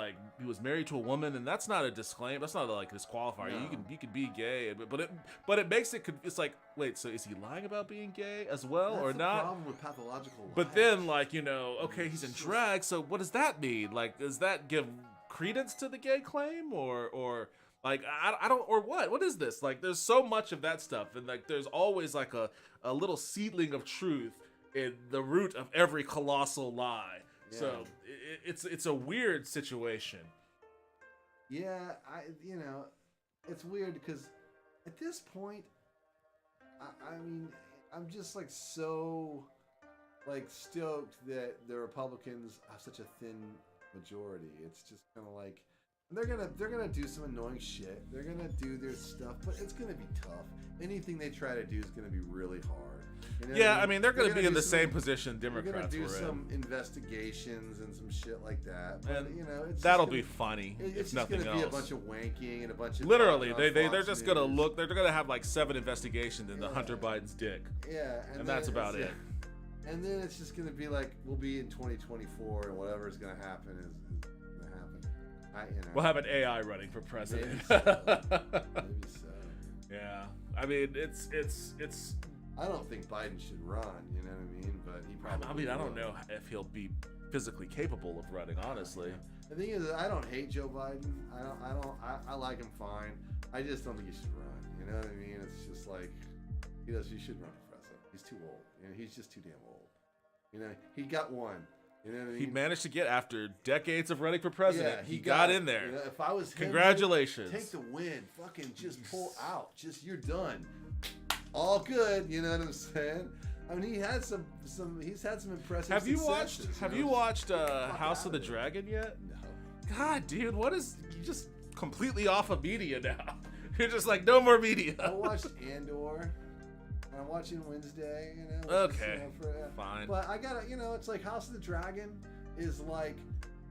married to a woman, and that's not a disclaimer. That's not like a disqualifier. No. You can be gay, but it makes it. It's like, wait, so is he lying about being gay as well, That's or the not? problem with pathological But lies. then, like, you know, okay, he's in drag, so what does that mean? Like, does that give credence to the gay claim, or like I don't, or what? What is this? Like, there's so much of that stuff, and like, there's always like a little seedling of truth in the root of every colossal lie. So it's a weird situation. Yeah, you know, it's weird because at this point, I mean, I'm just like so like stoked that the Republicans have such a thin majority. It's just kind of like they're gonna do some annoying shit. They're gonna do their stuff, but it's gonna be tough. Anything they try to do is gonna be really hard. You know Yeah, what I mean, they're gonna be in do the some- same position They're gonna Democrats do were some investigations and some shit like that. But, And you know, it's That'll just be gonna, funny, it's if just nothing gonna be a else. bunch of wanking and a bunch of Literally, talking on they're Fox just gonna News. look. They're gonna have like 7 investigations into Yeah. Hunter Biden's dick, Yeah, and then that's about it's- it. And then it's just gonna be like we'll be in 2024, and whatever's gonna happen is gonna happen. You know, We'll have an AI running for president. maybe so. Yeah, I mean, it's. I don't think Biden should run. You know what I mean? But he probably. I mean, I don't will. know if he'll be physically capable of running. Honestly, The thing is, I don't hate Joe Biden. I like him fine. I just don't think he should run. You know what I mean? It's just like he should run for president. He's too old. You know, he's just too damn old. You know, he got one. You know what I mean? he managed to get after decades of running for president. Yeah, he got it. in there. You know, if I was him, Congratulations. take the win. Fucking just pull out. Just you're done. All good. You know what I'm saying? I mean, he had some. He's had some impressive. Have you watched? successes, Have know? you watched fuck House out of the of it. Dragon yet? No. God, dude, what is? You just completely off of media now. You're just like no more media. I watched Andor. I'm watching Wednesday. You know. which is, Okay. Fine. But I gotta, you know, it's like House of the Dragon is like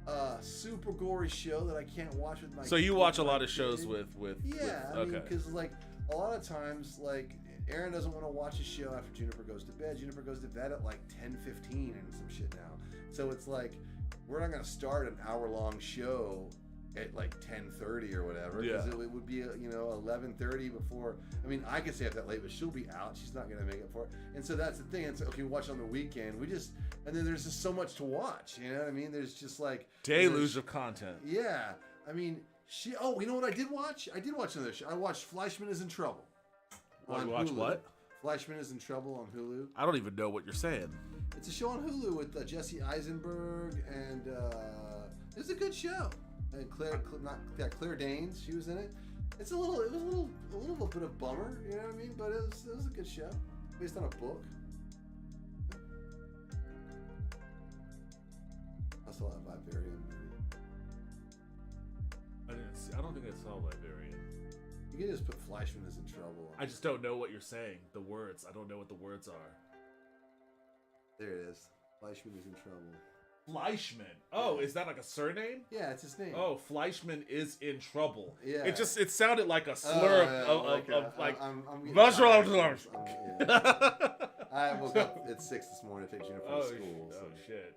a super gory show that I can't watch with my. So you with watch a my lot of shows kid. with. Yeah, I okay. mean, because like a lot of times, like Aaron doesn't want to watch a show after Juniper goes to bed. Juniper goes to bed at like 10:15 and some shit now. So it's like we're not gonna start an hour-long show at like 10:30 or whatever. Yeah. Because it would be 11:30 before. I mean, I could stay up that late, but she'll be out. She's not gonna make it for it. And so that's the thing. It's okay. We watch on the weekend. And then there's just so much to watch. You know what I mean? There's just like Deluge of content. yeah. I mean, you know what I did watch? I did watch another show. I watched Fleischman is in Trouble. What, on you watch Hulu. what? Fleischman is in Trouble on Hulu. I don't even know what you're saying. It's a show on Hulu with Jesse Eisenberg and it was a good show. And Claire Danes, she was in it. It was a little bit of bummer, you know what I mean? But it was a good show based on a book. I saw that Vivarium movie. I don't think I saw Liberian. You You can just put Fleischman is in trouble. I just don't know what you're saying. The words. I don't know what the words are. There it is. Fleischman is in trouble. Fleischman. Oh, is that like a surname? Yeah, it's his name. Oh, Fleischman is in trouble. Yeah. It sounded like a slur of I'm getting Vajra- tired. I woke up at 6 this morning to take Jennifer to school. So. Oh shit.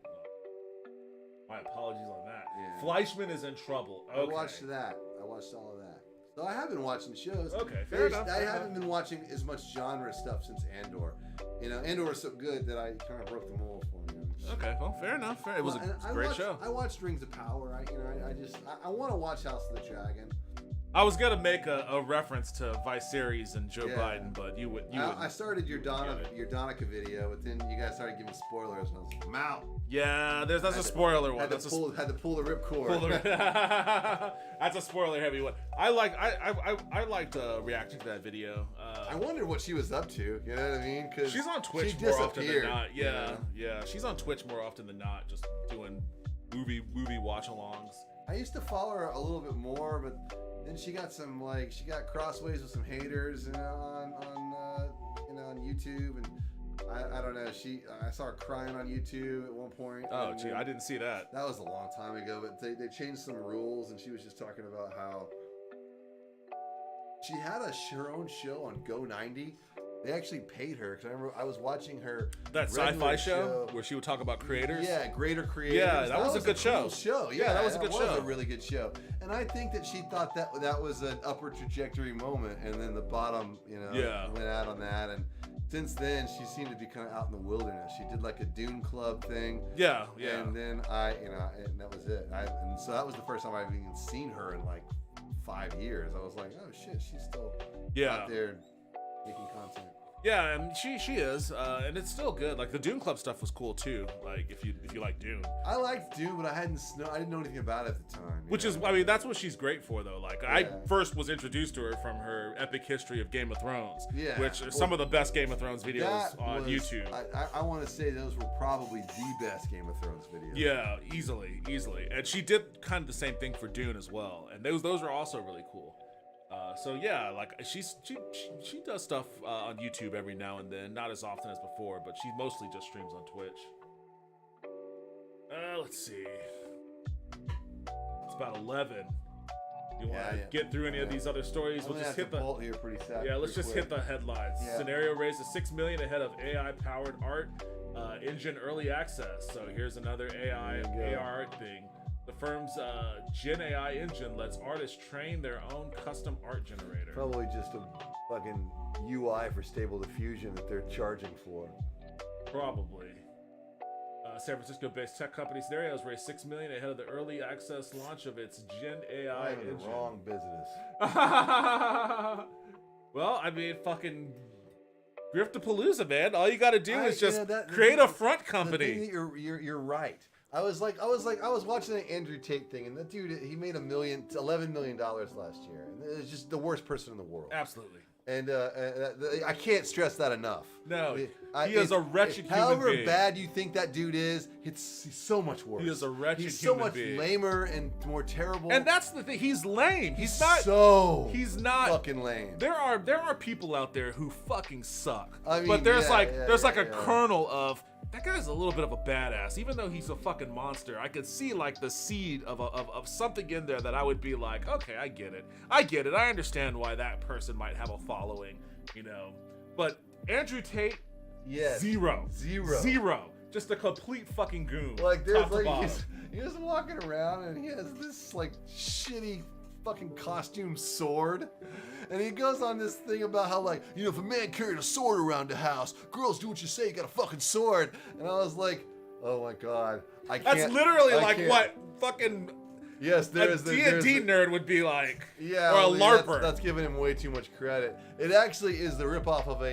My apologies on that. Yeah. Fleischman is in trouble. Okay. I watched that. I watched all of that. So I have been watching shows. Okay, fair enough. I haven't been watching as much genre stuff since Andor. You know, Andor was so good that I kind of broke the mold for me. Okay, well, fair enough. It was a great show. I watched Rings of Power. I want to watch House of the Dragon. I was gonna make a reference to Viserys and Joe Yeah. Biden, but you would. I started your Donica video, but then you guys started giving spoilers, and I was like, I'm out. Yeah, that's a spoiler one. Had That's to pull the ripcord. That's a spoiler heavy one. I liked reacting to that video. I wondered what she was up to. You know what I mean? Because she's on Twitch she more often than disappeared, not. you Yeah, know? yeah. She's on Twitch more often than not, just doing movie watch-alongs. I used to follow her a little bit more, but then she got crossways with some haters, you know, on YouTube, and I don't know. I saw her crying on YouTube at one point. Oh, and gee, I didn't see that. that was a long time ago, but they changed some rules, and she was just talking about how she had her own show on Go90. They actually paid her because I remember I was watching her That regular sci-fi show where she would talk about creators. Yeah, Greater Creators. Yeah, that was a good cool show. Yeah, that was a good That show. was a really good show. And I think that she thought that was an upward trajectory moment, and then the bottom, went out on that. And since then, she seemed to be kind of out in the wilderness. She did like a Dune Club thing. Yeah. And then and that was it. And so that was the first time I've even seen her in like 5 years. I was like, oh shit, she's still out there making content. Yeah, and she is, and it's still good. Like the Dune Club stuff was cool too. Like if you like Dune, I liked Dune, but I didn't know anything about it at the time. which is, I mean, that's what she's great for though. Like I first was introduced to her from her epic history of Game of Thrones, which are some of the best Game of Thrones videos on YouTube. I want to say those were probably the best Game of Thrones videos. Yeah, easily, and she did kind of the same thing for Dune as well, and those are also really cool. So yeah, like she does stuff on YouTube every now and then, not as often as before, but she mostly just streams on Twitch. Let's see, it's about 11. You want to get through any of these other stories? We'll just hit the bolt here pretty sad. yeah. Let's just hit the headlines. Yeah. Scenario raises $6 million ahead of AI-powered art engine early access. So here's another AR art thing. The firm's Gen AI engine lets artists train their own custom art generator. Probably just a fucking UI for Stable Diffusion that they're charging for. Probably. San Francisco-based tech company Scenarios raised $6 million ahead of the early access launch of its Gen AI I'm in engine. the wrong business. Well, I mean, fucking Griftapalooza, man. All you got to do is just the create thing- a front The company. thing that you're right. I was watching the Andrew Tate thing, and that dude, he made $11 million last year, and it's just the worst person in the world. Absolutely. And I can't stress that enough. No, he is a wretched human however being. bad you think that dude is, he's so much worse. He is a wretched He's so human much being. lamer and more terrible. And that's the thing. He's lame. He's not. He's not fucking lame. There are people out there who fucking suck. I mean, but there's yeah, there's a yeah. kernel of that guy's a little bit of a badass, even though he's a fucking monster. I could see like the seed of something in there that I would be like, okay, I get it. I understand why that person might have a following, But Andrew Tate, Yes. zero. Zero. Just a complete fucking goon. Like there's top to like bottom. he's walking around and he has this like shitty fucking costume sword, and he goes on this thing about how like if a man carried a sword around the house, girls do what you say. You got a fucking sword, and I was like, oh my god, I can't. That's literally I like can't. what fucking Yes, there a is. D&D nerd would be like, Yeah, or a well, LARPer. That's giving him way too much credit. It actually is the ripoff of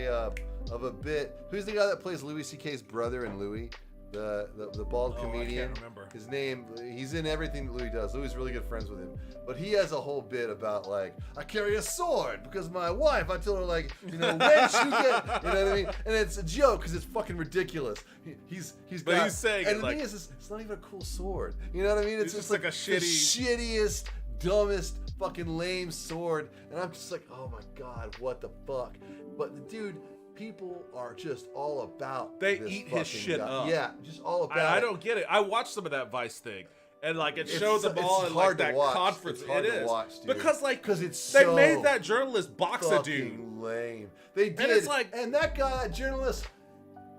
a bit. Who's the guy that plays Louis C.K.'s brother in Louis? The bald Oh, I comedian. can't remember. His name. He's in everything that Louis does. Louis is really good friends with him. But he has a whole bit about like, I carry a sword because my wife. I told her like, when you get, you know what I mean? And it's a joke because it's fucking ridiculous. He's But got, he's saying and it the like- thing is, it's not even a cool sword. You know what I mean? It's just like a the shittiest dumbest fucking lame sword, and I'm just like, oh my god, what the fuck? But the dude, people are just all about. They this eat his fucking shit guy. up. Yeah, just all about. I it. don't get it. I watched some of that Vice thing. And like it It's- showed them all it's in like hard to that watch. conference. It's hard It to is. watch, dude. Because it's they so made that journalist box a dude. fucking lame. They did, it's like- and that guy, that journalist,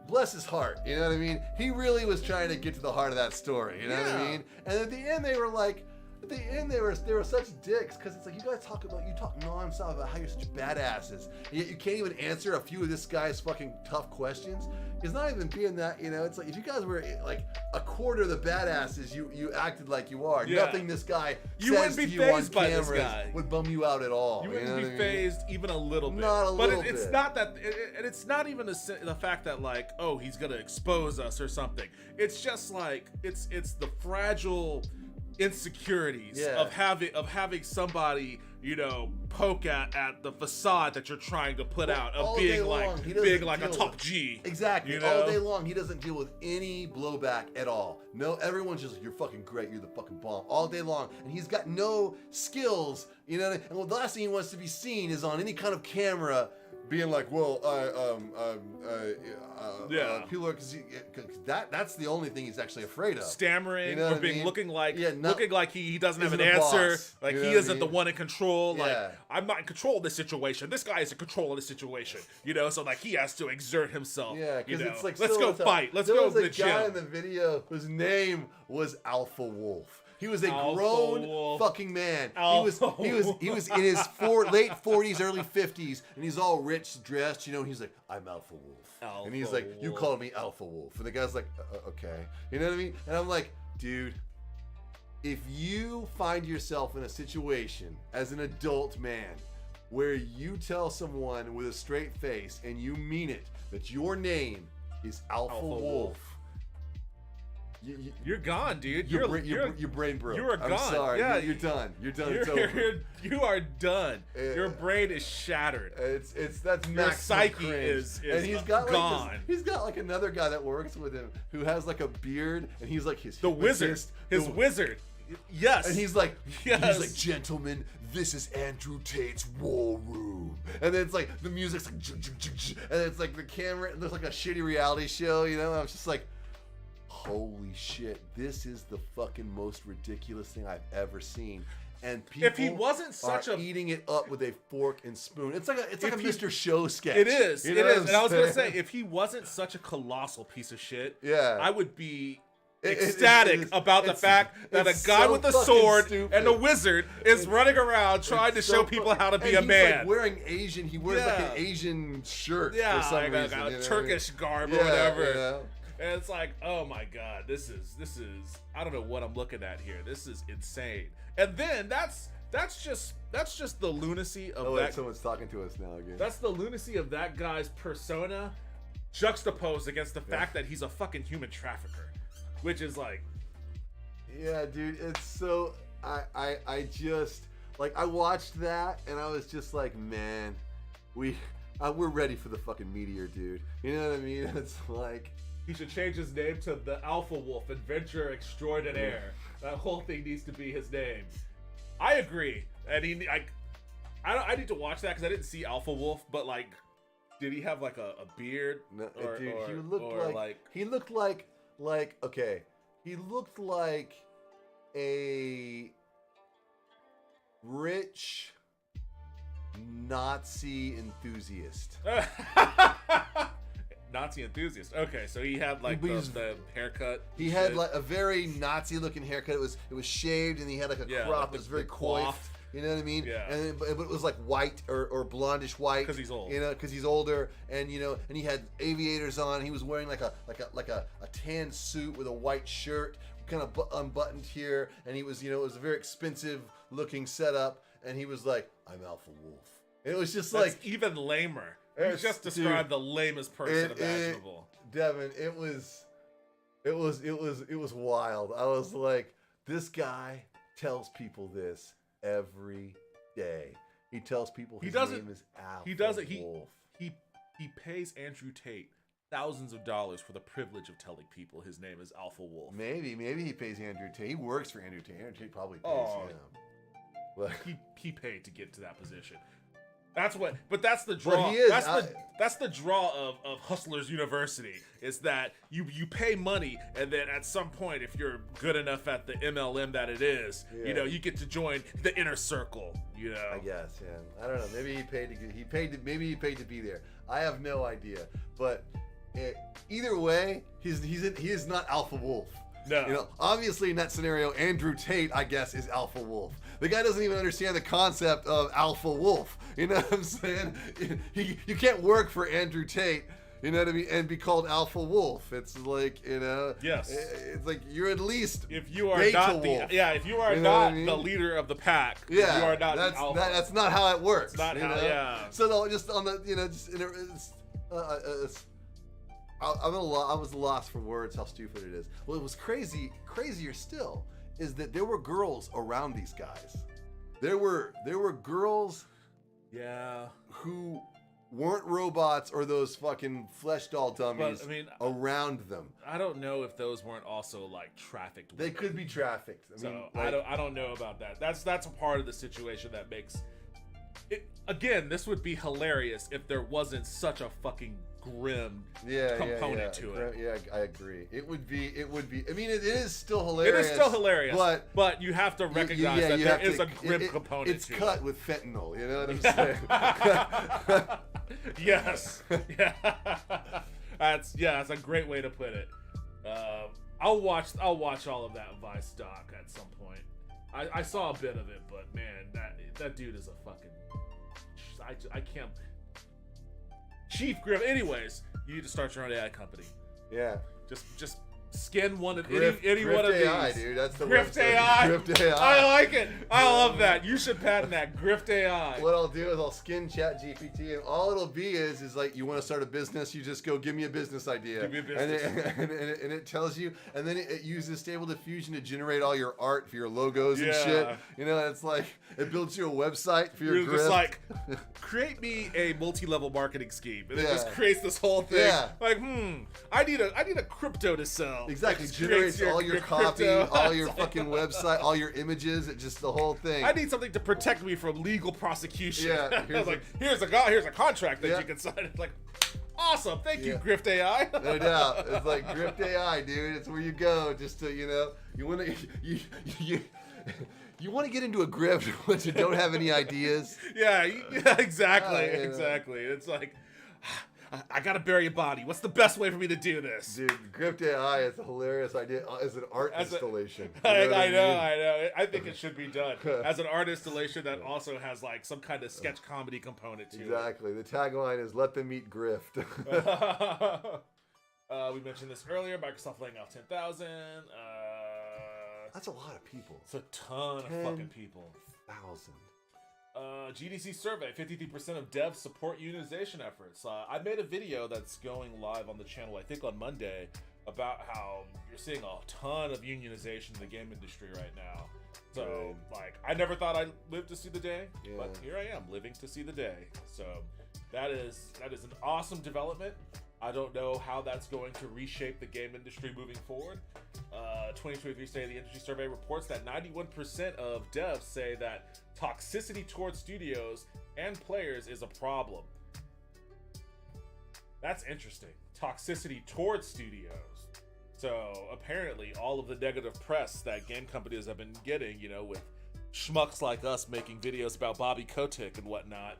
bless his heart. You know what I mean? He really was trying to get to the heart of that story. You know what I Yeah. mean? And at the end, they were like. At the end, they were such dicks because it's like you guys talk nonstop about how you're such badasses, yet you can't even answer a few of this guy's fucking tough questions. It's not even being that, you know. It's like if you guys were like a quarter of the badasses you acted like you are. Yeah. Nothing this guy You says wouldn't be to you on fazed by this cameras guy. would bum you out at all. You know wouldn't what be I mean? phased even a little bit. Not a little it's bit. not that, and it's not even the fact that like, oh, he's gonna expose us or something. It's just like it's the fragile insecurities Yeah. of having somebody, you know, poke at the facade that you're trying to put out all of day being long, like he doesn't a deal top with- G. Exactly. You know? All day long, he doesn't deal with any blowback at all. No, everyone's just like, you're fucking great, you're the fucking bomb. All day long. And he's got no skills, you know? And the last thing he wants to be seen is on any kind of camera being like, well, Yeah. people are, cause that's the only thing he's actually afraid of. Stammering You know or what I being mean? looking like not- he doesn't have an isn't a answer, boss. like You know he what I isn't the mean? one in control. Yeah. Like I'm not in control of this situation. This guy is in control of this situation. You know, so like he has to exert himself. Yeah, you because know? it's like let's so go it's a- fight. Let's there go was to a the guy in gym. the video whose name was Alpha Wolf. He was a Alpha grown Wolf. fucking man. Alpha He was in his late 40s, early 50s, and he's all rich, dressed, you know. And he's like, "I'm Alpha Wolf," and he's Alpha like, "You Wolf. called me Alpha Wolf," and the guy's like, "Okay," you know what I mean? And I'm like, dude. If you find yourself in a situation as an adult man where you tell someone with a straight face and you mean it that your name is Alpha Wolf, Wolf. You're gone, dude. your brain broke. you are I'm gone. sorry. Yeah, you're done. You're done. It's over. you are done. Uh, Your brain is shattered. It's that's Your maximum psyche cringe. is and he's got like gone. he's got like another guy that works with him who has like a beard and he's like his The wizard. hypnotist. His The- wizard. Yes. And he's like, Yes. gentlemen, this is Andrew Tate's war room. And then it's like the music's like, and it's like the camera. There's like a shitty reality show, you know. And I was just like, holy shit, this is the fucking most ridiculous thing I've ever seen. And people If he wasn't such are a- eating it up with a fork and spoon. It's like a If he- Mr. Show sketch. It is. You It know what is. I'm And I was gonna saying? say, if he wasn't such a colossal piece of shit, Yeah. I would be It ecstatic is- about the it's- fact that a it's guy so with a fucking sword stupid. and a wizard is running around trying to It's show so people how to be and a he's, man. Like wearing Asian. He wears like Yeah. an Asian shirt Yeah, for some like reason. a you know what I Turkish mean? garb or Yeah, whatever. you know? And it's like, oh my god, this is I don't know what I'm looking at here. This is insane. And then that's just the lunacy of Oh, wait, that. someone's talking to us now again. That's the lunacy of that guy's persona juxtaposed against the fact that he's a fucking human trafficker, which is like, Yeah, dude, it's so I just like I watched that and I was just like, man, we're ready for the fucking meteor, dude. You know what I mean? It's like he should change his name to the Alpha Wolf, Adventure Extraordinaire. That whole thing needs to be his name. I agree. And I need to watch that because I didn't see Alpha Wolf, but like, did he have like a beard? no, Or- dude, or- he looked or like he looked like okay, he looked like a rich Nazi enthusiast. Nazi enthusiast. Okay, so he had like But he's- the haircut. He had like a very Nazi-looking haircut. It was shaved, and he had like a Yeah, crop. like It was the very coif. coiffed. You know what I mean? Yeah. And but it was like white or blondish white. 'Cause he's old. You know, because he's older, and you know, and he had aviators on. He was wearing like a tan suit with a white shirt, kind of unbuttoned here, and he was, you know, it was a very expensive looking setup, and he was like, "I'm Alpha Wolf." And it was just That's like even lamer. You It's- just dude, described the lamest person it- imaginable. Devin, it was wild. I was like, this guy tells people this every day. He tells people his doesn't- name is Alpha he doesn't. Wolf. He pays Andrew Tate thousands of dollars for the privilege of telling people his name is Alpha Wolf. Maybe he pays Andrew Tate. He works for Andrew Tate. Andrew Tate probably pays Oh. him. Well- he paid to get to that position. That's what, but that's the draw. But he is, That's the draw of Hustlers University, is that you pay money, and then at some point, if you're good enough at the MLM that it is, you know, you get to join the inner circle. You know, I guess, yeah. I don't know. Maybe he paid to be there. I have no idea. But either way, he is not Alpha Wolf. No. You know, obviously in that scenario, Andrew Tate, I guess, is Alpha Wolf. The guy doesn't even understand the concept of Alpha Wolf. You know what I'm saying? You can't work for Andrew Tate, you know what I mean, and be called Alpha Wolf. It's like, you know, yes, it's like you're at least if you are Beta not Wolf. if you are You know what not I mean? the leader of the pack, yeah, you are not that's the alpha. that's not how it works. It's not you how, know? yeah. So no, just on the, you know, just I was lost for words how stupid it is. Well, it was crazier still is that there were girls around these guys. There were girls Yeah. who weren't robots or those fucking flesh doll dummies But, I mean, around them. I don't know if those weren't also like trafficked. They women. could be trafficked. I So mean, I don't know about that. That's a part of the situation that makes it. Again, this would be hilarious if there wasn't such a fucking grim component to it. Yeah, I agree. It would be. I mean, it is still hilarious. It is still hilarious, but you have to recognize that there is a grim component it's to cut it. with fentanyl. You know what I'm saying? Yes. Yeah. That's a great way to put it. I'll watch all of that Vice doc at some point. I saw a bit of it, but man, that dude is a fucking. I can't. Chief Griff. Anyways, you need to start your own AI company. Yeah. Just skin one of Grift, any Grift one of AI, these. dude. That's the Grift website. AI. Grift AI. I like it. I love that. You should patent that. Grift AI. What I'll do is I'll skin Chat GPT, and all it'll be is like, you want to start a business, you just go, give me a business idea. Give me a business. And it tells you, and then it uses Stable Diffusion to generate all your art for your logos and shit. You know, it's like, it builds you a website for your You're just grift. like, create me a multi-level marketing scheme, and it Yeah. just creates this whole thing. Yeah. Like, I need a crypto to sell. Exactly, It just generates creates all your copy, crypto. all your fucking website, all your images, it just the whole thing. I need something to protect me from legal prosecution. Yeah, here's a contract that Yeah. you can sign. It's like, awesome, thank you, Yeah. Grift AI. No doubt. It's like Grift AI, dude. It's where you go just to, you know, you want to you want to get into a grift but you don't have any ideas. yeah, exactly, Yeah. exactly. It's like, I gotta bury a body. What's the best way for me to do this? Dude, Grift AI is a hilarious idea as an art As a- installation. I You what mean? know. I think it should be done as an art installation that also has like some kind of sketch comedy component to Exactly. The tagline is "Let them eat grift." it. We mentioned this earlier. Microsoft laying off 10,000. That's a lot of people. It's a ton of fucking people. 10,000. GDC survey: 53% of devs support unionization efforts. I made a video that's going live on the channel, I think on Monday, about how you're seeing a ton of unionization in the game industry right now. So, like, I never thought I'd live to see the day, but here I am, living to see the day. So, that is an awesome development. I don't know how that's going to reshape the game industry moving forward. 2023 State of the Industry Survey reports that 91% of devs say that toxicity towards studios and players is a problem. That's interesting. Toxicity towards studios. So apparently all of the negative press that game companies have been getting, you know, with schmucks like us making videos about Bobby Kotick and whatnot,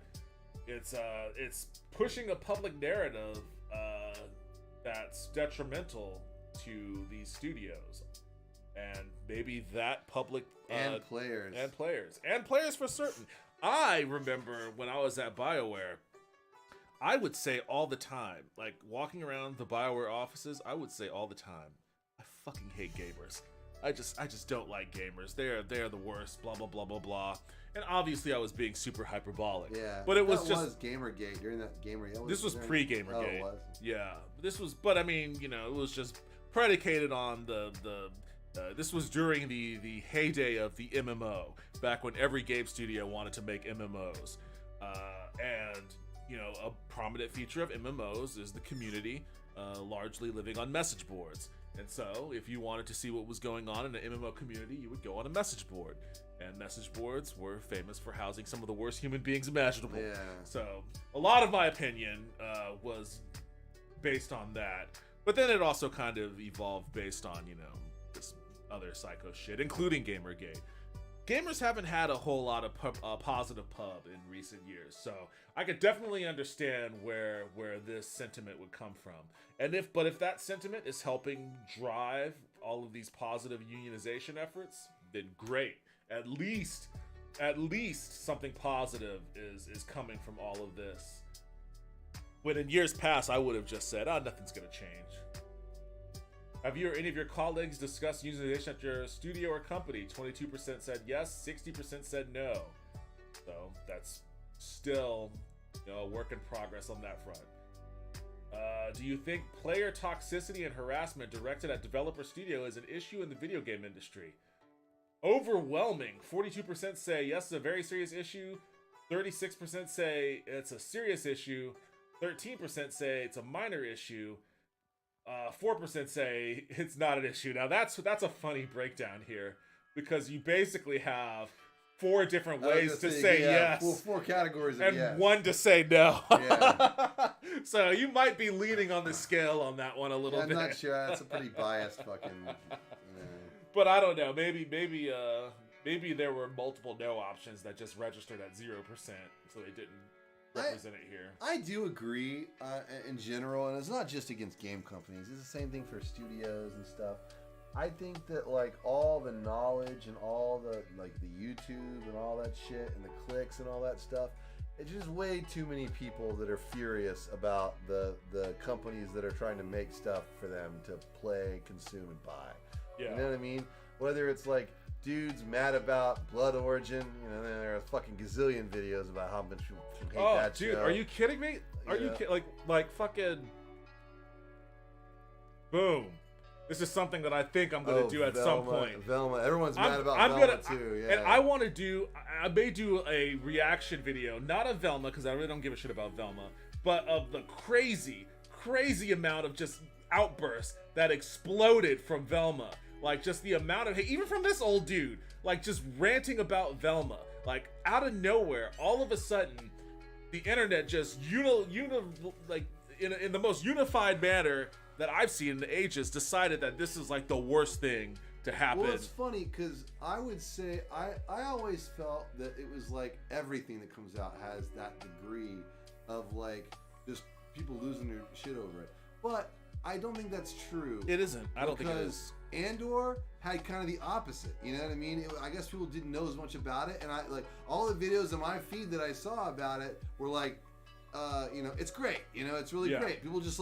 it's pushing a public narrative that's detrimental to these studios, and maybe that public And players. and players for certain. I remember when I was at BioWare, I would say all the time, like walking around the BioWare offices, I would say all the time, I fucking hate gamers. I just don't like gamers. They're the worst. Blah blah blah blah blah. And obviously, I was being super hyperbolic. Yeah. But it was that just was Gamergate during that Gamergate. this was pre-Gamergate. Oh, it was. Yeah, but I mean, you know, it was just predicated on this was during the heyday of the MMO, back when every game studio wanted to make MMOs, and you know, a prominent feature of MMOs is the community, largely living on message boards. And so, if you wanted to see what was going on in the MMO community, you would go on a message board. And message boards were famous for housing some of the worst human beings imaginable. Yeah. So, a lot of my opinion was based on that. But then it also kind of evolved based on, this other psycho shit, including Gamergate. Gamers haven't had a whole lot of positive pub in recent years, so I could definitely understand where this sentiment would come from. And if that sentiment is helping drive all of these positive unionization efforts, then great. At least something positive is coming from all of this. When in years past, I would have just said, nothing's gonna change. Have you or any of your colleagues discussed unionization at your studio or company? 22% said yes, 60% said no. So that's still a work in progress on that front. Do you think player toxicity and harassment directed at developer studio is an issue in the video game industry? Overwhelming. 42% say yes, it's a very serious issue. 36% say it's a serious issue. 13% say it's a minor issue. 4% say it's not an issue. Now that's a funny breakdown here, because you basically have 4 different ways to say yes. 4 categories of and yes. 1 to say no. Yeah. So you might be leaning on the scale on that one a little bit. I'm not sure. That's a pretty biased fucking. But I don't know. Maybe there were multiple no options that just registered at 0%, so they didn't represent it here. I do agree in general, and it's not just against game companies. It's the same thing for studios and stuff. I think that all the knowledge and all the the YouTube and all that shit and the clicks and all that stuff, it's just way too many people that are furious about the companies that are trying to make stuff for them to play, consume, and buy. Yeah. You know what I mean? Whether it's dudes mad about Blood Origin, there are a fucking gazillion videos about how much people hate that dude, show. are you kidding me? Are you like fucking boom? This is something that I think I'm gonna do at some point. Velma, everyone's mad about Velma too. Yeah. And I may do a reaction video, not of Velma, because I really don't give a shit about Velma, but of the crazy amount of just outbursts that exploded from Velma. Just the amount of hate, even from this old dude, just ranting about Velma, out of nowhere, all of a sudden, the internet just in the most unified manner that I've seen in the ages, decided that this is the worst thing to happen. Well, it's funny because I would say I always felt that it was everything that comes out has that degree of just people losing their shit over it, but I don't think that's true. It isn't. I don't think it is. Andor had kind of the opposite. You know what I mean? I guess people didn't know as much about it, and I all the videos in my feed that I saw about it were it's great. It's really great. People just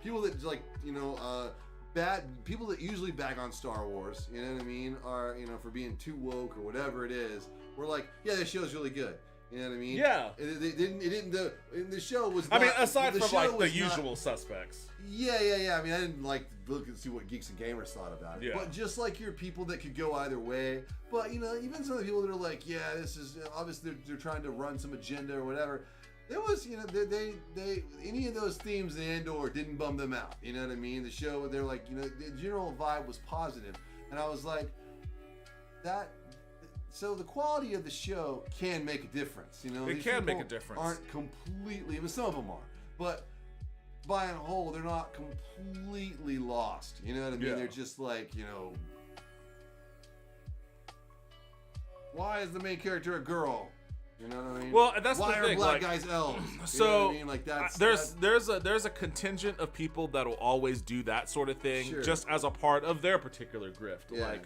people that bad people that usually bag on Star Wars. You know what I mean? Are for being too woke or whatever it is. We're this show's really good. You know what I mean? Yeah. The show was. I mean, aside from the usual suspects. Yeah. I mean, I didn't look and see what Geeks and Gamers thought about it. Yeah. But just your people that could go either way. But even some of the people that are this is obviously they're trying to run some agenda or whatever. There was, they any of those themes in Andor didn't bum them out. You know what I mean? The show, they're the general vibe was positive, and I was that. So the quality of the show can make a difference. It can make a difference. Aren't completely. I mean, some of them are, but by and whole, they're not completely lost. You know what I mean? Yeah. They're just why is the main character a girl? You know what I mean? Well, that's why the thing. Are black guys elves? So you know what I mean? there's a contingent of people that will always do that sort of thing, Sure. just as a part of their particular grift. Yeah.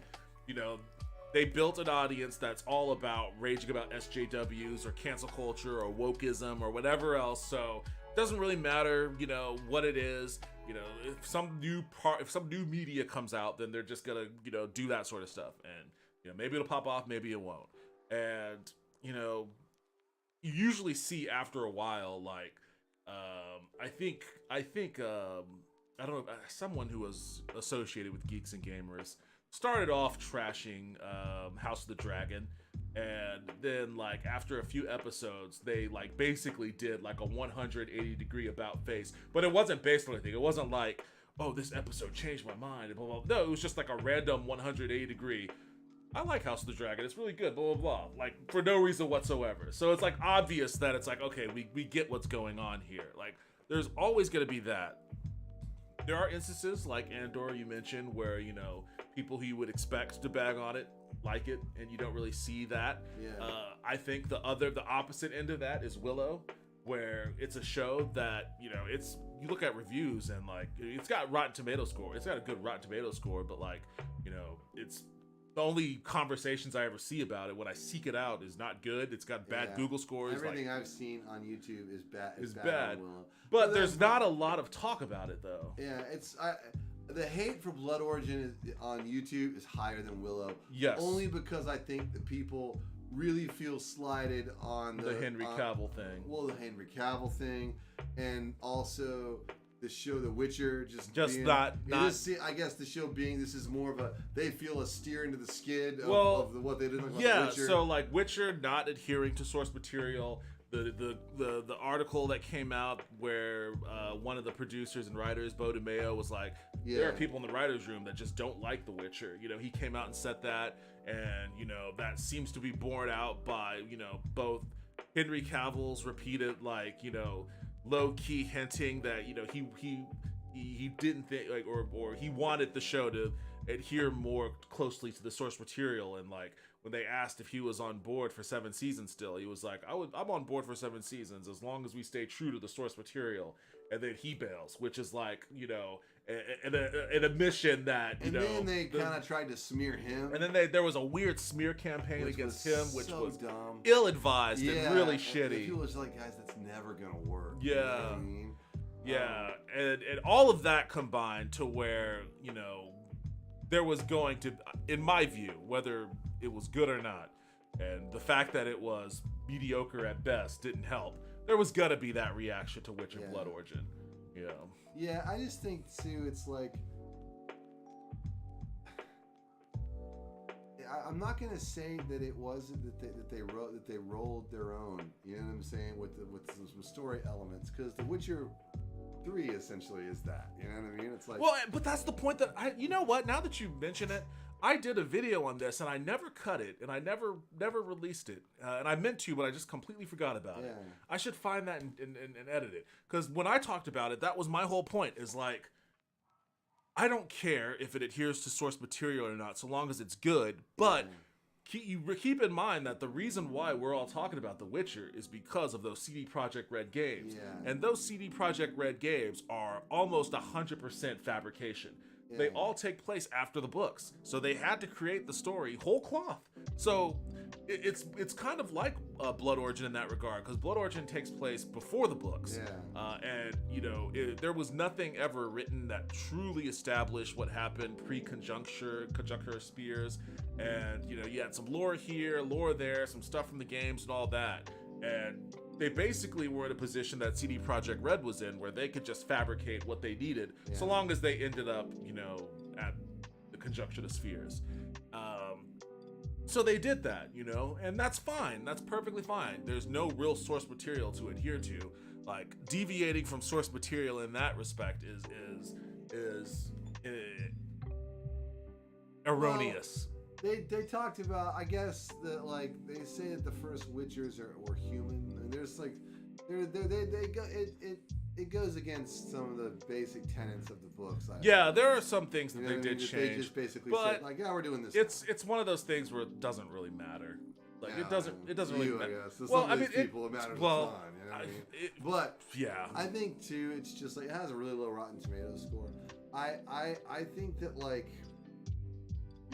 They built an audience that's all about raging about SJWs or cancel culture or wokeism or whatever else. So it doesn't really matter, what it is. If some new media comes out, then they're just gonna, do that sort of stuff. And maybe it'll pop off, maybe it won't. And you usually see after a while, I think I don't know, someone who was associated with Geeks and Gamers started off trashing House of the Dragon, and then after a few episodes they basically did a 180 degree about face, but it wasn't based on anything. It wasn't oh, this episode changed my mind, and blah, blah, blah. No, it was just like a random 180 degree. I like House of the Dragon. It's really good, blah, blah, blah. Like, for no reason whatsoever. So it's like obvious that it's like, okay, we get what's going on here. Like, there's always going to be that. There are instances like Andor you mentioned where, you know, people who you would expect to bag on it like it, and you don't really see that. Yeah. I think the opposite end of that is Willow, where it's a show that, you know, you look at reviews and like it's got Rotten Tomato score. It's got a good Rotten Tomato score, but like, you know, it's the only conversations I ever see about it when I seek it out is not good. It's got bad Google scores. Everything I've seen on YouTube is bad. Is bad. on Willow. But there's not a lot of talk about it though. Yeah, the hate for Blood Origin on YouTube is higher than Willow. Yes. Only because I think the people really feel slighted on The Henry Cavill thing. Well, the Henry Cavill thing, and also the show The Witcher I guess the show being this is more of a they feel a steer into the skid of what they did like yeah, Witcher. so like Witcher not adhering to source material. The article that came out where one of the producers and writers, Bo DeMeo, was like, there are people in the writers' room that just don't like The Witcher. You know, he came out and said that, and you know that seems to be borne out by, you know, both Henry Cavill's repeated, like, you know, low key hinting that, you know, he didn't think like or he wanted the show to adhere more closely to the source material, and like when they asked if he was on board for 7 seasons still, he was like, I'm on board for 7 seasons as long as we stay true to the source material. And then he bails, which is like, you know, an admission that, you know. And then they kind of tried to smear him. And then there was a weird smear campaign against him, which was dumb. ill-advised and really shitty. People was like, guys, that's never going to work. Yeah. You know what I mean? Yeah, and all of that combined to where, you know, there was going to, in my view, whether it was good or not, and the fact that it was mediocre at best didn't help. There was gonna be that reaction to Witcher Blood Origin. Yeah. Yeah, I just think too, it's like, I'm not gonna say that it wasn't that they rolled their own. You know what I'm saying, with some story elements, because The Witcher 3 essentially is that. You know what I mean? It's like, well, but that's the point that you know what? Now that you mention it, I did a video on this and I never cut it and I never released it, and I meant to, but I just completely forgot about it. I should find that and edit it, because when I talked about it, that was my whole point. Is like, I don't care if it adheres to source material or not, so long as it's good. But keep in mind that the reason why we're all talking about The Witcher is because of those CD Projekt Red games. And those CD Projekt Red games are almost 100% fabrication. They all take place after the books, so they had to create the story whole cloth. So it's kind of like Blood Origin in that regard, because Blood Origin takes place before the books. And you know, there was nothing ever written that truly established what happened pre-conjuncture Spears, and you know, you had some lore here, lore there, some stuff from the games and all that, and they basically were in a position that CD Projekt Red was in, where they could just fabricate what they needed, so long as they ended up, you know, at the Conjunction of Spheres. So they did that, you know, and that's fine. That's perfectly fine. There's no real source material to adhere to. Like, deviating from source material in that respect is erroneous. Well, they talked about, I guess, that like they say that the first Witchers were human, and there's like it goes against some of the basic tenets of the books. There are some things that they did change. They just basically said like, we're doing this. It's one of those things where it doesn't really matter. Like, it doesn't really matter. I guess. Well, I mean, people it matters a ton. You know what I mean? But yeah, I think too, it's just like it has a really low Rotten Tomatoes score. I think that, like,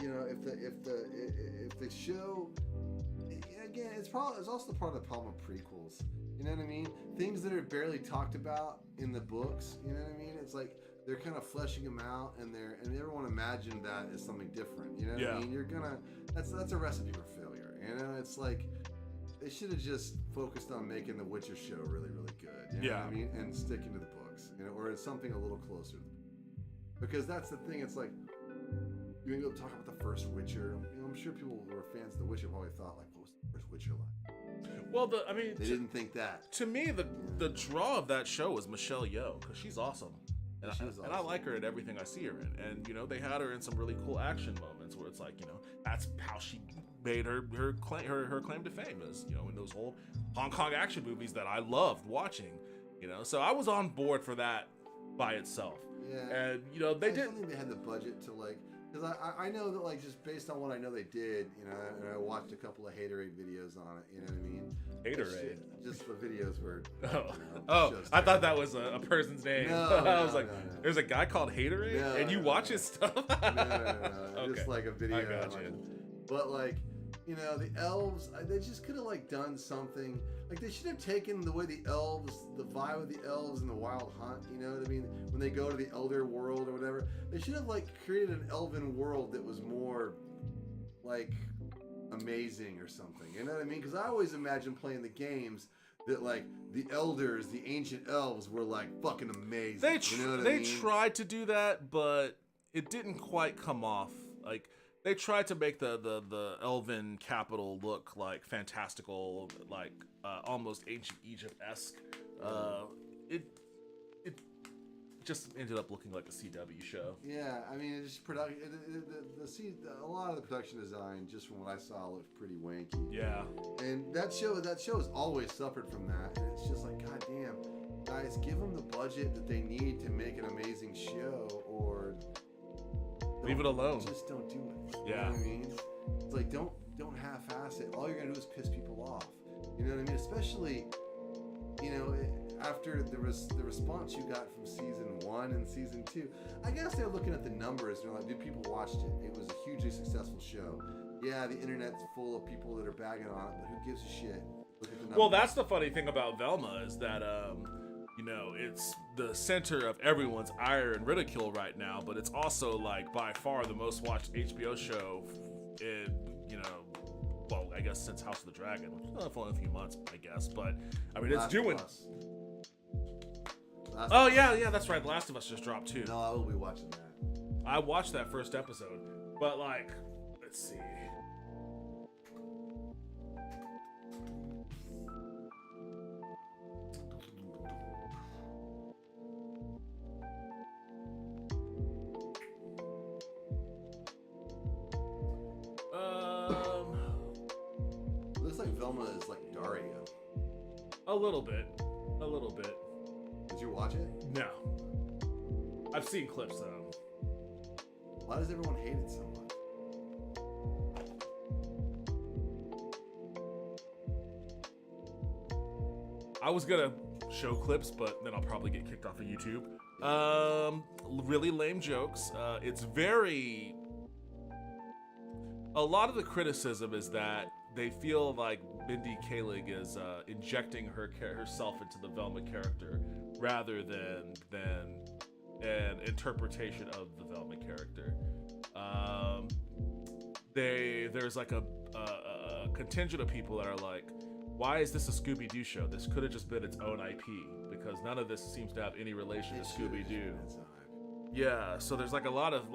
you know, if the show, again, it's also part of the problem of prequels. You know what I mean? Things that are barely talked about in the books. You know what I mean? It's like they're kind of fleshing them out, and everyone imagined that as something different. You know what I mean? That's a recipe for failure. You know, it's like they should have just focused on making the Witcher show really, really good. You know what I mean? And sticking to the books. You know, or it's something a little closer. Because that's the thing. It's like, you're gonna go talk about the first Witcher. You know, I'm sure people who are fans of The Witcher probably thought, like, what was the first Witcher like? Well, they didn't think that. To me, the draw of that show was Michelle Yeoh, because she's awesome. And, She was and I awesome. like her in everything I see her in. And, you know, they had her in some really cool action moments where it's like, you know, that's how she made her claim to fame is, you know, in those old Hong Kong action movies that I loved watching, you know. So I was on board for that by itself. Yeah. And, you know, they I did. don't think they had the budget to like, because I know that like just based on what I know they did, you know, and I watched a couple of Haterade videos on it, you know what I mean? Haterade. Just the videos were. Oh, I thought that was a person's name. No, I was no, like, no, no. there's a guy called Haterade, No, and you no, watch no. his stuff. No. Okay. Just like a video. I got like, you. But like, you know, the elves, they just could have like done something. Like they should have taken the way the elves, the vibe of the elves in the Wild Hunt. You know what I mean? When they go to the Elder World or whatever, they should have like created an elven world that was more like amazing or something. You know what I mean? Because I always imagine playing the games that like the elders, the ancient elves, were like fucking amazing. You know what I They mean? tried to do that, but it didn't quite come off. Like they tried to make the elven capital look like fantastical, like almost ancient Egypt-esque. It just ended up looking like a CW show. Yeah, I mean, it's just production. A lot of the production design, just from what I saw, looked pretty wanky. Yeah. And that show has always suffered from that. And it's just like, God damn, guys, give them the budget that they need to make an amazing show, or Leave it alone. Just don't do it. You Yeah. know what I mean? It's like don't half-ass it. All you're gonna do is piss people off. You know what I mean? Especially, you know, after the response you got from season 1 and season 2. I guess they're looking at the numbers and they're like, dude, people watched it. It was a hugely successful show. Yeah, the internet's full of people that are bagging on it, but who gives a shit? Look at the numbers. Well, that's the funny thing about Velma is that, you know, it's the center of everyone's ire and ridicule right now, but it's also like by far the most watched HBO show in, you know, well, I guess since House of the Dragon, for only a few months, I guess, but I mean, it's Last doing. of Us. Last Oh of Us. yeah, that's right. The Last of Us just dropped too. No, I will be watching that. I watched that first episode, but like, let's see. Looks like Velma is like Dario. A little bit. Did you watch it? No. I've seen clips though. Why does everyone hate it so much? I was gonna show clips, but then I'll probably get kicked off of YouTube. Really lame jokes. It's very. A lot of the criticism is that they feel like Mindy Kaling is injecting herself into the Velma character rather than an interpretation of the Velma character. There's like a contingent of people that are like, why is this a Scooby-Doo show? This could have just been its own IP, because none of this seems to have any relation to Scooby-Doo. Yeah, so there's like a lot of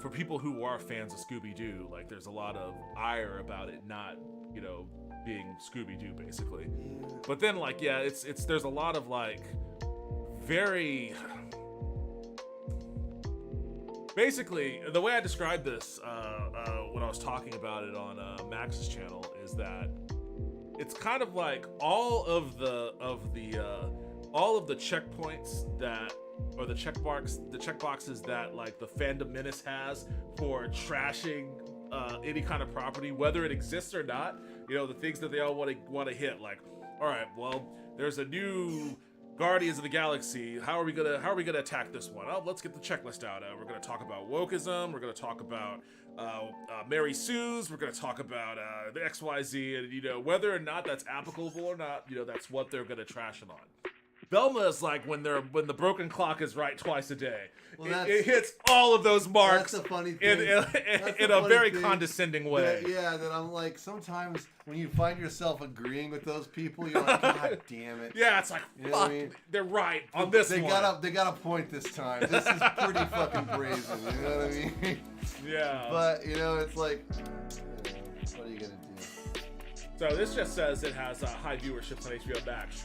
for people who are fans of Scooby-Doo, like there's a lot of ire about it not, you know, being Scooby-Doo basically. But then like, yeah, it's there's a lot of like very basically the way I described this when I was talking about it on Max's channel is that it's kind of like all of the checkpoints that, or the checkboxes that like the Fandom Menace has for trashing any kind of property, whether it exists or not. You know, the things that they all want to hit. Like, all right, well, there's a new Guardians of the Galaxy. How are we gonna attack this one? Oh, let's get the checklist out. We're gonna talk about wokeism. We're gonna talk about Mary Sue's. We're gonna talk about the XYZ, and you know whether or not that's applicable or not. You know, that's what they're gonna trash it on. Velma is like when the broken clock is right twice a day. Well, It hits all of those marks That's a funny thing. in a very condescending way. Yeah, that I'm like, sometimes when you find yourself agreeing with those people, you're like, God damn it. Yeah, it's like, You know fuck, what I mean? they're right on this They one. got a point this time. This is pretty fucking brazen, you know what I mean? Yeah. But, you know, it's like, what are you gonna do? So this just says it has high viewerships on HBO Max.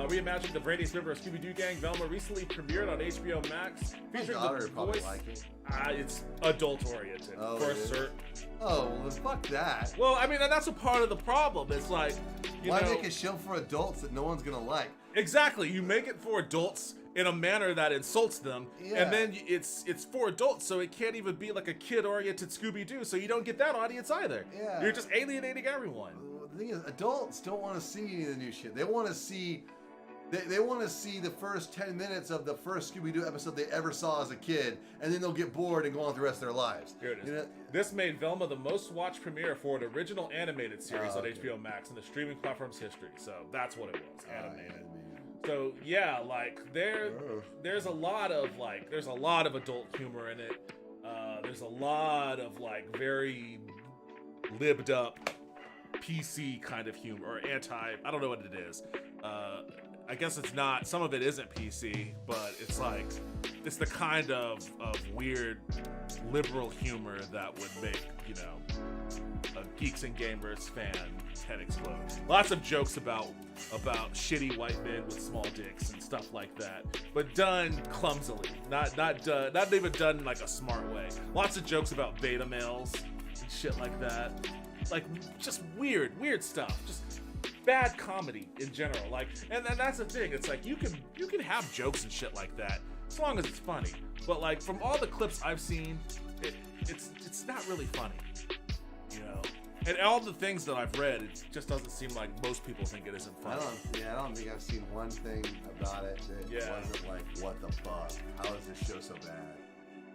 Reimagining the Brady's River of Scooby-Doo Gang, Velma recently premiered on HBO Max, My featuring daughter the would probably voice. like it. It's adult-oriented, Oh, for it is? certain. Oh, well, then fuck that. Well, I mean, and that's a part of the problem. It's like, you Why know, make a show for adults that no one's gonna like? exactly. You make it for adults in a manner that insults them, Yeah. and then it's for adults, so it can't even be like a kid-oriented Scooby-Doo. So you don't get that audience either. Yeah. You're just alienating everyone. The thing is, adults don't want to see any of the new shit. They want to see, they want to see the first 10 minutes of the first Scooby-Doo episode they ever saw as a kid, and then they'll get bored and go on with the rest of their lives. Here it is. You know? This made Velma the most watched premiere for an original animated series Oh, on okay. HBO Max in the streaming platform's history. So that's what it was, animated. Animated. So yeah, like there's a lot of adult humor in it. There's a lot of like very libbed up PC kind of humor or I don't know what it is. I guess it's not, some of it isn't PC, but it's like, it's the kind of weird liberal humor that would make, you know, a Geeks and Gamers fan head explode. Lots of jokes about shitty white men with small dicks and stuff like that, but done clumsily, not even done in like a smart way. Lots of jokes about beta males and shit like that, like just weird stuff, just bad comedy in general. Like, and that's the thing. It's like you can have jokes and shit like that as long as it's funny. But like from all the clips I've seen, it's not really funny, you know. And all the things that I've read, it just doesn't seem like most people think it isn't I funny. don't think I've seen one thing about it that Yeah. wasn't like, what the fuck? How is this show so bad?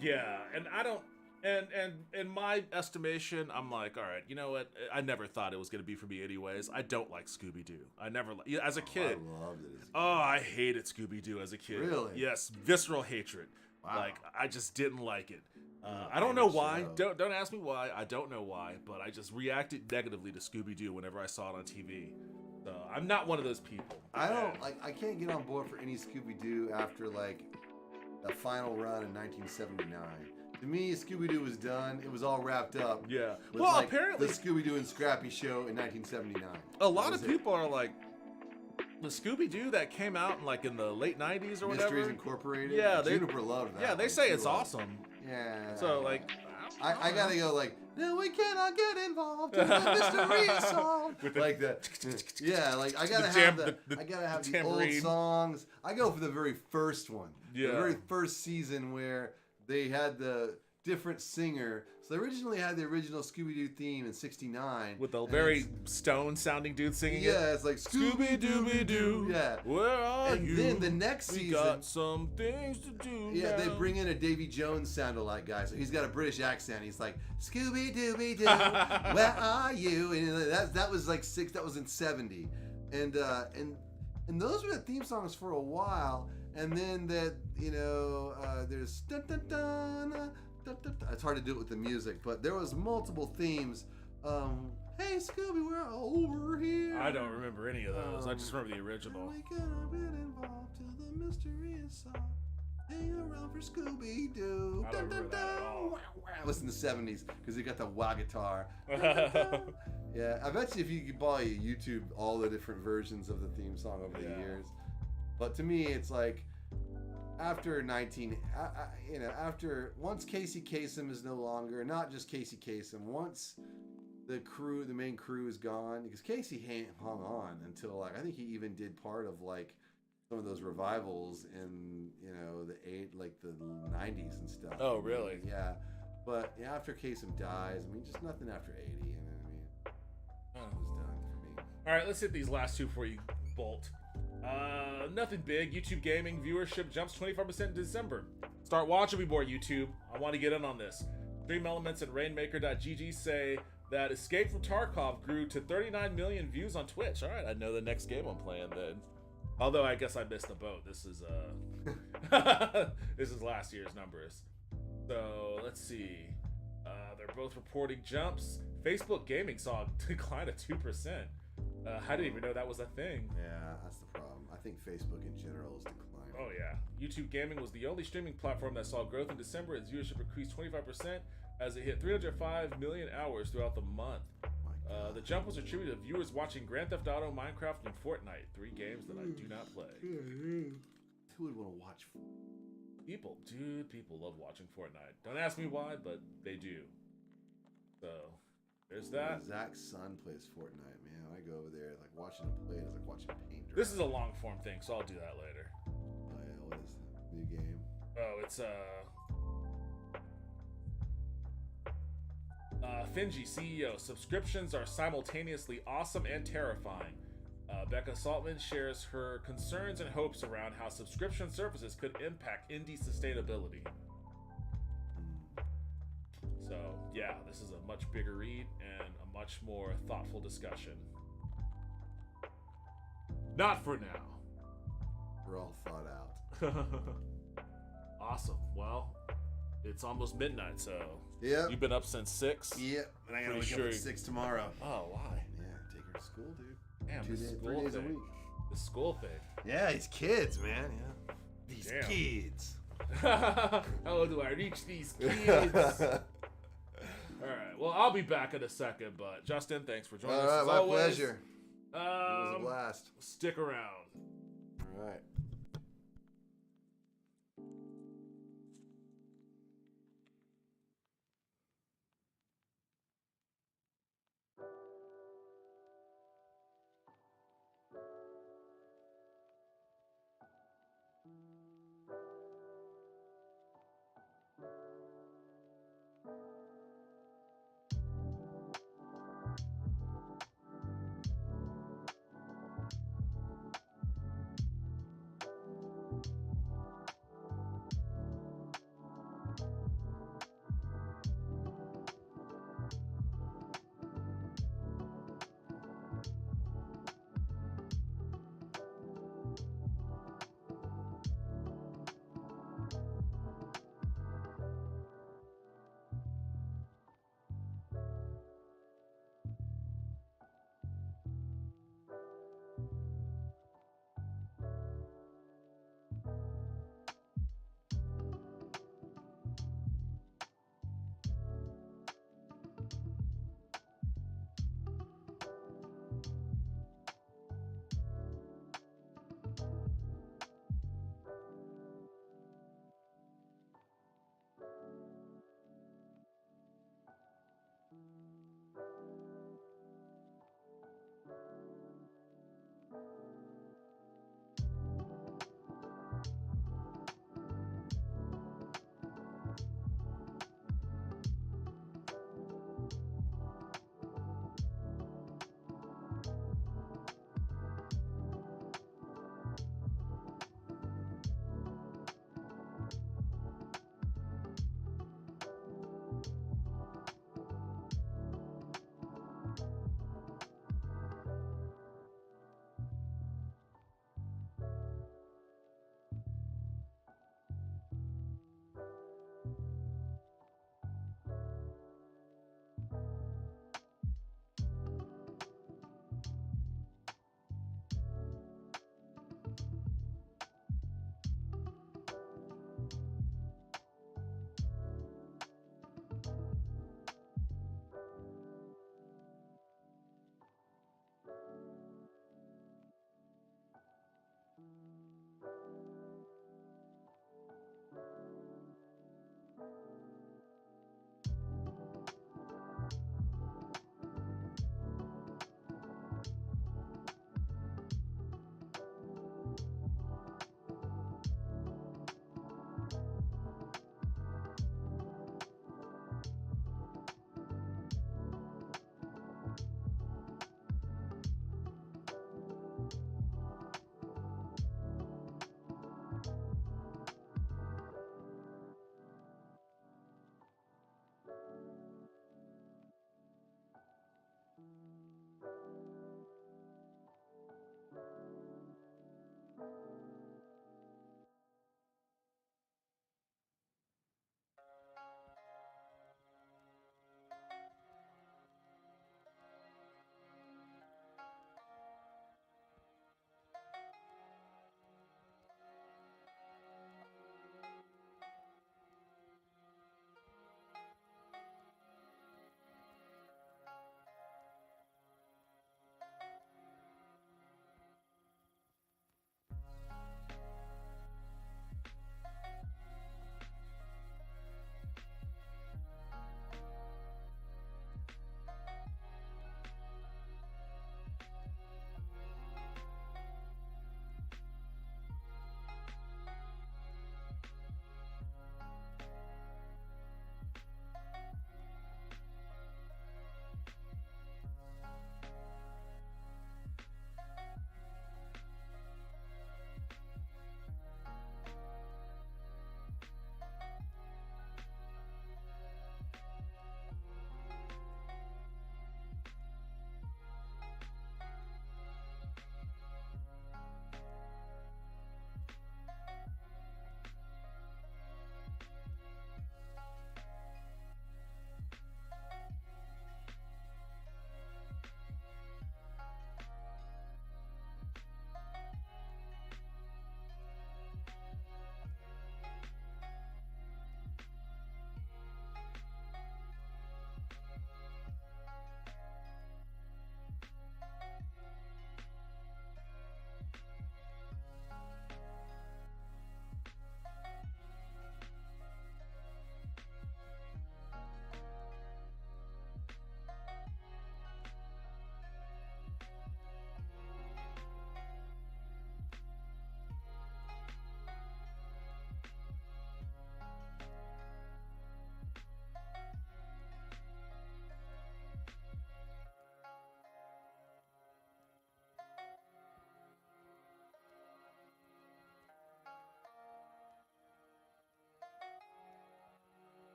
Yeah, and I don't. And in my estimation, I'm like, all right, you know what? I never thought it was gonna be for me anyways. I don't like Scooby-Doo. I never, as a kid. I loved it as a kid. Oh, I hated Scooby-Doo as a kid. Really? Yes, visceral hatred. Wow. Like, I just didn't like it. I don't know why. show. Don't ask me why. I don't know why, but I just reacted negatively to Scooby-Doo whenever I saw it on TV. So I'm not one of those people. I don't like. I can't get on board for any Scooby-Doo after like the final run in 1979. To me, Scooby-Doo was done. It was all wrapped up. Yeah. with, Well, like, apparently, the Scooby-Doo and Scrappy show in 1979. a lot That of was it. people are like, the Scooby-Doo that came out in like in the late 90s or Mysteries whatever. Incorporated. Yeah, they- Juniper loved that. Yeah, they one. say She it's loved it. awesome. Yeah. So like, I gotta go like, no, we cannot get involved in the mystery song. With the- like that. Yeah, like I gotta The jam- have the I gotta have the old tambourine. songs. I go for the very first one. Yeah. The very first season where they had the different singer. So they originally had the original Scooby-Doo theme in '69. with a and very it's- stone-sounding dude singing it. yeah, it's like Scooby-Dooby-Doo. Yeah. Where are And you? then the next we season, got some things to do. yeah, they now. bring in a Davy Jones sound-alike guy. So he's got a British accent. He's like, Scooby-Dooby-Doo, where are you? And that was like that was in '70. And those were the theme songs for a while. And then there's dun, dun, dun, dun, dun, dun. It's hard to do it with the music, but there was multiple themes. Hey Scooby, we're over here. I don't remember any of those. I just remember the original. We gotta get involved till the mystery is solved. Hang around for Scooby Doo. I don't remember that at all. It was in the '70s because he got the wah guitar. Yeah, I bet you if you could probably YouTube all the different versions of the theme song over the Yeah. years. But to me, it's like after once Casey Kasem is no longer, not just Casey Kasem, once the main crew is gone, because Casey hung on until like I think he even did part of like some of those revivals in the 90s and stuff. Oh, really? Yeah. But yeah, after Kasem dies, I mean, just nothing after 80. You know what I mean? It was done for me. All right, let's hit these last two before you bolt. Nothing big. YouTube gaming viewership jumps 25% in December. Start watching me more, YouTube. I want to get in on this. Dream Elements and Rainmaker.gg say that Escape from Tarkov grew to 39 million views on Twitch. All right, I know the next game I'm playing then. Although I guess I missed the boat. This is this is last year's numbers. So let's see. They're both reporting jumps. Facebook Gaming saw a decline of 2%. I didn't even know that was a thing. Yeah, that's the problem. I think Facebook in general is declining. Oh yeah. YouTube Gaming was the only streaming platform that saw growth in December. Its viewership increased 25% as it hit 305 million hours throughout the month. My The jump was attributed to viewers watching Grand Theft Auto, Minecraft, and Fortnite, 3 games that I do not play. Who would want to watch? People love watching Fortnite. Don't ask me why, but they do. So, there's that. Zach's son plays Fortnite, man. I go over there, like watching him play it is like watching paint dry. This is a long form thing, so I'll do that later. Oh yeah, what is the new game? Oh, it's Finji, CEO. Subscriptions are simultaneously awesome and terrifying. Becca Saltman shares her concerns and hopes around how subscription services could impact indie sustainability. So, yeah, this is a much bigger read and a much more thoughtful discussion. Not for now. We're all thought out. Awesome. Well, it's almost midnight, so Yep. you've been up since 6? Yep. And I gotta Pretty wake sure up at 6 tomorrow. Oh, why? Yeah, take her to school, dude. Damn, 3 the days school a thing. week. The school thing. Yeah, these kids, man. Yeah. These Damn. kids. How do I reach these kids? Alright, well, I'll be back in a second, but Justin, thanks for joining us. All right, as my always. pleasure. It was a blast. Stick around. All right.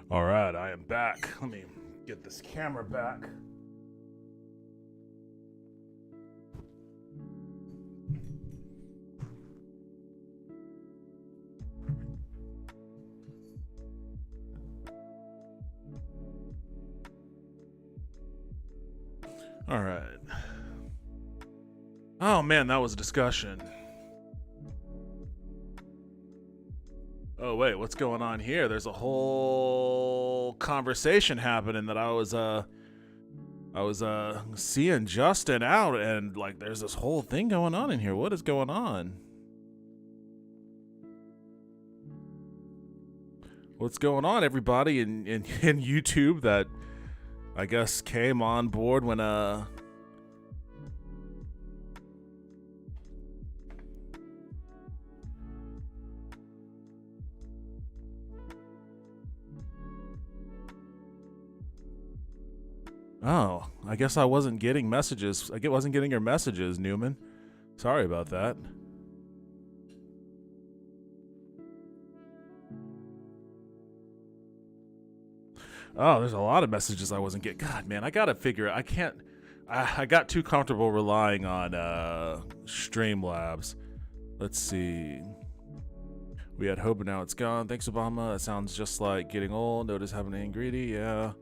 All right, I am back. Let me get this camera back. All right. Oh man, that was a discussion. Oh wait, what's going on here? There's a whole conversation happening that I was seeing Justin out, and like there's this whole thing going on in here. What is going on? What's going on, everybody in YouTube that I guess came on board when Oh, I guess I wasn't getting messages. I wasn't getting your messages, Newman. Sorry about that. Oh, there's a lot of messages I wasn't getting. God, man, I gotta figure. I can't. I got too comfortable relying on Streamlabs. Let's see. We had hope, but now it's gone. Thanks, Obama. That sounds just like getting old. Notice having an greedy. Yeah.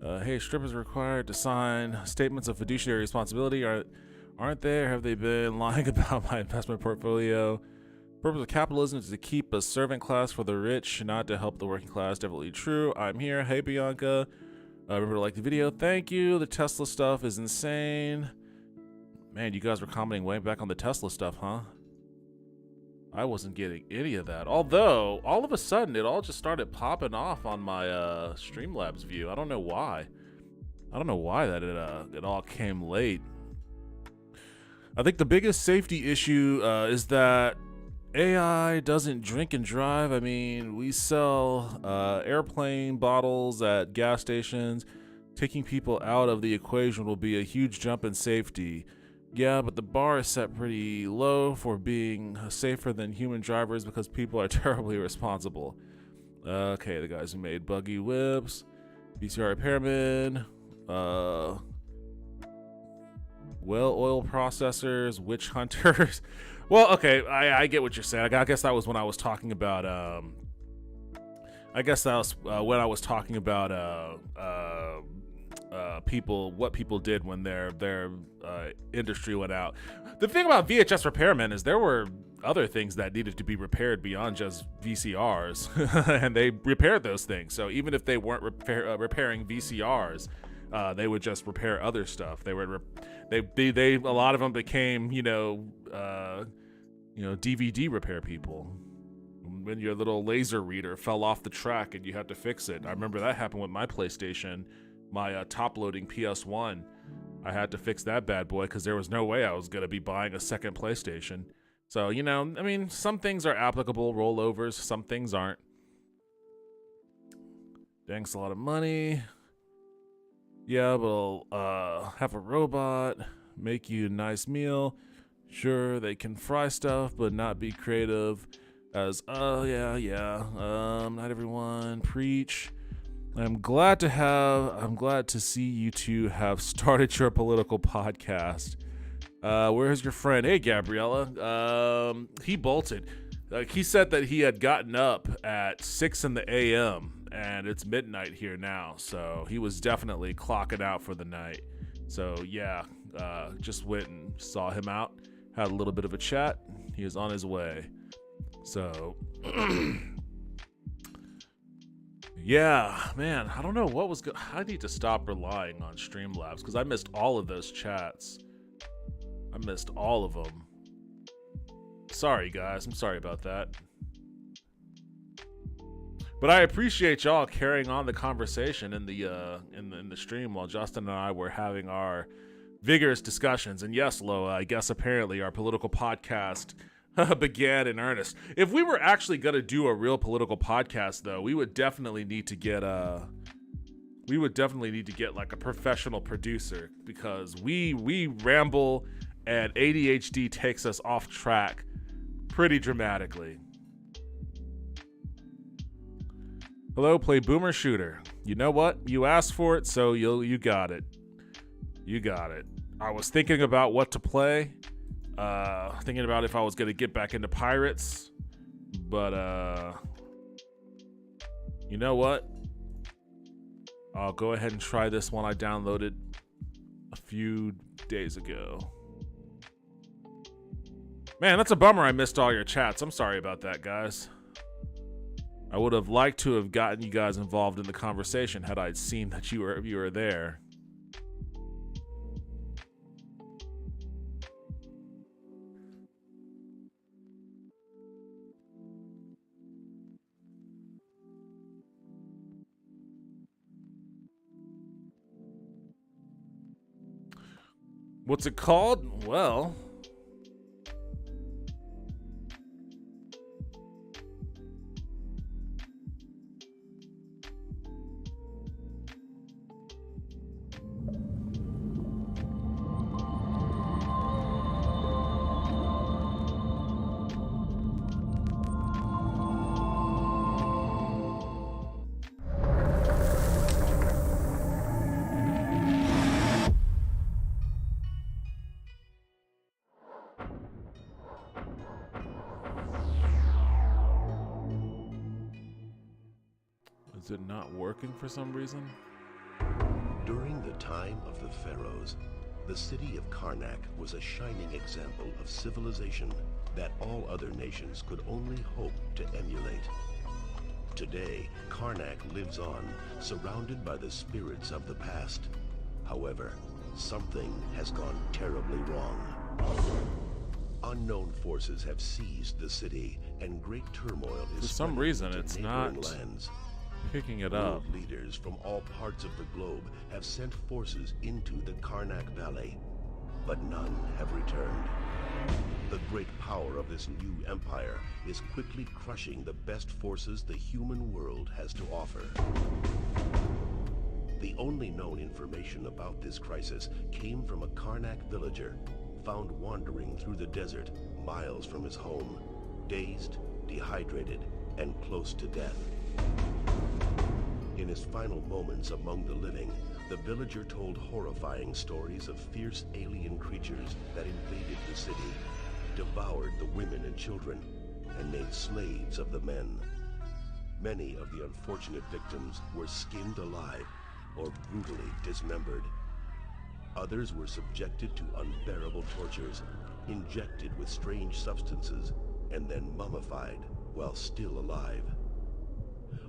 Hey, strippers are required to sign statements of fiduciary responsibility. Aren't they? Or have they been lying about my investment portfolio? The purpose of capitalism is to keep a servant class for the rich, not to help the working class. Definitely true. I'm here. Hey, Bianca. Remember to like the video. Thank you. The Tesla stuff is insane. Man, you guys were commenting way back on the Tesla stuff, huh? I wasn't getting any of that. Although, all of a sudden, it all just started popping off on my Streamlabs view. I don't know why. I don't know why that it all came late. I think the biggest safety issue is that AI doesn't drink and drive. I mean, we sell airplane bottles at gas stations. Taking people out of the equation will be a huge jump in safety. Yeah, but the bar is set pretty low for being safer than human drivers because people are terribly irresponsible. Okay, the guys who made buggy whips, VCR repairmen, well oil processors, witch hunters. Well, okay, I get what you're saying. I guess that was when I was talking about what people did when their industry went out. The thing about VHS repairmen is there were other things that needed to be repaired beyond just VCRs, and they repaired those things. So even if they weren't repairing VCRs, they would just repair other stuff. They would they a lot of them became DVD repair people. When your little laser reader fell off the track and you had to fix it. I remember that happened with my PlayStation. My top-loading PS1, I had to fix that bad boy because there was no way I was going to be buying a second PlayStation. So, I mean, some things are applicable rollovers, some things aren't. Thanks a lot of money. Yeah, we'll have a robot, make you a nice meal. Sure, they can fry stuff, but not be creative. Not everyone, preach. I'm glad to see you two have started your political podcast. Where's your friend? Hey, Gabriella. He bolted. He said that he had gotten up at 6 a.m. and it's midnight here now. So he was definitely clocking out for the night. So yeah, just went and saw him out, had a little bit of a chat. He is on his way. So yeah, man, I don't know what was I need to stop relying on Streamlabs because I missed all of those chats. I missed all of them. Sorry, guys. I'm sorry about that. But I appreciate y'all carrying on the conversation in the stream while Justin and I were having our vigorous discussions. And yes, Loa, I guess apparently our political podcast began in earnest. If we were actually going to do a real political podcast, though, we would definitely need to get like a professional producer because we ramble and ADHD takes us off track pretty dramatically. Hello, play Boomer Shooter. You know what? You asked for it, so you got it. You got it. I was thinking about what to play. Thinking about if I was gonna get back into Pirates. But you know what? I'll go ahead and try this one I downloaded a few days ago. Man, that's a bummer I missed all your chats. I'm sorry about that, guys. I would have liked to have gotten you guys involved in the conversation had I seen that you were there. What's it called? Well, is it not working for some reason? During the time of the pharaohs, the city of Karnak was a shining example of civilization that all other nations could only hope to emulate. Today, Karnak lives on, surrounded by the spirits of the past. However, something has gone terribly wrong. Unknown forces have seized the city, and great turmoil is For some spreading reason, into it's neighboring not lands. picking it up. World leaders from all parts of the globe have sent forces into the Karnak Valley, but none have returned. The great power of this new empire is quickly crushing the best forces the human world has to offer. The only known information about this crisis came from a Karnak villager found wandering through the desert miles from his home, dazed, dehydrated, and close to death. In his final moments among the living, the villager told horrifying stories of fierce alien creatures that invaded the city, devoured the women and children, and made slaves of the men. Many of the unfortunate victims were skinned alive or brutally dismembered. Others were subjected to unbearable tortures, injected with strange substances, and then mummified while still alive.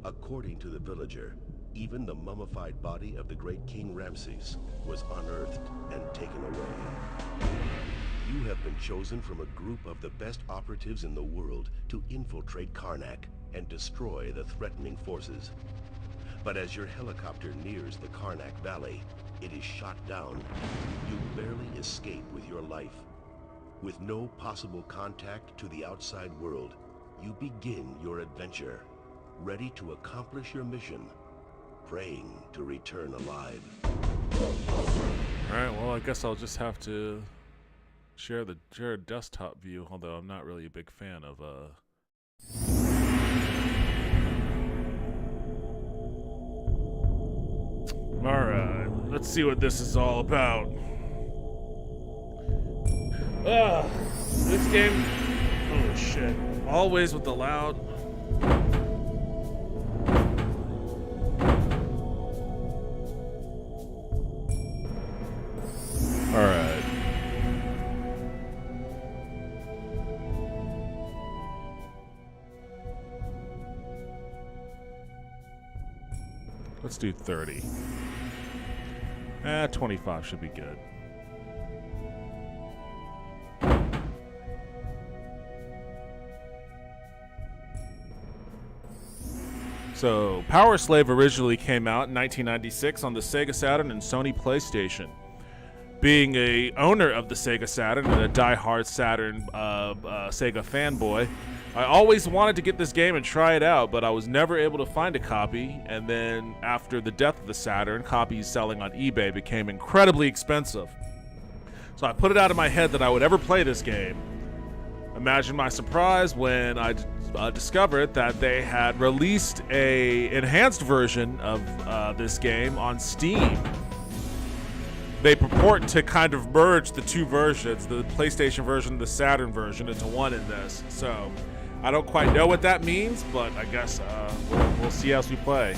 According to the villager, even the mummified body of the great King Ramses was unearthed and taken away. You have been chosen from a group of the best operatives in the world to infiltrate Karnak and destroy the threatening forces. But as your helicopter nears the Karnak Valley, it is shot down. You barely escape with your life. With no possible contact to the outside world, you begin your adventure, ready to accomplish your mission, praying to return alive. Alright, well, I guess I'll just have to share a desktop view, although I'm not really a big fan of Alright, let's see what this is all about. This game, holy shit, always with the loud. Alright. Let's do 30. 25 should be good. So, Power Slave originally came out in 1996 on the Sega Saturn and Sony PlayStation. Being a owner of the Sega Saturn and a die-hard Saturn Sega fanboy, I always wanted to get this game and try it out, but I was never able to find a copy. And then after the death of the Saturn, copies selling on eBay became incredibly expensive. So I put it out of my head that I would ever play this game. imagine my surprise when I discovered that they had released a enhanced version of this game on Steam. They purport to kind of merge the two versions, the PlayStation version and the Saturn version, into one in this. So I don't quite know what that means, but I guess we'll see as we play.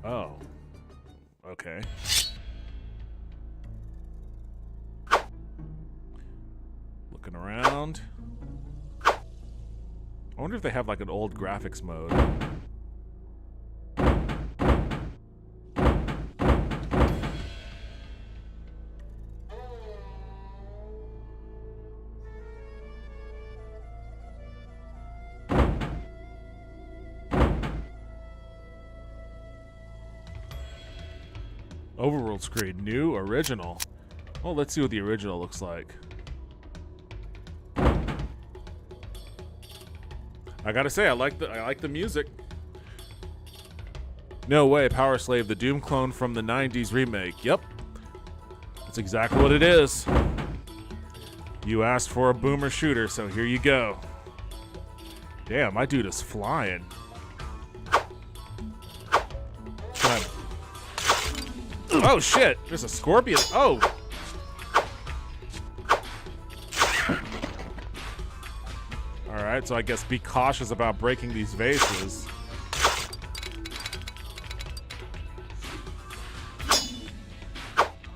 Oh. Okay. Looking around. I wonder if they have like an old graphics mode. Overworld screen, new, original. Well, let's see what the original looks like. I gotta say, I like the music. No way, Power Slave, the Doom clone from the 90s remake. Yep. That's exactly what it is. You asked for a boomer shooter, so here you go. Damn, my dude is flying. Oh shit, there's a scorpion. Oh. Alright, so I guess be cautious about breaking these vases.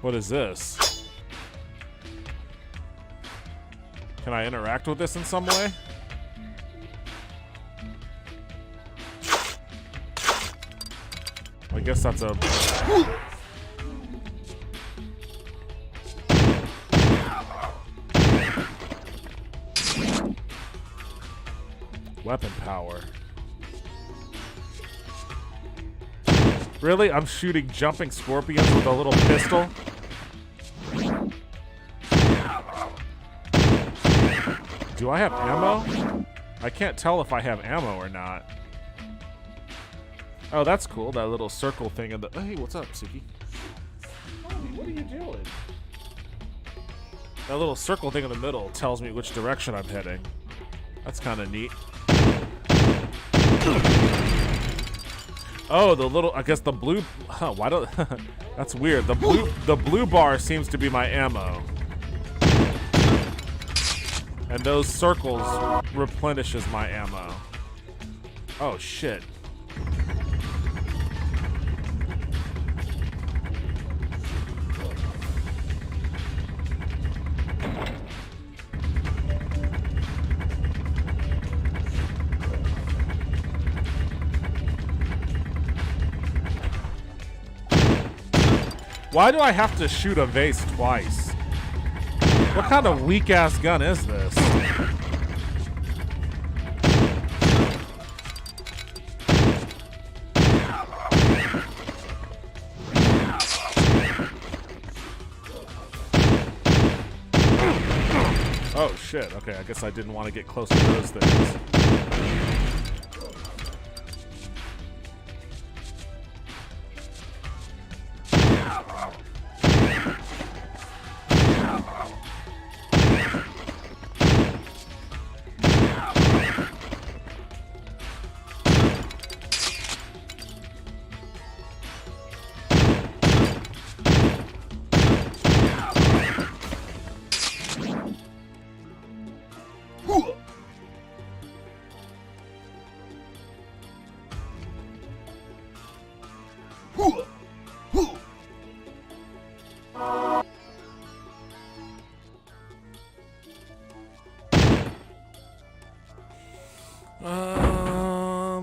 What is this? Can I interact with this in some way? I guess that's a... weapon power. Really? I'm shooting jumping scorpions with a little pistol? Do I have ammo? I can't tell if I have ammo or not. Oh, that's cool. That little circle thing in the... Oh, hey, what's up, Suki? Homie, what are you doing? That little circle thing in the middle tells me which direction I'm heading. That's kind of neat. Oh, the little, I guess the blue, huh, why don't, that's weird. The blue bar seems to be my ammo. And those circles replenishes my ammo. Oh, shit. Why do I have to shoot a vase twice? What kind of weak-ass gun is this? Oh, shit. Okay, I guess I didn't want to get close to those things.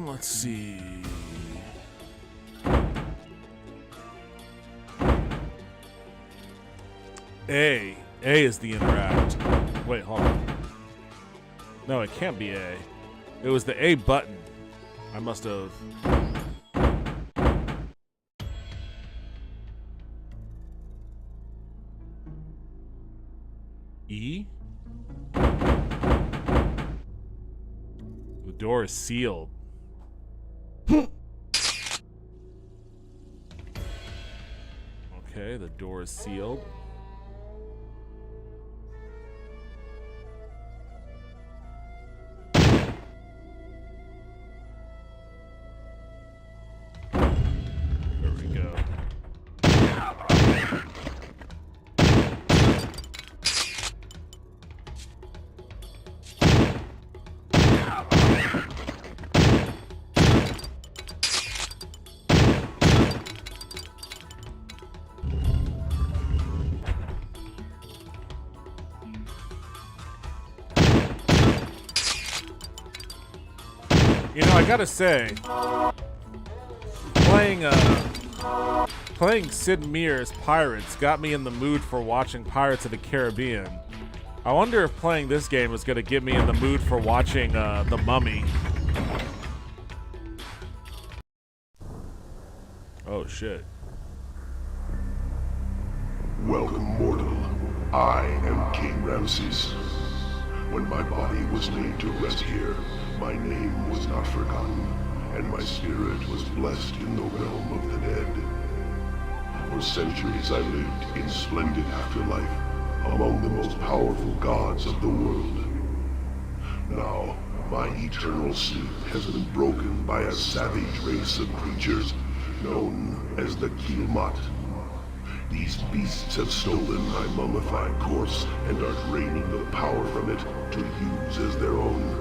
Let's see. A is the interact. Wait, hold on. No, it can't be A. It was the A button. I must have... E? The door is sealed. Okay. Okay, the door is sealed. There we go. You know, I gotta say, playing Sid Meier's Pirates got me in the mood for watching Pirates of the Caribbean. I wonder if playing this game was gonna get me in the mood for watching The Mummy. Oh shit. Welcome, mortal. I am King Ramses. When my body was laid to rest here, my name was not forgotten, and my spirit was blessed in the realm of the dead. For centuries I lived in splendid afterlife, among the most powerful gods of the world. Now, my eternal sleep has been broken by a savage race of creatures known as the Kilmat. These beasts have stolen my mummified corpse and are draining the power from it to use as their own.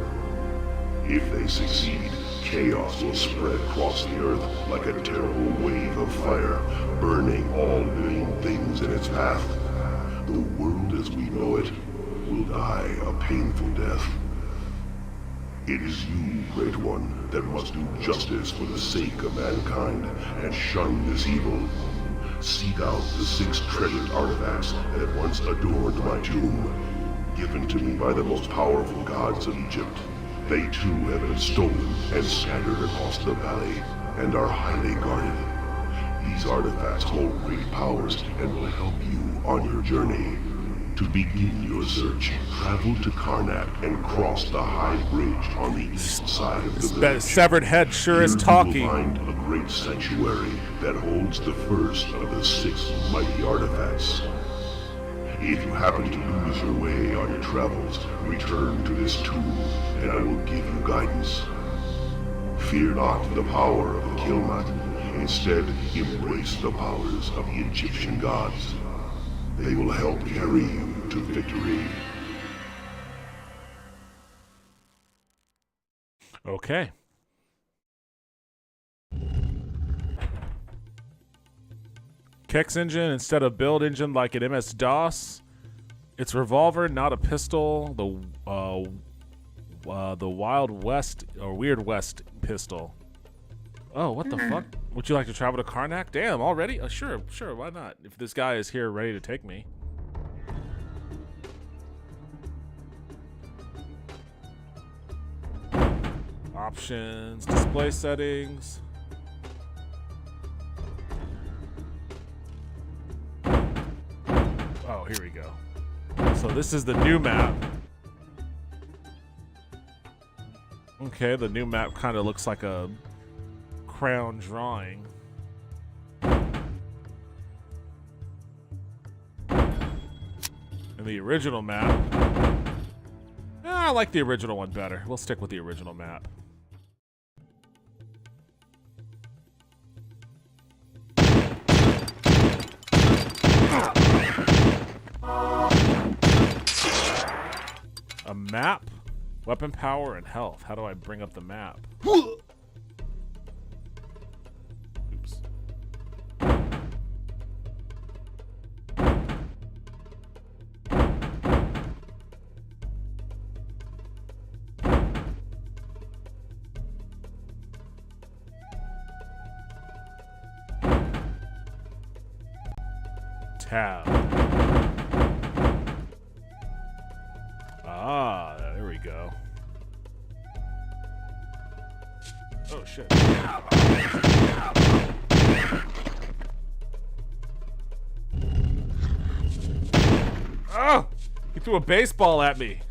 If they succeed, chaos will spread across the earth like a terrible wave of fire, burning all living things in its path. The world as we know it will die a painful death. It is you, Great One, that must do justice for the sake of mankind and shun this evil. Seek out the 6 treasured artifacts that once adorned my tomb, given to me by the most powerful gods of Egypt. They too have been stolen and scattered across the valley, and are highly guarded. These artifacts hold great powers and will help you on your journey. To begin your search, travel to Karnak and cross the High Bridge on the east side of the That village. severed head sure is Here talking. you will find a great sanctuary that holds the first of the 6 mighty artifacts. If you happen to lose your way on your travels, return to this tomb, and I will give you guidance. Fear not the power of the Kilmat. Instead, embrace the powers of the Egyptian gods. They will help carry you to victory. Okay. Kex engine instead of build engine like an MS-DOS. It's revolver, not a pistol. The Wild West or Weird West pistol. Oh, what the fuck? Would you like to travel to Karnak? Damn, already? Sure, why not? If this guy is here ready to take me. Options, display settings. Oh, here we go. So this is the new map. Okay, the new map kind of looks like a crayon drawing. And the original map. I like the original one better. We'll stick with the original map. A map, weapon power, and health. How do I bring up the map? Oops. Tab. Ah, there we go. Oh shit. Oh! He threw a baseball at me.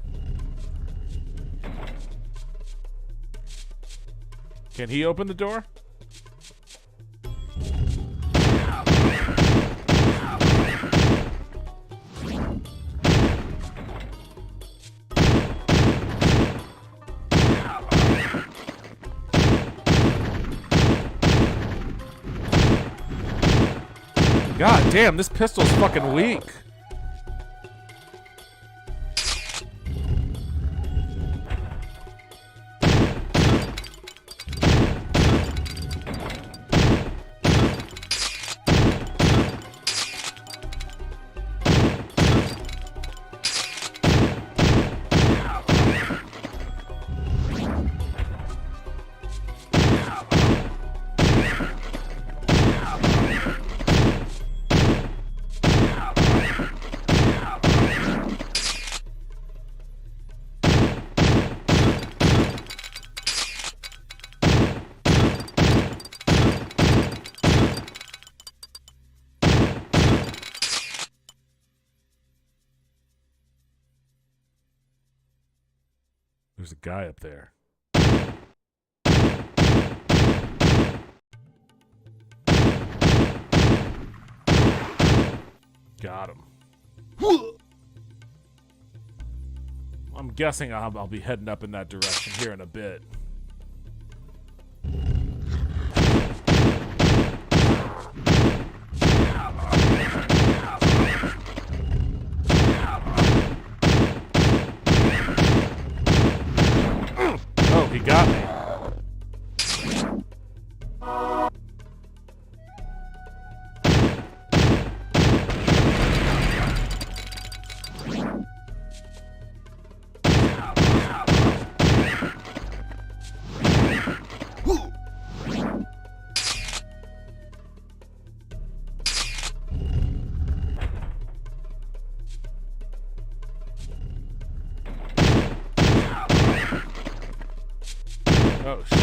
Can he open the door? Damn, this pistol's fucking weak. There's a guy up there. Got him. I'm guessing I'll be heading up in that direction here in a bit. Oh, he got me. Oh, shit.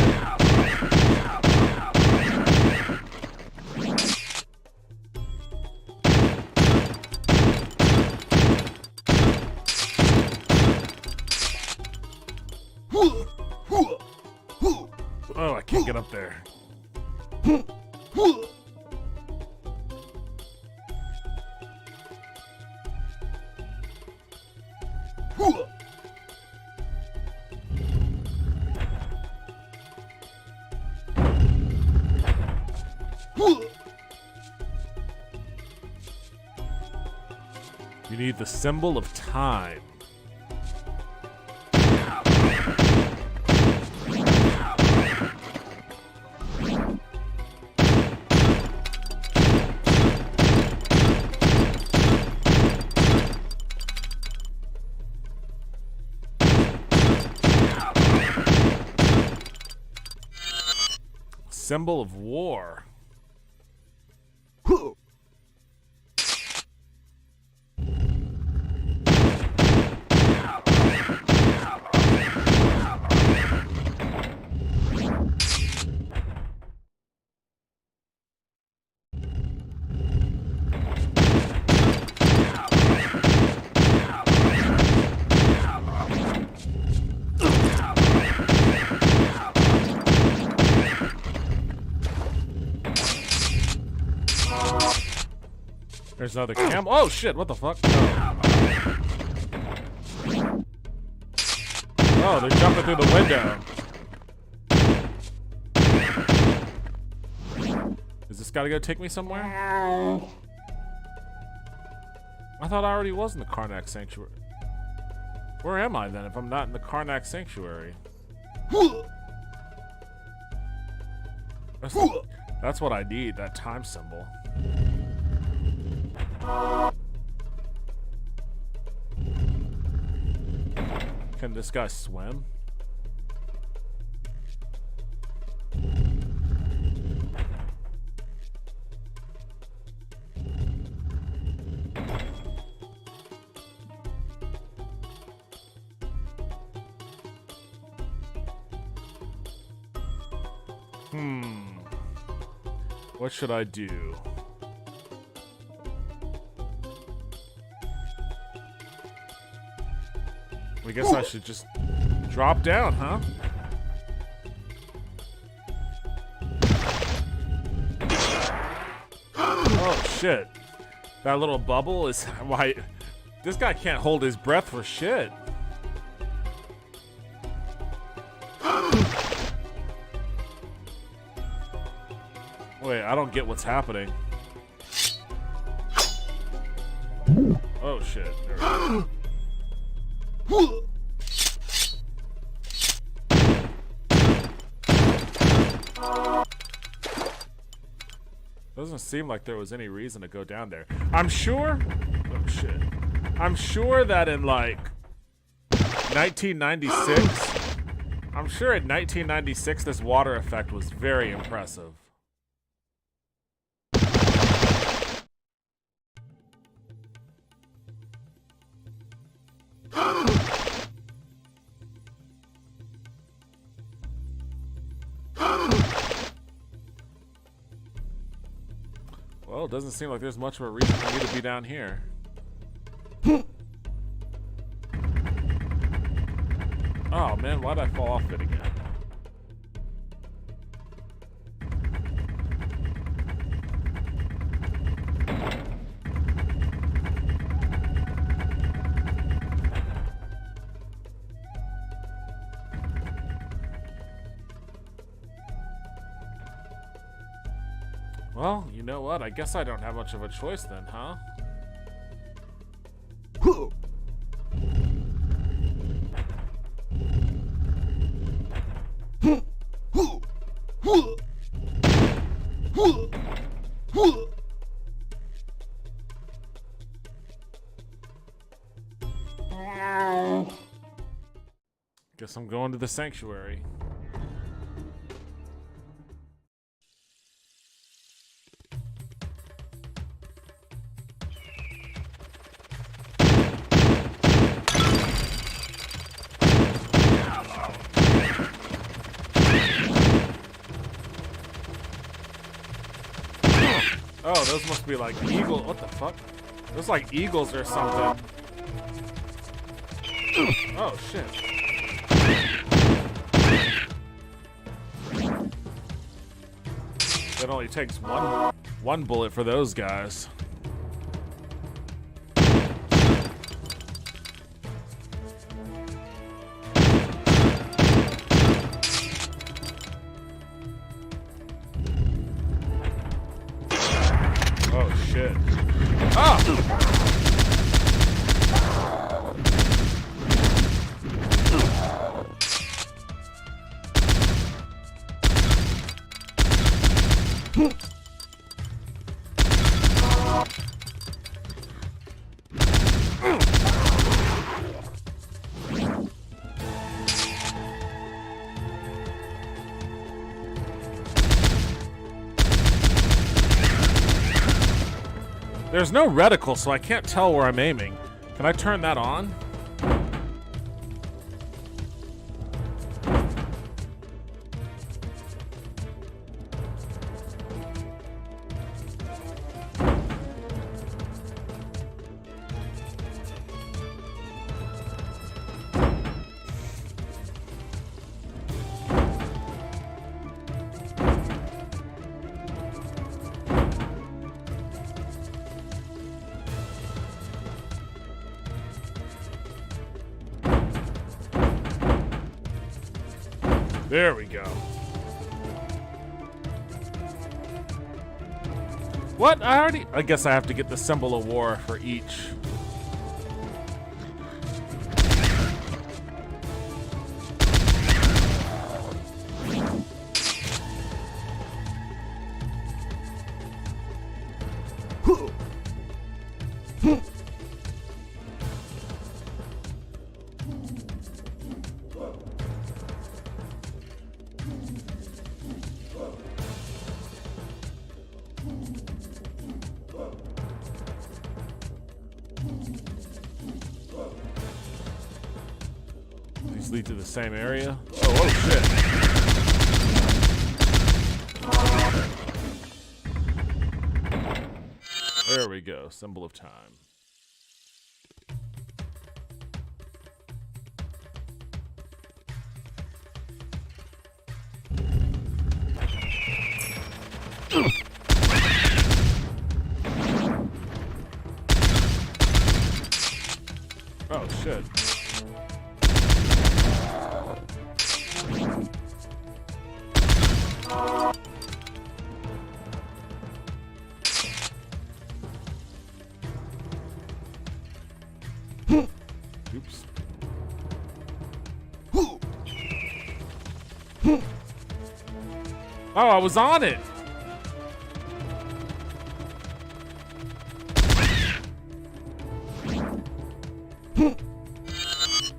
Oh, I can't get up there. You need the symbol of time. Symbol of war. There's another cam. Oh shit! What the fuck? Oh, they're jumping through the window. Is this gotta go take me somewhere? I thought I already was in the Karnak Sanctuary. Where am I then if I'm not in the Karnak Sanctuary? That's what I need, that time symbol. Can this guy swim? What should I do? I guess I should just drop down, huh? Oh shit. That little bubble is why this guy can't hold his breath for shit. Wait, I don't get what's happening. Oh shit. There we go. Doesn't seem like there was any reason to go down there. I'm sure. Oh shit. I'm sure that in like 1996. I'm sure in 1996 this water effect was very impressive. Well, it doesn't seem like there's much of a reason for me to be down here. Oh man, why'd I fall off it again? Well, you know what? I guess I don't have much of a choice then, huh? Guess I'm going to the sanctuary. Oh, those must be like eagles. What the fuck? Those like eagles or something. Oh shit. That only takes one bullet for those guys. Oh shit. Ah! There's no reticle, so I can't tell where I'm aiming. Can I turn that on? There we go. What? I guess I have to get the symbol of war for each. These lead to the same area. Oh shit. There we go. Symbol of time. Oh shit. Oops. Oh, I was on it.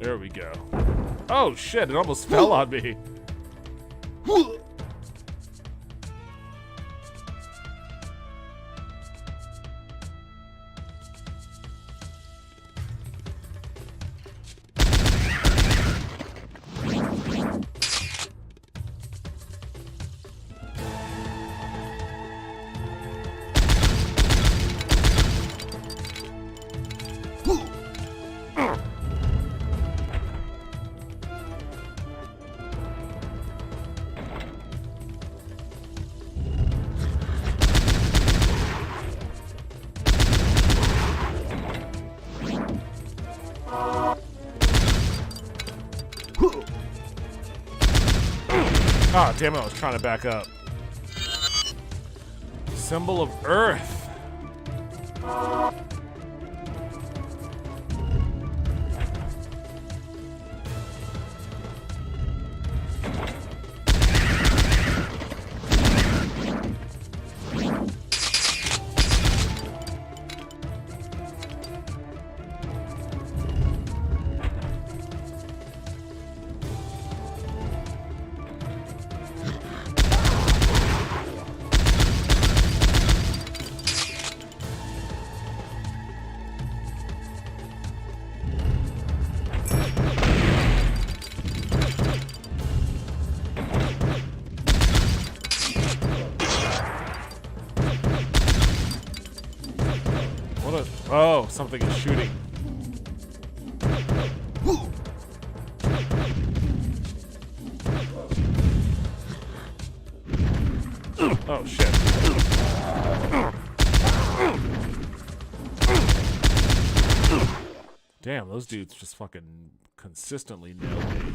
There we go. Oh shit, it almost fell on me. Ah, damn it, I was trying to back up. Symbol of Earth. Oh, something is shooting. Oh, shit. Damn, those dudes just fucking consistently nail me.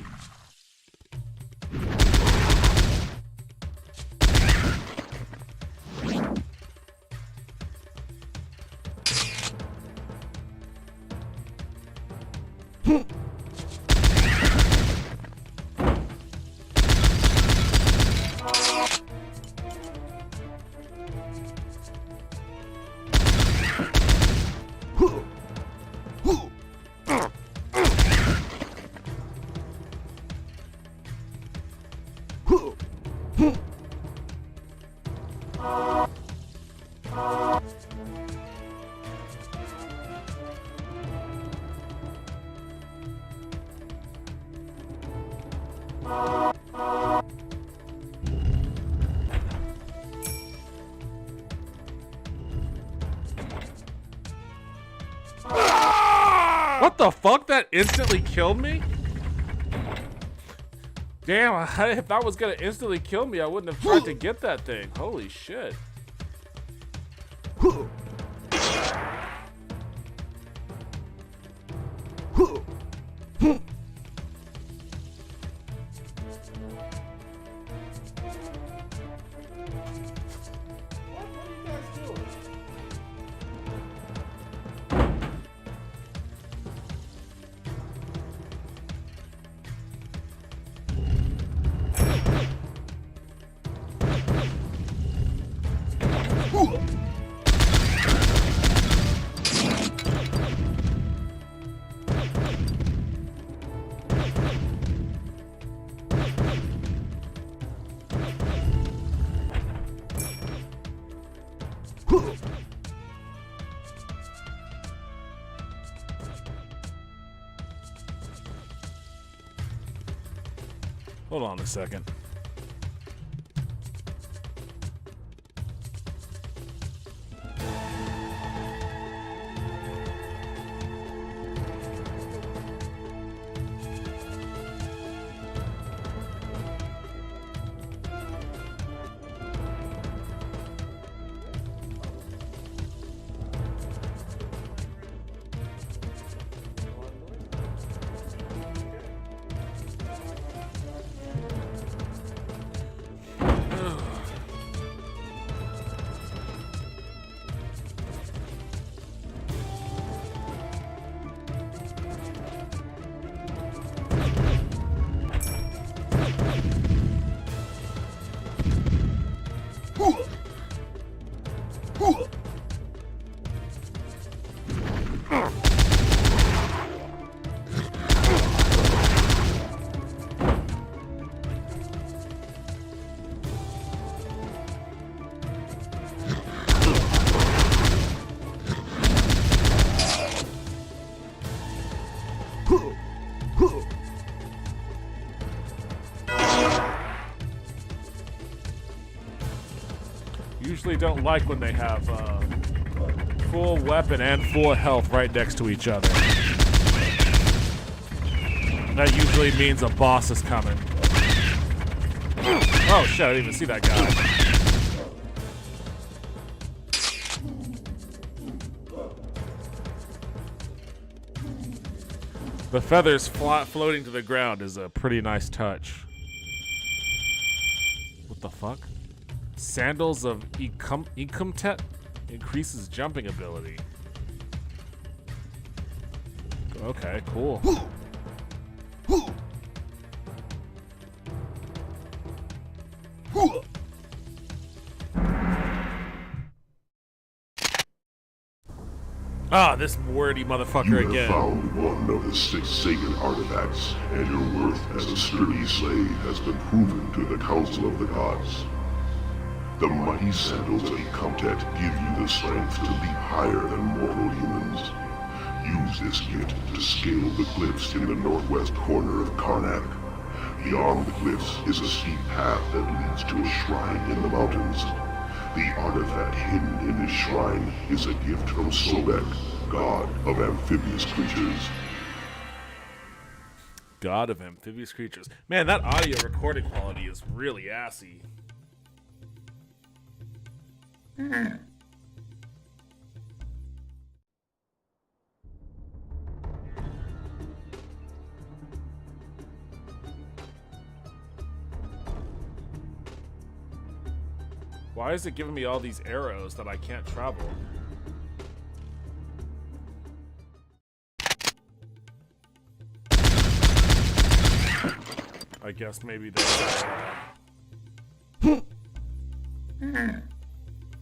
What the fuck? That instantly killed me? Damn, if that was gonna instantly kill me, I wouldn't have tried to get that thing. Holy shit. Hold on a second. usually don't like when they have full weapon and full health right next to each other. That usually means a boss is coming. Oh shit, I didn't even see that guy. The feathers floating to the ground is a pretty nice touch. What the fuck? Sandals of Ecumtet increases jumping ability. Okay, cool. Ah, this wordy motherfucker You have again. found one of the 6 sacred artifacts, and your worth as a sturdy slave has been proven to the Council of the Gods. The mighty sandals of Ecumtet give you the strength to leap higher than mortal humans. Use this gift to scale the cliffs in the northwest corner of Karnak. Beyond the cliffs is a steep path that leads to a shrine in the mountains. The artifact hidden in this shrine is a gift from Sobek, god of amphibious creatures. God of amphibious creatures. Man, that audio recording quality is really assy. Why is it giving me all these arrows that I can't travel? I guess maybe there's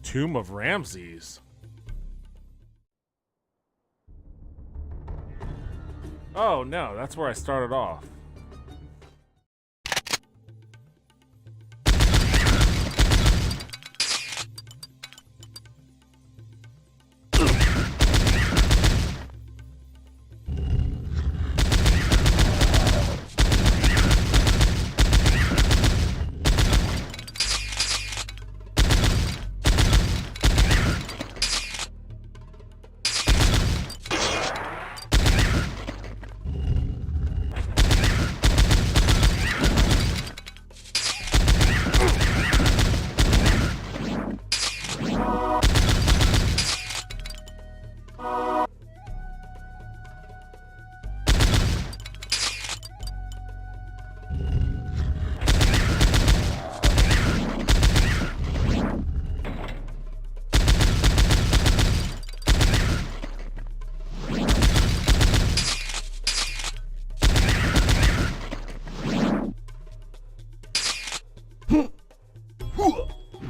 Tomb of Ramses. Oh no, that's where I started off.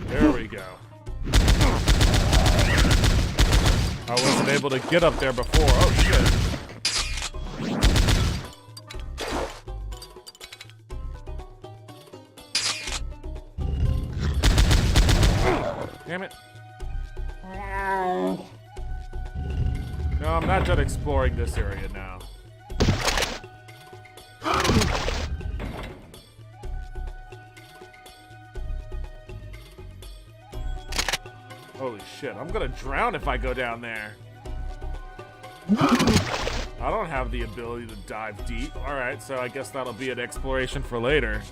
There we go. I wasn't able to get up there before. Oh shit. Damn it. No, I'm not done exploring this area now. Holy shit, I'm gonna drown if I go down there. I don't have the ability to dive deep. Alright, so I guess that'll be an exploration for later.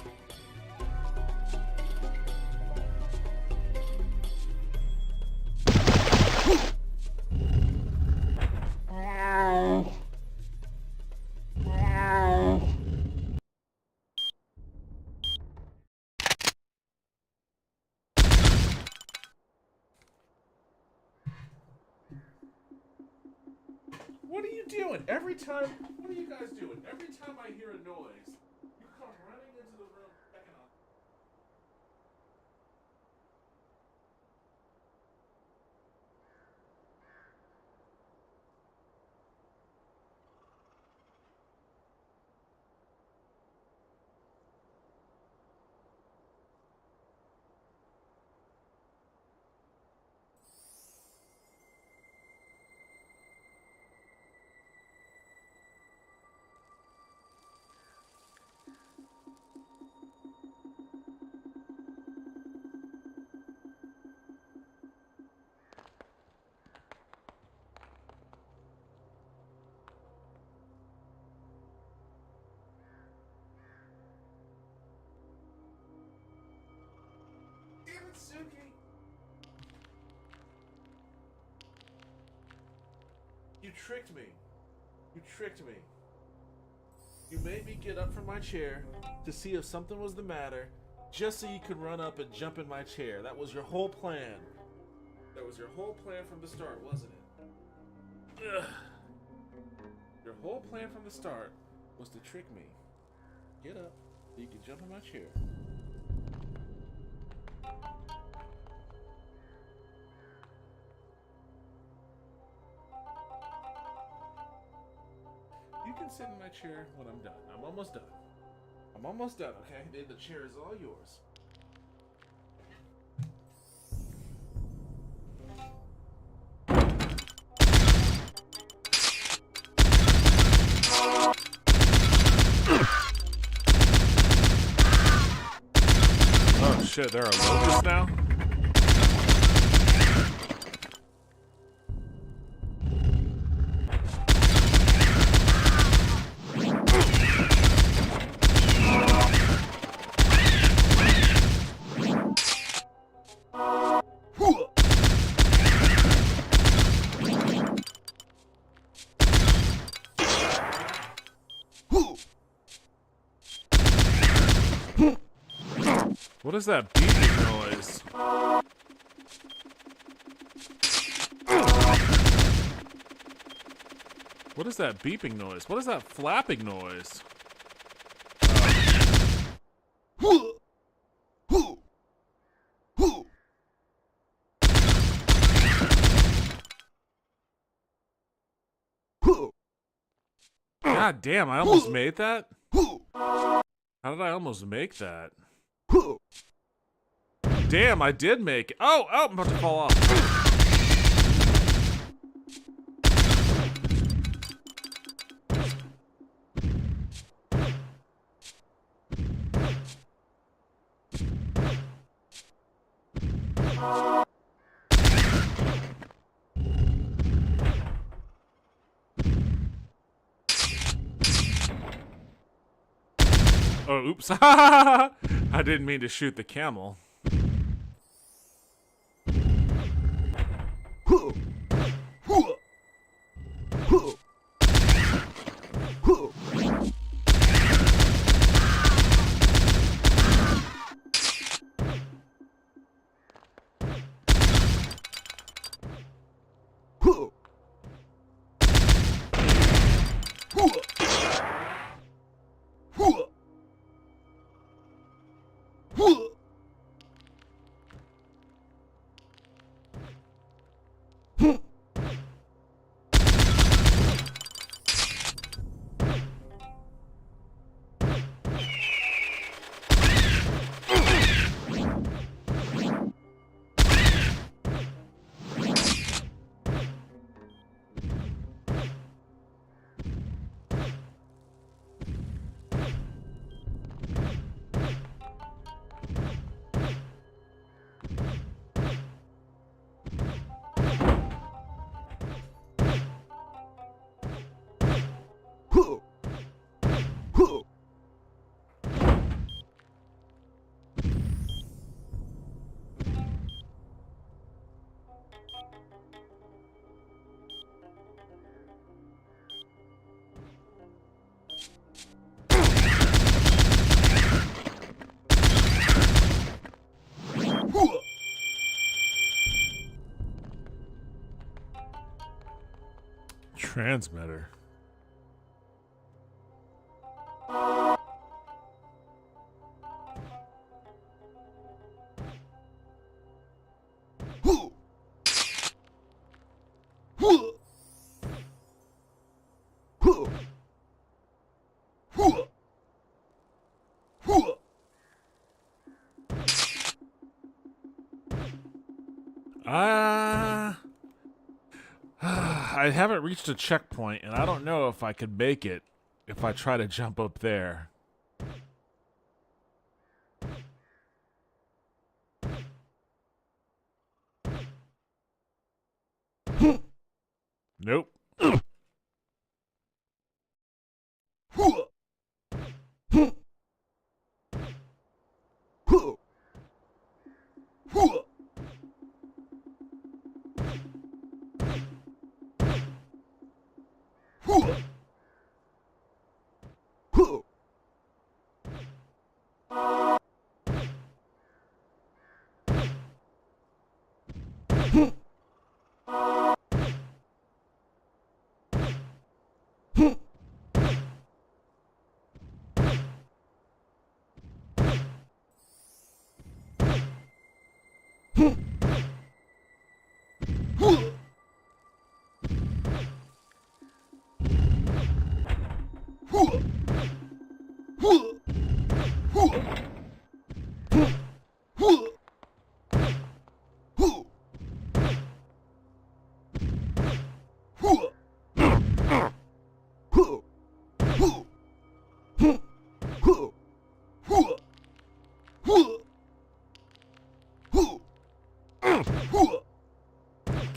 What are you doing? Every time, what are you guys doing? Every time I hear a noise, you come running into the room, backing up. You tricked me. You tricked me. You made me get up from my chair to see if something was the matter, just so you could run up and jump in my chair. That was your whole plan. That was your whole plan from the start, wasn't it? Ugh. Your whole plan from the start was to trick me. Get up so you could jump in my chair. You can sit in my chair when I'm done. I'm almost done. I'm almost done, okay? Then the chair is all yours. Oh shit, there are locusts now? What is that beeping noise? What is that beeping noise? What is that flapping noise? God damn, I almost made that? How did I almost make that? Damn, I did make it. Oh, I'm about to fall off. Oh, oops. I didn't mean to shoot the camel. Transmitter. I haven't reached a checkpoint, and I don't know if I could make it if I try to jump up there. Nope.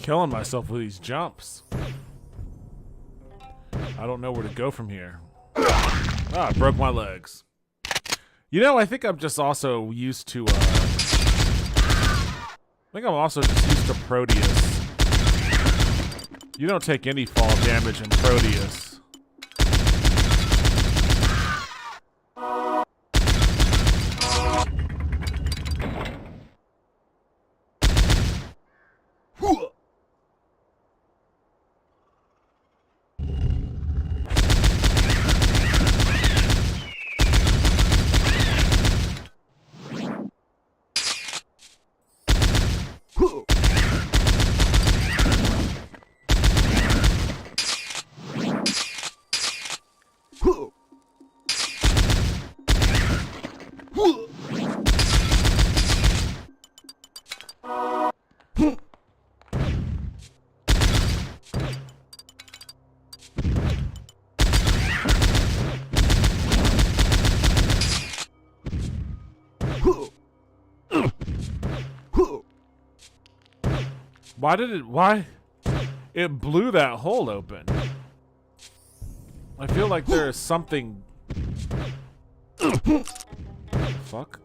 Killing myself with these jumps. I don't know where to go from here. Ah, I broke my legs. You know, I think I'm just also used to, I think I'm also just used to Proteus. You don't take any fall damage in Proteus. Why? It blew that hole open. I feel like there is something. Fuck.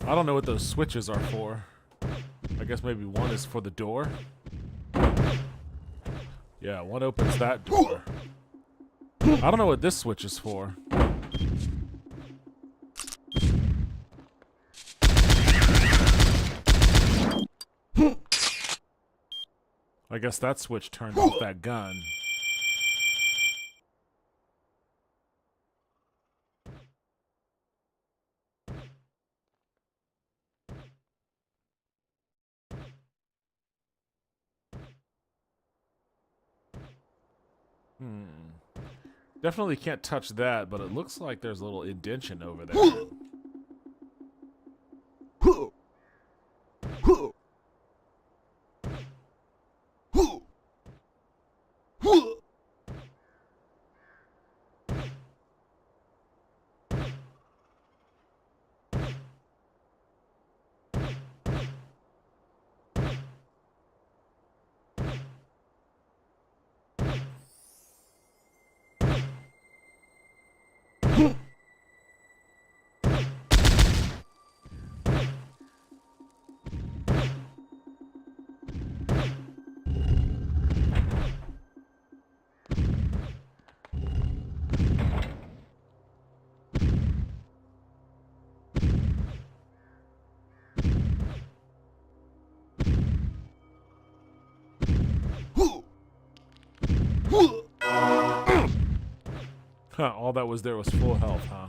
I don't know what those switches are for. I guess maybe one is for the door. Yeah, one opens that door. I don't know what this switch is for. I guess that switch turned off that gun. Definitely can't touch that, but it looks like there's a little indention over there. Huh, all that was there was full health, huh?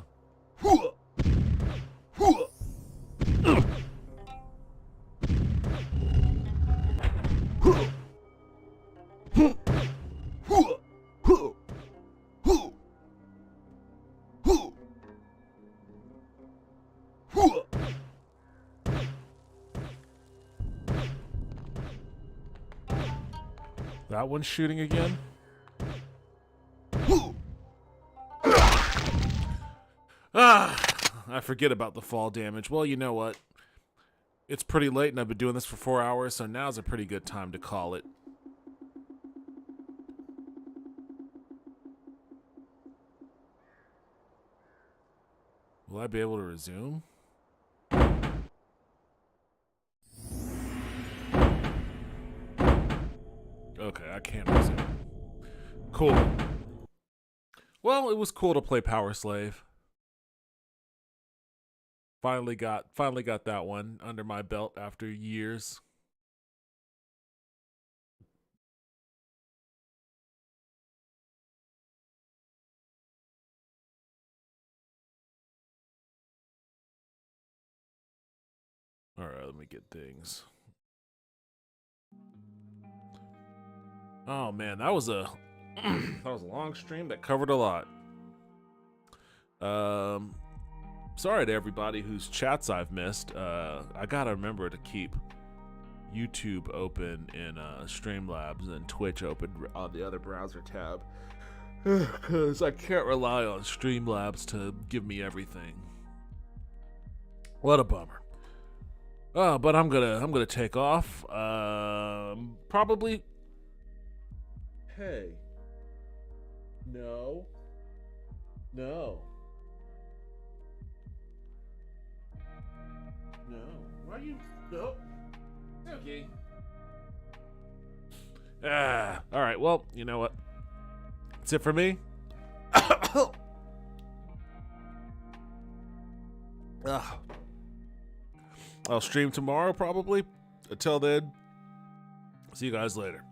That one's shooting again? I forget about the fall damage. Well, you know what? It's pretty late and I've been doing this for 4 hours, so now's a pretty good time to call it. Will I be able to resume? Okay, I can't resume. Cool. Well, it was cool to play Power Slave. Finally got that one under my belt after years. All right, let me get things. Oh man, that was a that was a long stream that covered a lot. Sorry to everybody whose chats I've missed. I gotta remember to keep YouTube open in Streamlabs and Twitch open on the other browser tab, because I can't rely on Streamlabs to give me everything. What a bummer. But I'm gonna take off. Probably. Hey. No. No. No. Why are you? No. Okay. All right. Well, you know what? That's it for me. I'll stream tomorrow probably. Until then, see you guys later.